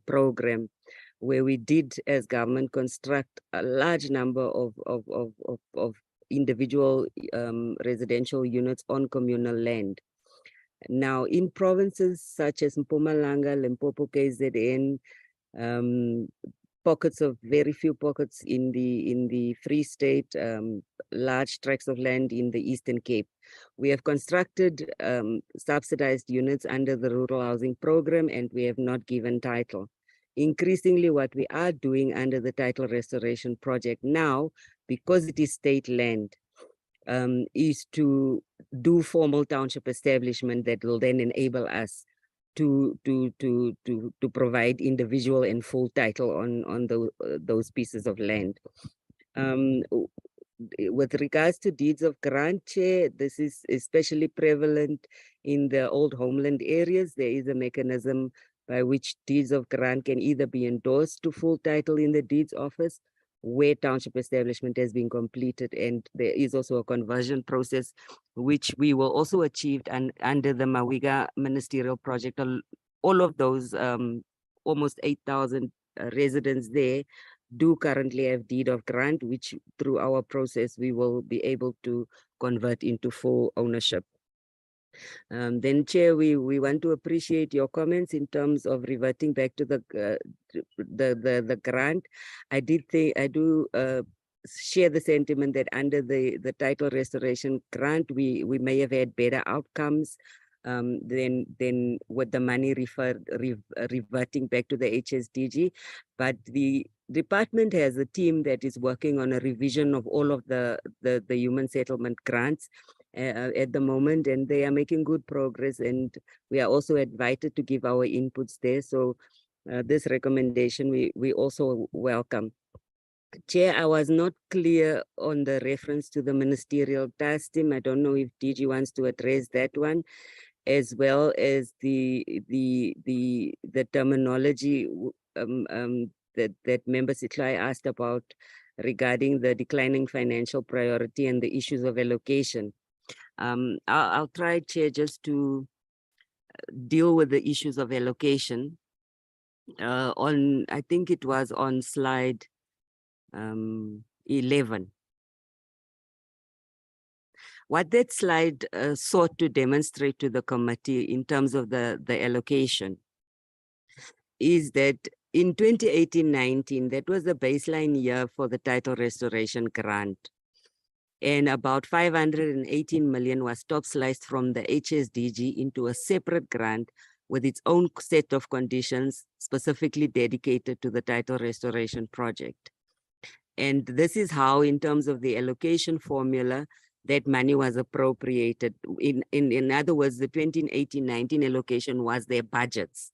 program, where we did as government construct a large number of individual residential units on communal land. Now, in provinces such as Mpumalanga, Limpopo, KZN, pockets of very few pockets in the Free State, large tracts of land in the Eastern Cape, we have constructed subsidized units under the rural housing program, and we have not given title. Increasingly, what we are doing under the title restoration project now, because it is state land, is to do formal township establishment that will then enable us to provide individual and full title on those pieces of land. With regards to deeds of grant, Chair, this is especially prevalent in the old homeland areas. There is a mechanism by which deeds of grant can either be endorsed to full title in the deeds office, where township establishment has been completed, and there is also a conversion process which we will also achieve under the Mawiga ministerial project. All of those almost 8,000 residents there do currently have deed of grant, which through our process we will be able to convert into full ownership. Then, Chair, we want to appreciate your comments in terms of reverting back to the grant. I do share the sentiment that under the title restoration grant, we may have had better outcomes then with the money reverting back to the HSDG. But the department has a team that is working on a revision of all of the human settlement grants at the moment, and they are making good progress, and we are also invited to give our inputs there. So this recommendation we also welcome. Chair, I was not clear on the reference to the ministerial task team. I don't know if DG wants to address that one, as well as the terminology that Member Sitlai asked about regarding the declining financial priority and the issues of allocation. I'll try, Chair, just to deal with the issues of allocation. I think it was on slide 11. What that slide sought to demonstrate to the committee in terms of the allocation is that in 2018-19, that was the baseline year for the title restoration grant. And about 518 million was top sliced from the HSDG into a separate grant with its own set of conditions specifically dedicated to the title restoration project. And this is how, in terms of the allocation formula, that money was appropriated. In other words, the 2018-19 allocation was their budgets.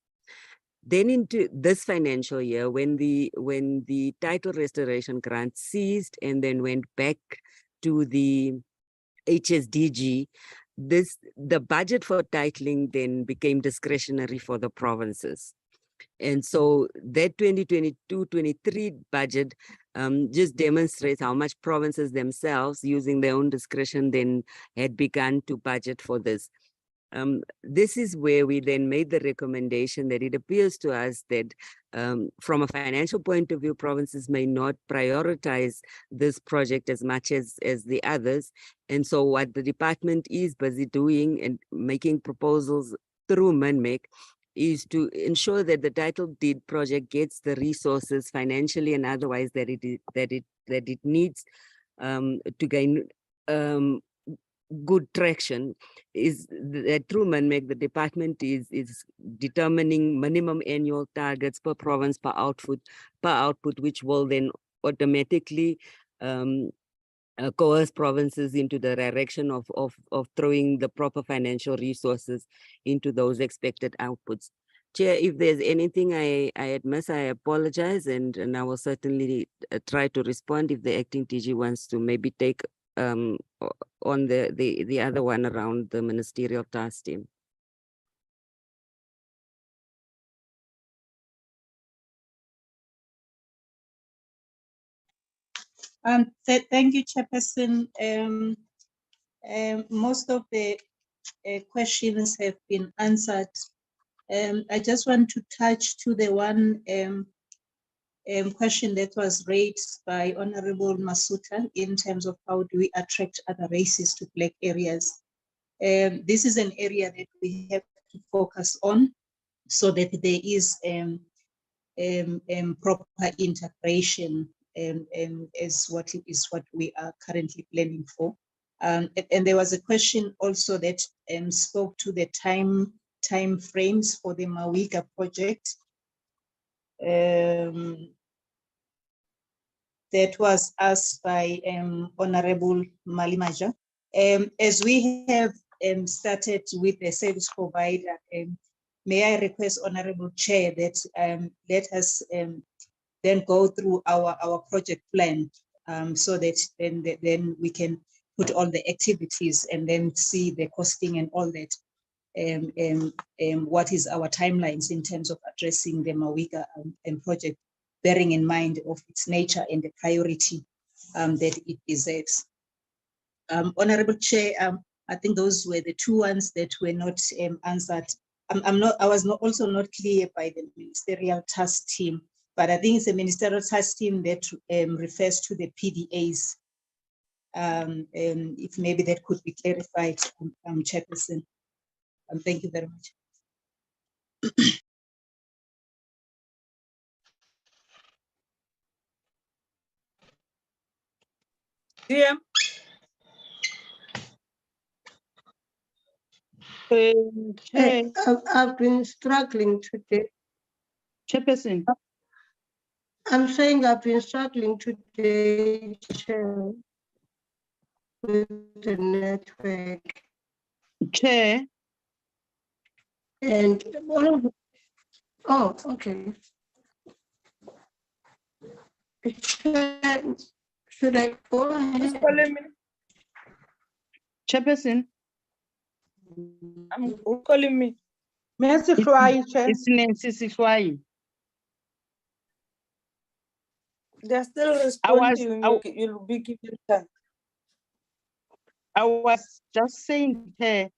Then into this financial year, when the title restoration grant ceased and then went back to the HSDG, the budget for titling then became discretionary for the provinces. And so that 2022-23 budget just demonstrates how much provinces themselves, using their own discretion, then had begun to budget for this. This is where we then made the recommendation that it appears to us that from a financial point of view, provinces may not prioritize this project as much as the others. And so what the department is busy doing and making proposals through MINMEC is to ensure that the title deed project gets the resources financially and otherwise that it needs to gain good traction. Is that through MINMEC, the department is determining minimum annual targets per province per output, which will then automatically coerce provinces into the direction of throwing the proper financial resources into those expected outputs. Chair, if there's anything I had missed, I apologize, and I will certainly try to respond if the acting TG wants to maybe take on the other one around the ministerial task team. Thank you, Chairperson. Most of the questions have been answered. I just want to touch to the one question that was raised by Honorable Masuta in terms of how do we attract other races to Black areas. This is an area that we have to focus on so that there is proper integration as what we are currently planning for. And there was a question also that spoke to the time frames for the Mawika project. That was asked by Honorable Malimaja. As we have started with the service provider, may I request Honorable Chair that let us then go through our project plan so that then we can put all the activities and then see the costing and all that. What is our timelines in terms of addressing the Mawika project, bearing in mind of its nature and the priority that it deserves. Honorable Chair, I think those were the two ones that were not answered. I was also not clear by the ministerial task team, but I think it's a ministerial task team that refers to the PDAs. If maybe that could be clarified, Chairperson. Thank you very much. DM. Chair, I've been struggling today. Chairperson. I'm saying I've been struggling today, Chair, with the network. Chair. And oh, okay. Chair, should I go ahead? Chairperson. I'm calling me. Merci, Chloe, Chair. It's Nancy Sifwai. They're still responding. You'll be given time. I was just saying here,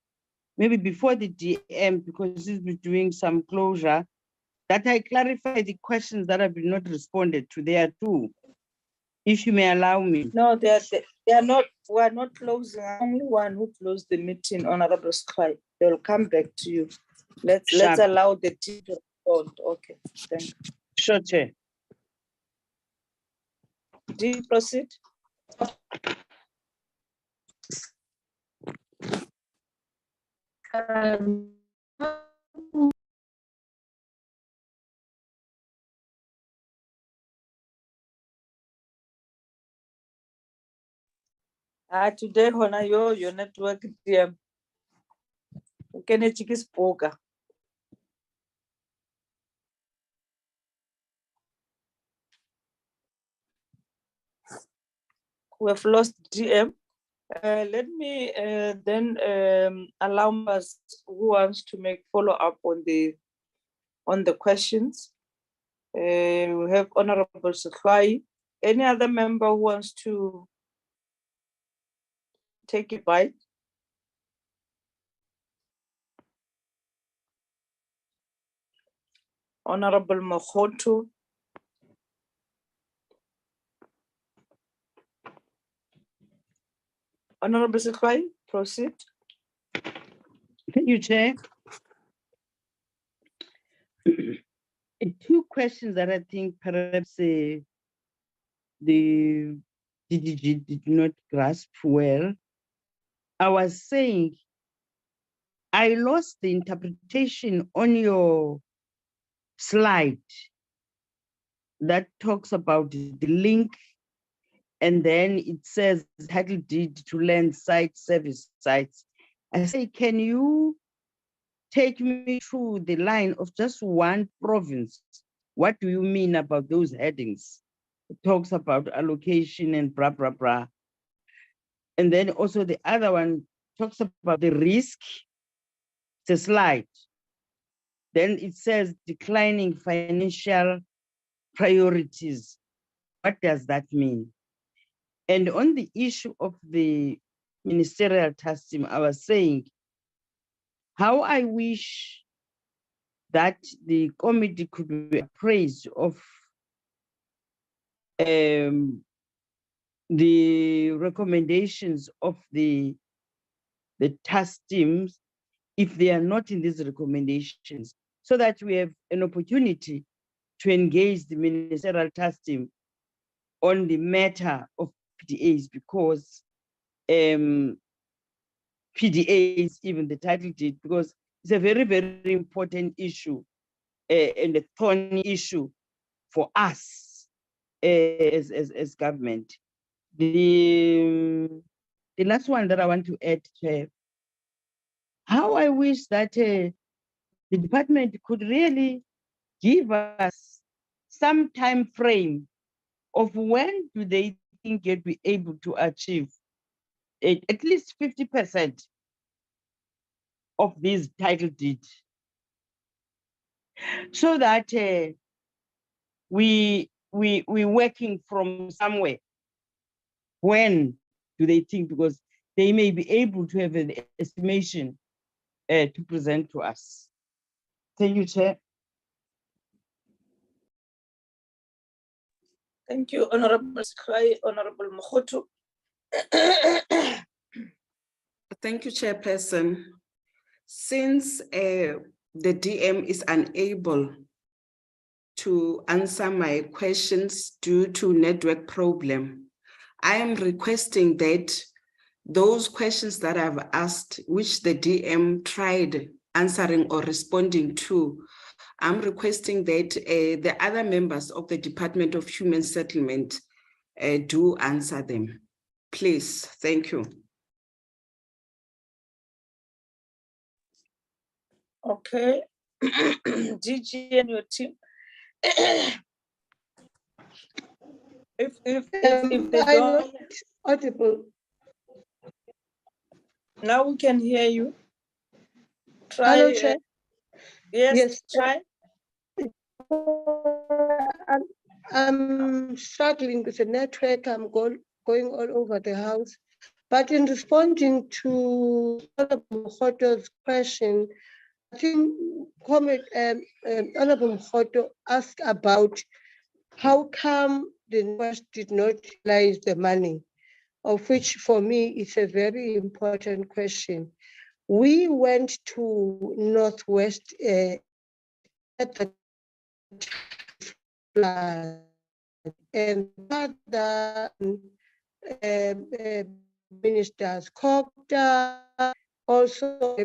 maybe before the DM, because he's been doing some closure, that I clarify the questions that have been not responded to there too, if you may allow me. No, they are not. We're not closing. I'm only one who closed the meeting, Honorable Scribe. They will come back to you. Let's allow the team to respond. Okay, thank you. Sure, Chair. Do you proceed? Today, Hona, your network, can you check his poker? We have lost DM. Let me then allow us who wants to make follow up on the questions. We have Honorable Sifwai. Any other member who wants to take a bite? Honorable Mohoto. Honorable Sifwai, proceed. Thank you, Chair. Two questions that I think perhaps the DDG did not grasp well. I was saying, I lost the interpretation on your slide that talks about the link, and then it says title deed to land site service sites. I say, can you take me through the line of just one province? What do you mean about those headings? It talks about allocation and blah, blah, blah. And then also the other one talks about the risk, the slide. Then it says declining financial priorities. What does that mean? And on the issue of the ministerial task team, I was saying how I wish that the committee could be appraised of the recommendations of the task teams if they are not in these recommendations, so that we have an opportunity to engage the ministerial task team on the matter of PDAs, because PDAs, even the title deed, because it's a very, very important issue and a thorny issue for us as government. The last one that I want to add, Chair, how I wish that the department could really give us some time frame of when do they think you'd be able to achieve at least 50% of these title deeds, so that we're working from somewhere. When do they think? Because they may be able to have an estimation to present to us. Thank you, Chair. Thank you, Honorable Sifwai. Honorable Mohoto. Thank you, Chairperson. Since the DM is unable to answer my questions due to network problem, I am requesting that those questions that I've asked, which the DM tried answering or responding to, I'm requesting that the other members of the Department of Human Settlement do answer them. Please, thank you. Okay. DG and your team. if they don't, audible. Now we can hear you. Try. Hello, Chair. Yes, try. I'm struggling with the network. I'm going all over the house. But in responding to Honourable question, I think Honourable Mkhoto asked about how come the Northwest did not utilize the money, of which for me is a very important question. We went to Northwest at the flood, and other ministers, Copter, also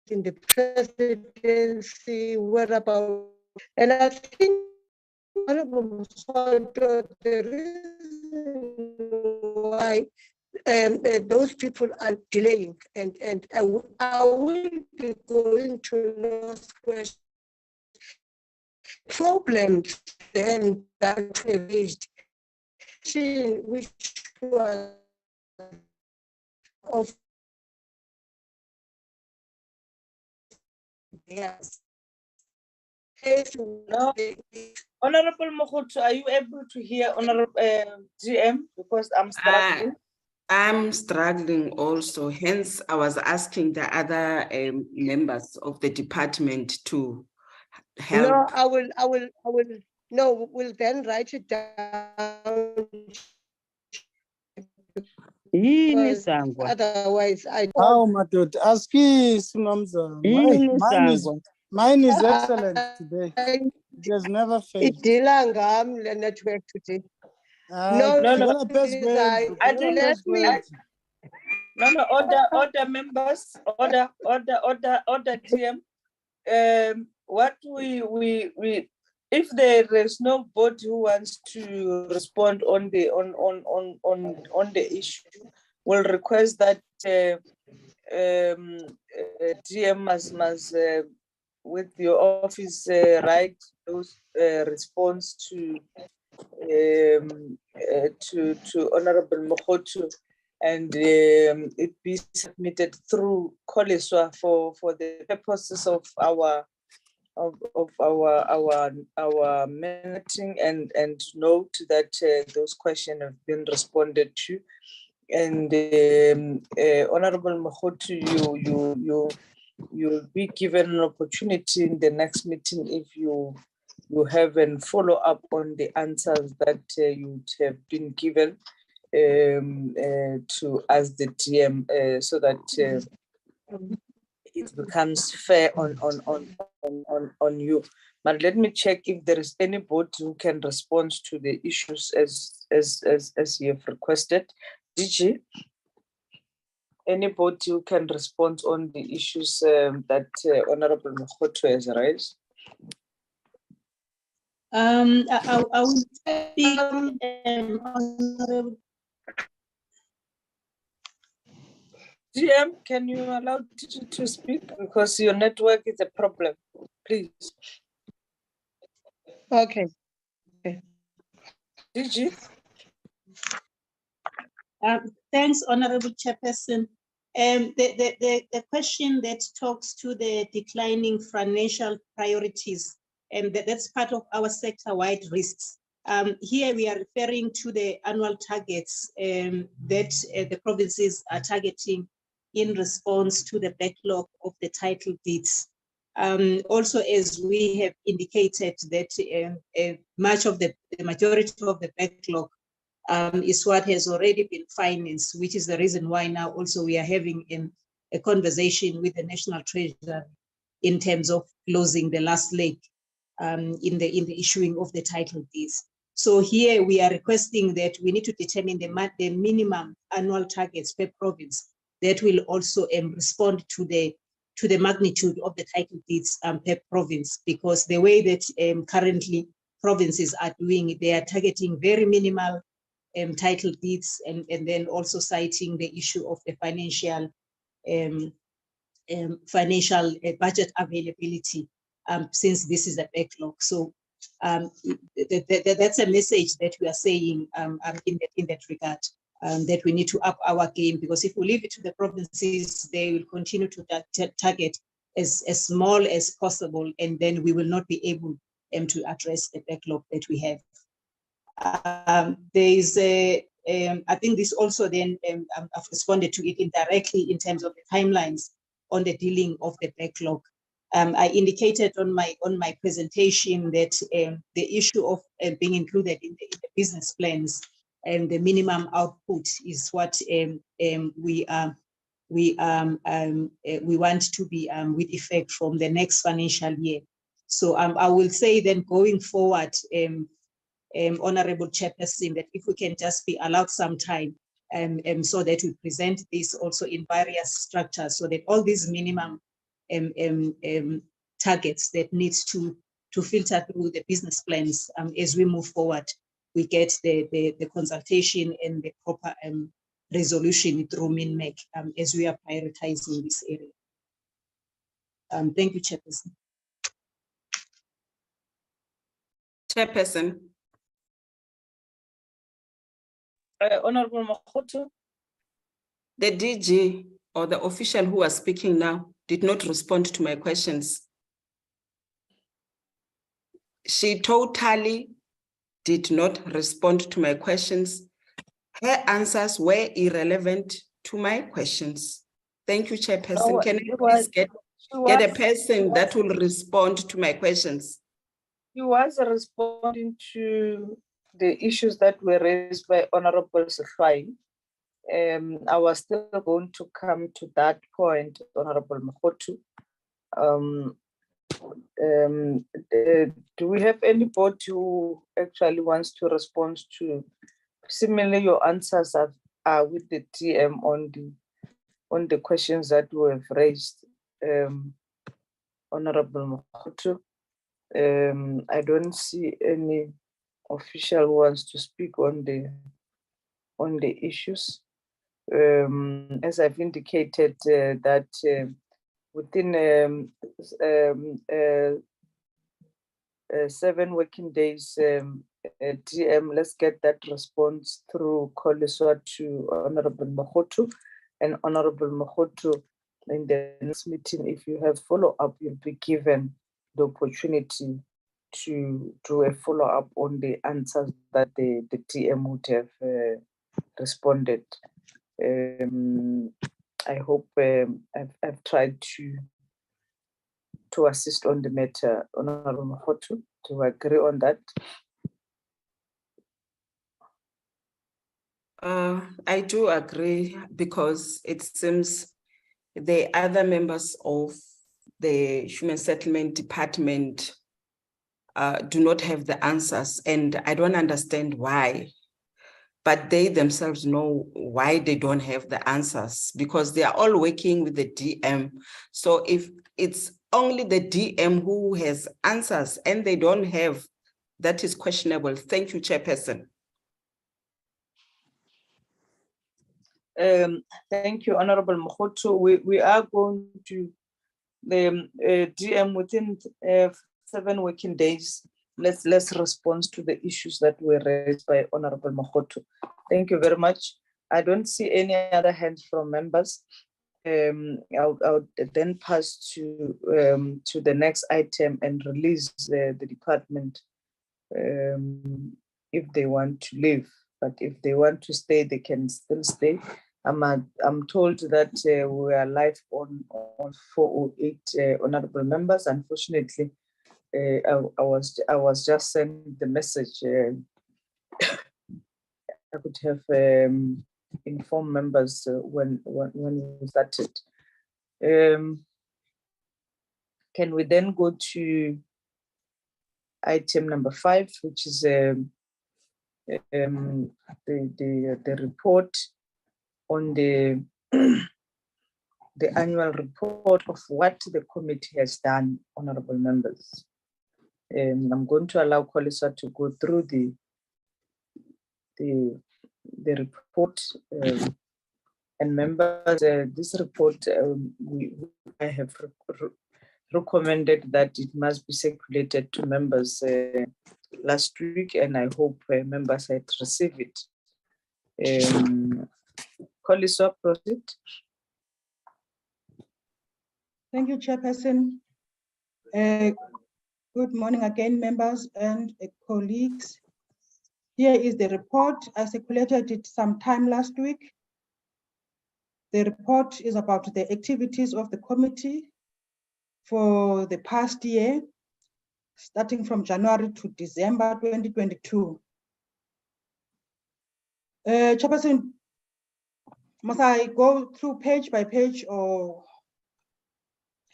in the presidency, whereabouts. And I think the reason why those people are delaying, and I will be going to Northwest. Problems then that were raised, which was of yes. No. Honorable Mokhoto, are you able to hear Honorable GM? Because I'm struggling. I'm struggling also. Hence, I was asking the other members of the department to help. No, I will. No, we'll then write it down. Otherwise, I don't. Oh, my dude, ask mine is excellent today. It has never failed. The network today. Order members, order GM. What we if there is nobody who wants to respond on the issue, we'll request that GM must with your office write those response to Honorable Mokhoto, and it be submitted through Koleswa for the purposes of our meeting, and note that those questions have been responded to. And Honorable Mokhoto, you'll be given an opportunity in the next meeting if you have a follow-up on the answers that you have been given to us, the GM, so that it becomes fair on you. But let me check if there is anybody who can respond to the issues as you have requested. DG, anybody who can respond on the issues that Honorable Mokhoto has raised? I will speak, Honorable. GM, can you allow DG to speak? Because your network is a problem, please. Okay. DG? Thanks, Honorable Chairperson. The question that talks to the declining financial priorities, and that's part of our sector-wide risks. Here we are referring to the annual targets that the provinces are targeting in response to the backlog of the title deeds. Also, as we have indicated that much of the majority of the backlog is what has already been financed, which is the reason why now also we are having a conversation with the National Treasury in terms of closing the last leg in the issuing of the title deeds. So here we are requesting that we need to determine the minimum annual targets per province that will also respond to the magnitude of the title deeds per province, because the way that currently provinces are doing, they are targeting very minimal title deeds, and then also citing the issue of the financial budget availability, since this is a backlog. So that's a message that we are saying in that regard, that we need to up our game, because if we leave it to the provinces, they will continue to target as small as possible, and then we will not be able to address the backlog that we have. There is I think this also then I've responded to it indirectly in terms of the timelines on the dealing of the backlog. I indicated on my presentation that the issue of being included in the business plans and the minimum output is what we want to be with effect from the next financial year. So I will say then going forward, Honorable Chairperson, that if we can just be allowed some time so that we present this also in various structures, so that all these minimum targets that needs to filter through the business plans as we move forward, we get the consultation and the proper resolution through MINMEC as we are prioritizing this area. Thank you, Chairperson. Chairperson. Honorable Makhoto. The DG or the official who was speaking now did not respond to my questions. She totally did not respond to my questions. Her answers were irrelevant to my questions. Thank you, Chairperson. No, can I please get a person that will respond to my questions? He was responding to the issues that were raised by Honorable Sefai. I was still going to come to that point, Honorable Makhoto. Do we have anybody who actually wants to respond to? Similarly, your answers are with the TM on the questions that we have raised, Honorable Makhoto. I don't see any official who wants to speak on the issues. As I've indicated, that within 7 working days, DM, let's get that response through Koliswa to Honorable Makhoto, and Honorable Makhoto, in the next meeting, if you have follow-up, you'll be given the opportunity to do a follow-up on the answers that the TM would have responded. I hope I've tried to assist on the matter, Honorable Makhoto. Do you agree on that? I do agree, because it seems the other members of the Human Settlement Department do not have the answers, and I don't understand why. But they themselves know why they don't have the answers, because they are all working with the DM. So if it's only the DM who has answers and they don't have, that is questionable. Thank you, Chairperson. Thank you, Honorable Makhoto. We are going to the DM within 7 working days. Let's respond to the issues that were raised by Honorable Makhoto. Thank you very much. I don't see any other hands from members. I'll then pass to the next item and release the department if they want to leave. But if they want to stay, they can still stay. I'm told that we are live on 408 honorable members. Unfortunately, I was just sent the message. I could have informed members when we started. Can we then go to item number 5, which is the report on the the annual report of what the committee has done, honorable members. I'm going to allow Kolisa to go through the report, and members, this report, I have recommended that it must be circulated to members last week, and I hope members had received it. Kolisa, proceed. Thank you, Chairperson. Good morning again, members and colleagues. Here is the report. I circulated it sometime last week. The report is about the activities of the committee for the past year, starting from January to December 2022. Chairperson, must I go through page by page, or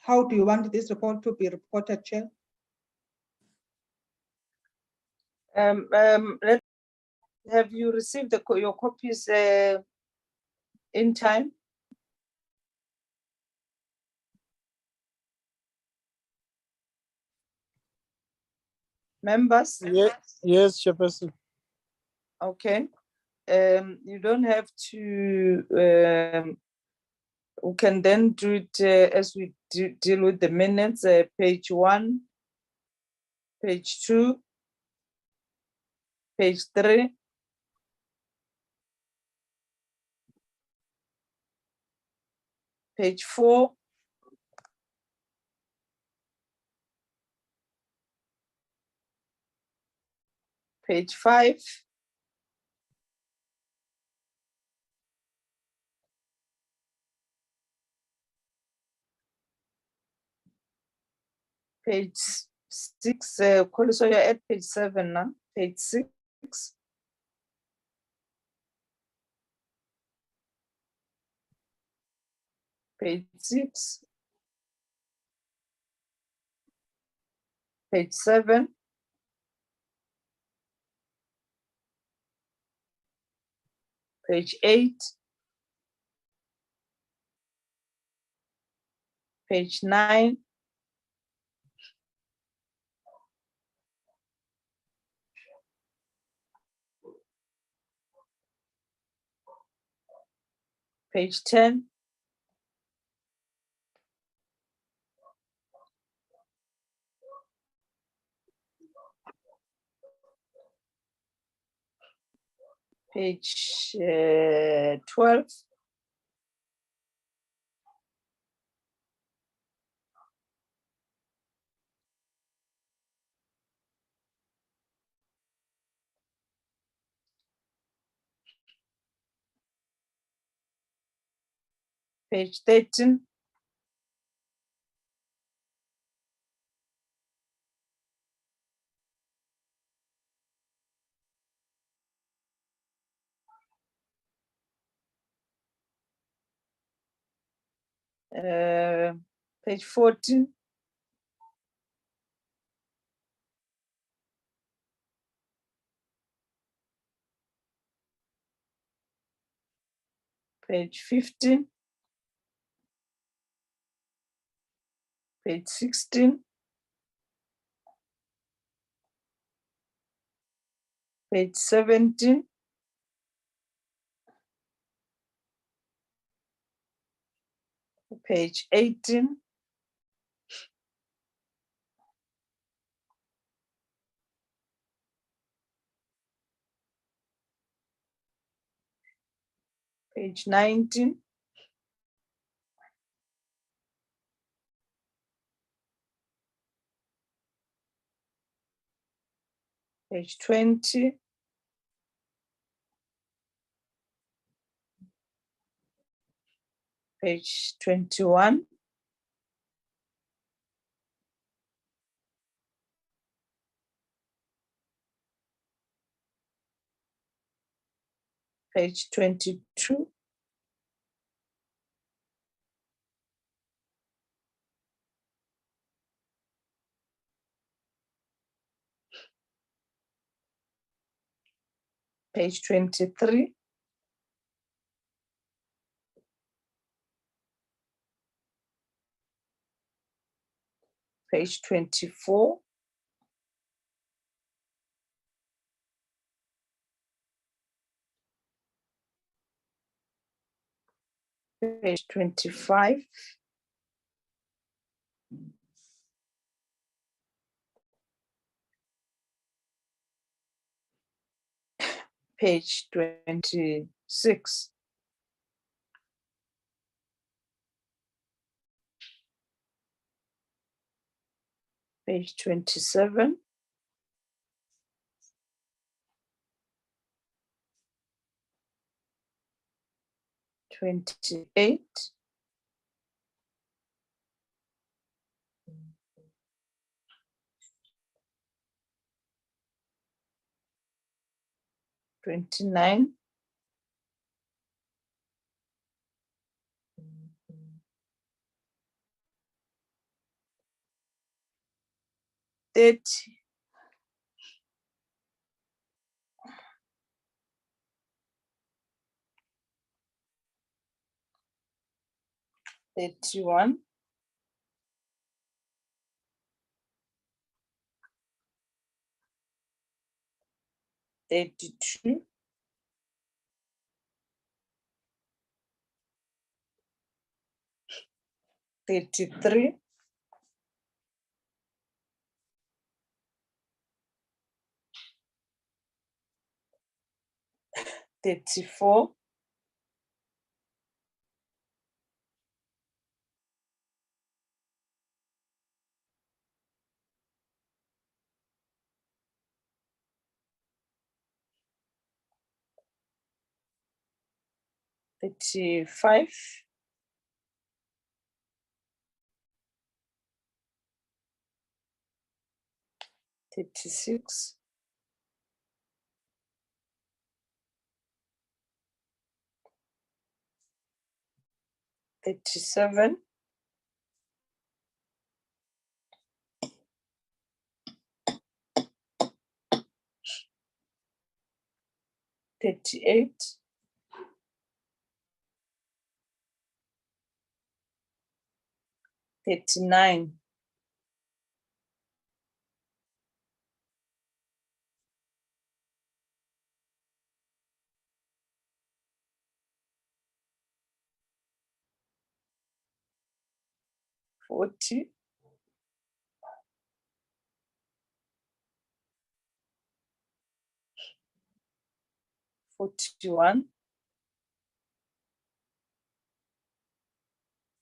how do you want this report to be reported, Chair? Have you received your copies in time? Members? Yes, Chairperson. Okay. You don't have to, we can then do it as we deal with the minutes, page 1, page 2, page 3, page 4, page 5, page 6, so you're at page 7 now, page 6, page 6, page 7, page 8, page 9, page 10, page 12, page 13, page 14, page 15, page 16, page 17, page 18, page 19, page 20, page 21, page 22, Page 23. Page 24. Page 25. Page 26. Page 27. Twenty-eight. $29. 30. 31. 32. 33. 34. 35. 36. 37. 38. 39. 40. 41.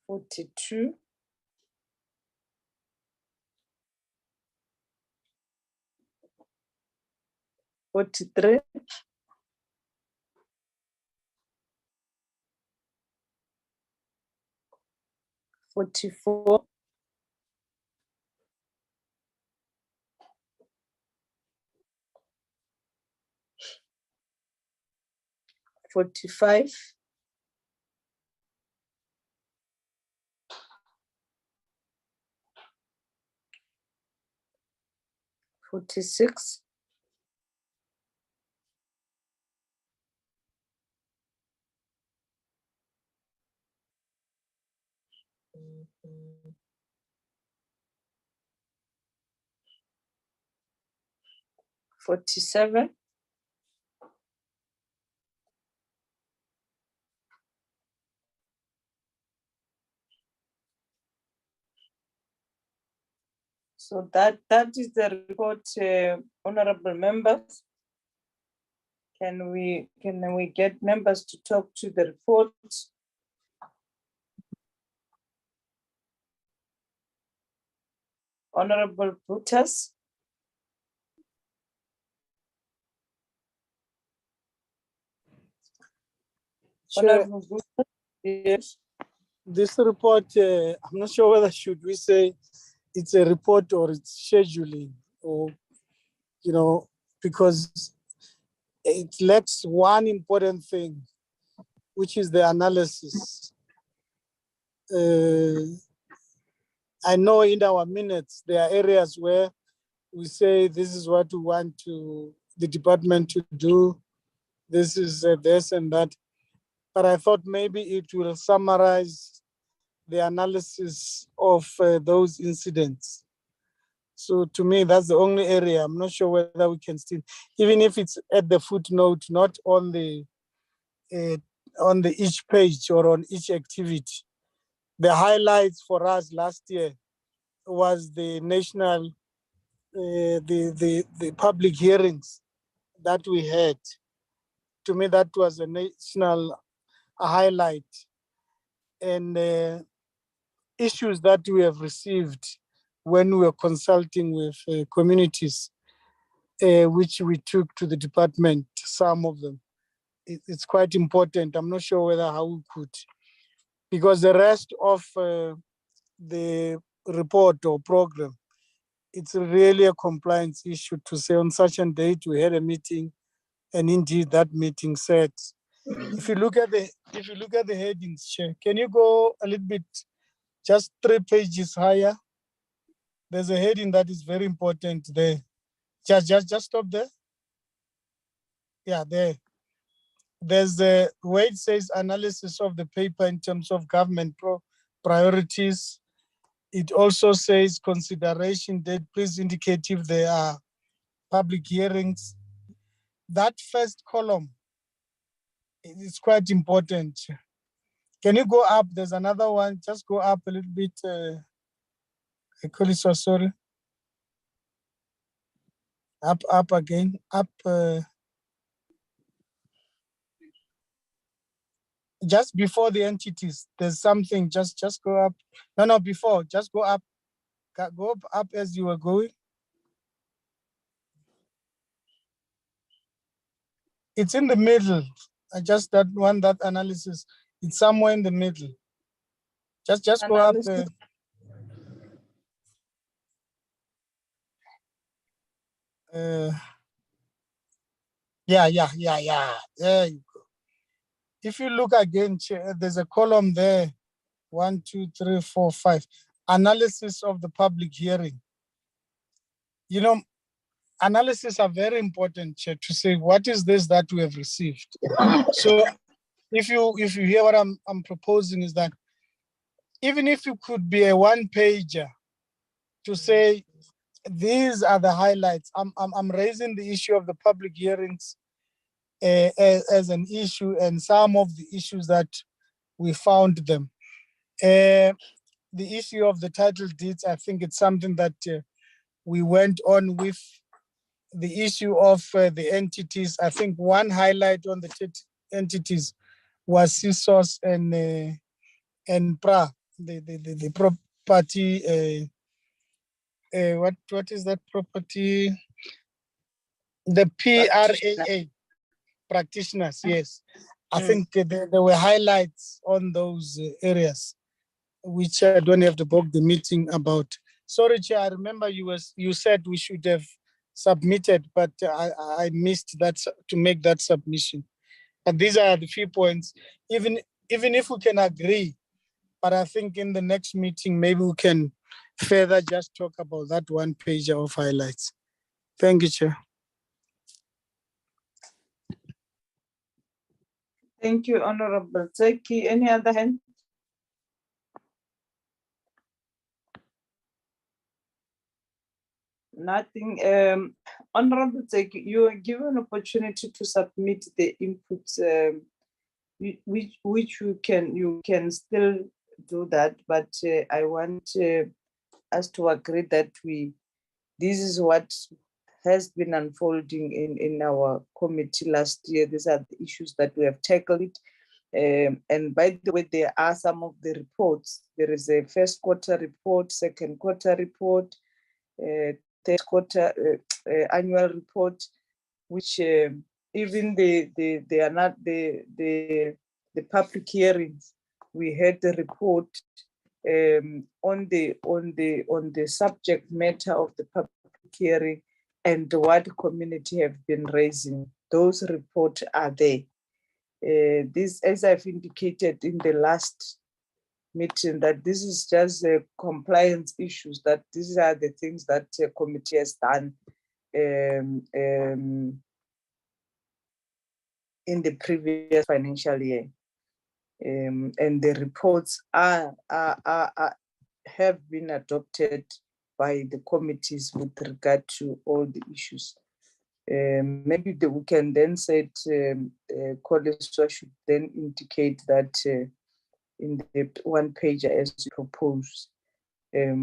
42. 43. 44. 45. 46. 47. 'So that is the report, honorable members. Can we get members to talk to the report? Honorable Brutus. Honorable Brutus, yes. This report, I'm not sure whether should we say it's a report or it's scheduling, or, you know, because it lacks one important thing, which is the analysis. I know in our minutes, there are areas where we say this is what we want the department to do. this is this and that. But I thought maybe it will summarize the analysis of those incidents. So to me, that's the only area. I'm not sure whether we can still, even if it's at the footnote, not on the each page or on each activity. The highlights for us last year was the national, the public hearings that we had. To me, that was a national highlight, and issues that we have received when we were consulting with communities, which we took to the department, some of them. It's quite important. I'm not sure whether how we could, because the rest of the report or program, it's really a compliance issue to say on such a date we had a meeting, and indeed that meeting said. If you look at the headings, Chair, can you go a little bit, just 3 pages higher? There's a heading that is very important there. Just stop there. Yeah, there. There's a where it says analysis of the paper in terms of government priorities. It also says consideration date. Please indicate if there are public hearings. That first column is quite important. Can you go up? There's another one. Just go up a little bit. I call it so sorry. Up again. Up. Just before the entities, there's something. Just go up. No, before. Just go up. Go up as you were going. It's in the middle. Just that one, that analysis. It's somewhere in the middle. Just go up. Yeah. There you go. If you look again, there's a column there. 1, 2, 3, 4, 5. Analysis of the public hearing. You know, analysis are very important, Chair, to say what is this that we have received. So if you hear what I'm proposing is that even if you could be a 1-pager to say these are the highlights. I'm raising the issue of the public hearings as an issue, and some of the issues that we found them. The issue of the title deeds, I think it's something that we went on with. The issue of the entities, I think one highlight on the entities was CSOS and PRA, the property. What is that property? The PRAA practitioners. Yes, I think there were highlights on those areas, which I don't have to book the meeting about. Sorry, Chair, I remember you said we should have submitted, but I missed that to make that submission. And these are the few points. Even if we can agree, but I think in the next meeting maybe we can further just talk about that 1-page of highlights. Thank you, Chair. Thank you, Honorable Zeki. Any other hand? Nothing. Honorable Zeki, you are given opportunity to submit the inputs, which you can still do that, but I want us to agree that this is what has been unfolding in our committee last year. These are the issues that we have tackled. And by the way, there are some of the reports. There is a first quarter report, second quarter report, third quarter annual report, which even they are not the public hearings. We had the report on the subject matter of the public hearing and what the community have been raising. Those reports are there. This, as I've indicated in the last meeting, that this is just compliance issues, that these are the things that the committee has done in the previous financial year. And the reports have been adopted by the committees with regard to all the issues. Maybe we can then say Koleswa should then indicate that in the one page as proposed, a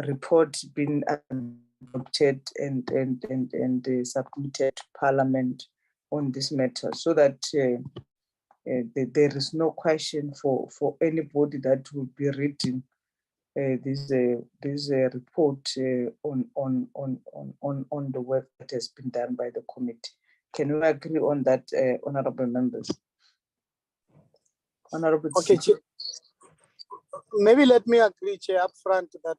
report been adopted and submitted to Parliament on this matter, so that there is no question for anybody that will be reading this report on the work that has been done by the committee. Can we agree on that, honorable members? Honorable. Okay, Chair. Maybe let me agree, Chair, up front that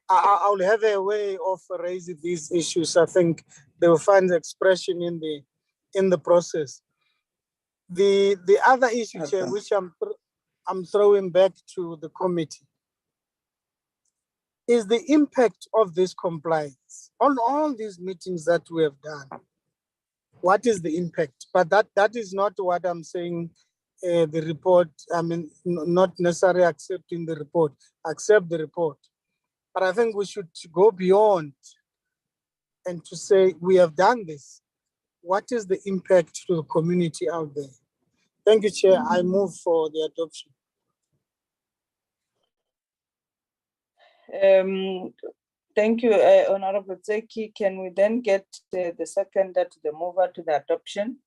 I'll have a way of raising these issues. I think they will find expression in the process. The other issue, Chair, which I'm throwing back to the committee, is the impact of this compliance on all these meetings that we have done. What is the impact? But that is not what I'm saying. The report, I mean, not necessarily accepting the report, accept the report. But I think we should go beyond and to say, we have done this. What is the impact to the community out there? Thank you, Chair. I move for the adoption. Thank you, Honorable Zeki. Can we then get the seconder to the mover to the adoption?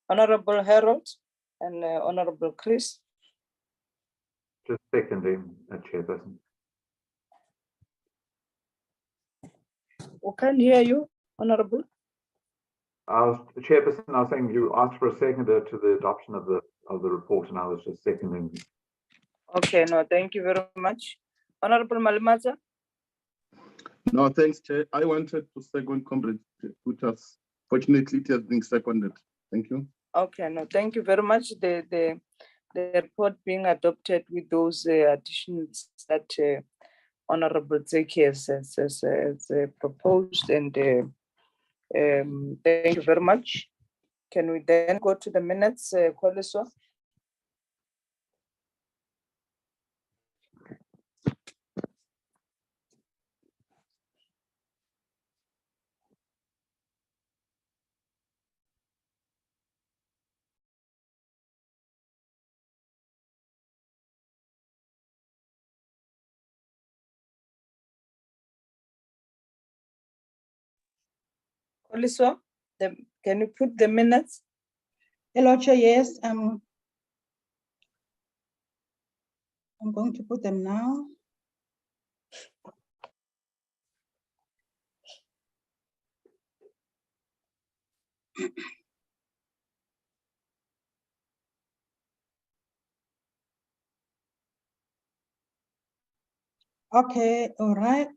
Honorable Harold and Honorable Chris. Just seconding, Chairperson. We can't hear you, Honorable. Chairperson, I was saying you asked for a seconder to the adoption of the report, and I was just seconding. Okay, no, thank you very much. Honorable Malimaza. No, thanks, Chair. I wanted to second Comrade Kutas. Fortunately, it has been seconded. Thank you. Okay, no, thank you very much. The report being adopted with those additions that Honorable Zeki has proposed, and thank you very much. Can we then go to the minutes, Koleswa? Koleswa, can you put the minutes? Hello, Chair, yes. I'm going to put them now. Okay, all right.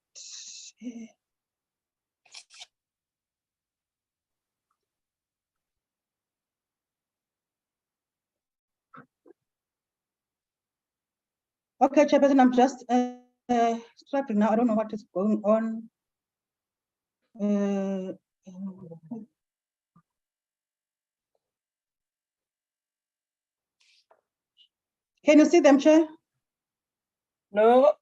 Okay, Chairperson, I'm just struggling now. I don't know what is going on. Can you see them, Chair? No.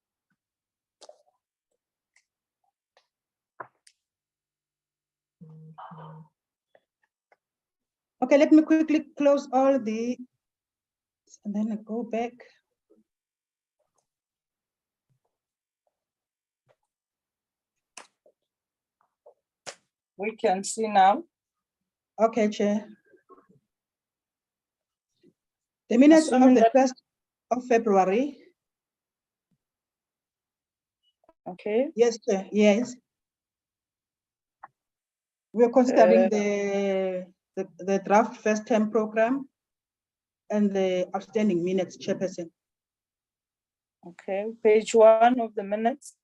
Okay, let me quickly close all the, and then I go back. We can see now. Okay, Chair. The minutes of the 1st of February. Okay. Yes, Chair, yes. We're considering the draft first term program and the outstanding minutes, Chairperson. Okay, page 1 of the minutes.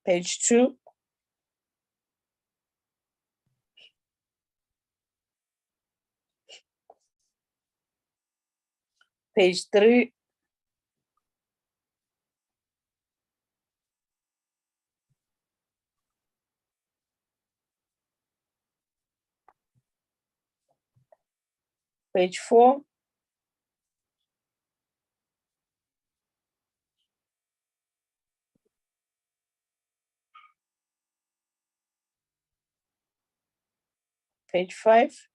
Page 2. Page 3. Page 4. Page 5.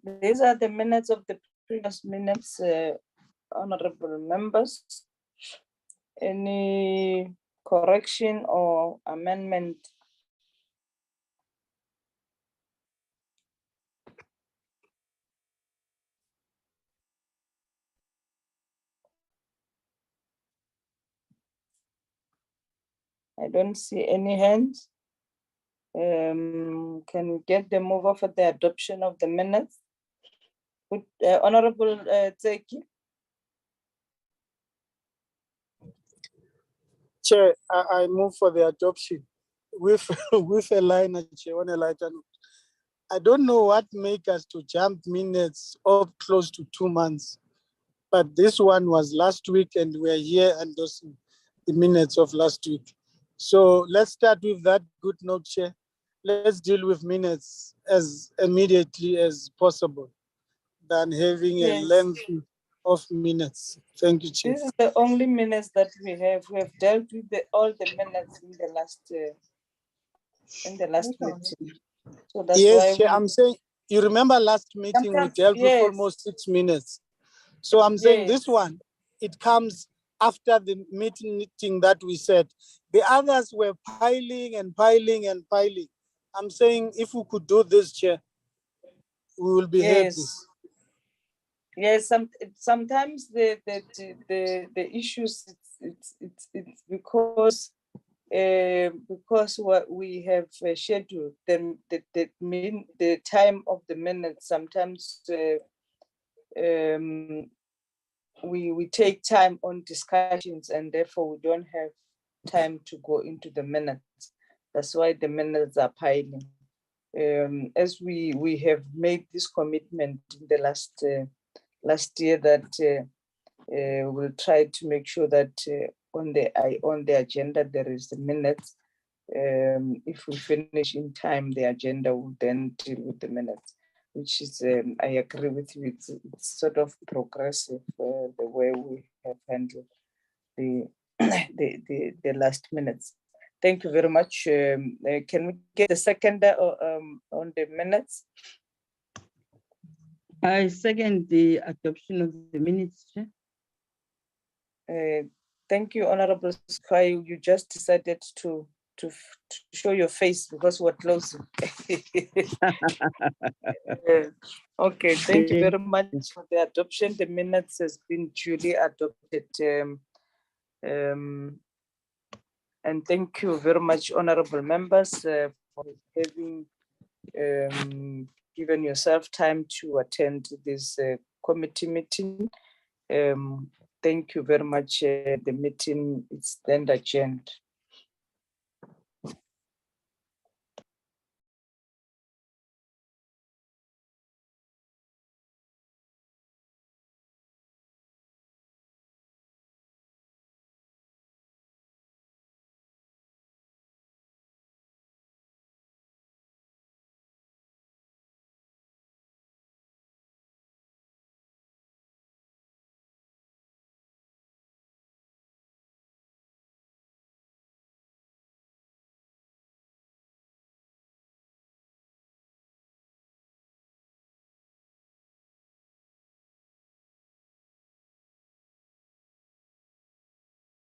These are the minutes of the previous minutes, honorable members. Any correction or amendment? I don't see any hands. Can we get the mover for the adoption of the minutes? Honorable Tseki. Chair, I move for the adoption with with a line, Chair, on a lighter note. I don't know what make us to jump minutes of close to 2 months, but this one was last week and we're here endorsing the minutes of last week. So let's start with that good note, Chair. Let's deal with minutes as immediately as possible than having a length of minutes. Thank you, Chair. This is the only minutes that we have. We have dealt with all the minutes in the last meeting. So that's yes, why Chair, I'm saying, you remember last meeting we dealt with almost 6 minutes. So I'm saying this one, it comes after the meeting that we said. The others were piling and piling and piling. I'm saying if we could do this, Chair, we will be happy. Yes, sometimes the issues it's because what we have scheduled the time of the minutes. Sometimes we take time on discussions and therefore we don't have time to go into the minutes. That's why the minutes are piling. As we have made this commitment in the last year that we'll try to make sure that on the agenda there is the minutes. If we finish in time, the agenda will then deal with the minutes, which is, I agree with you, it's sort of progressive the way we have handled the the last minutes. Thank you very much. Can we get the second on the minutes? I second the adoption of the minutes, Chair. Thank you, Honorable Sky. You just decided to show your face because we're closing. Okay, thank you very much for the adoption. The minutes has been duly adopted. And thank you very much, honorable members, for having given yourself time to attend this committee meeting. Thank you very much. The meeting is then adjourned.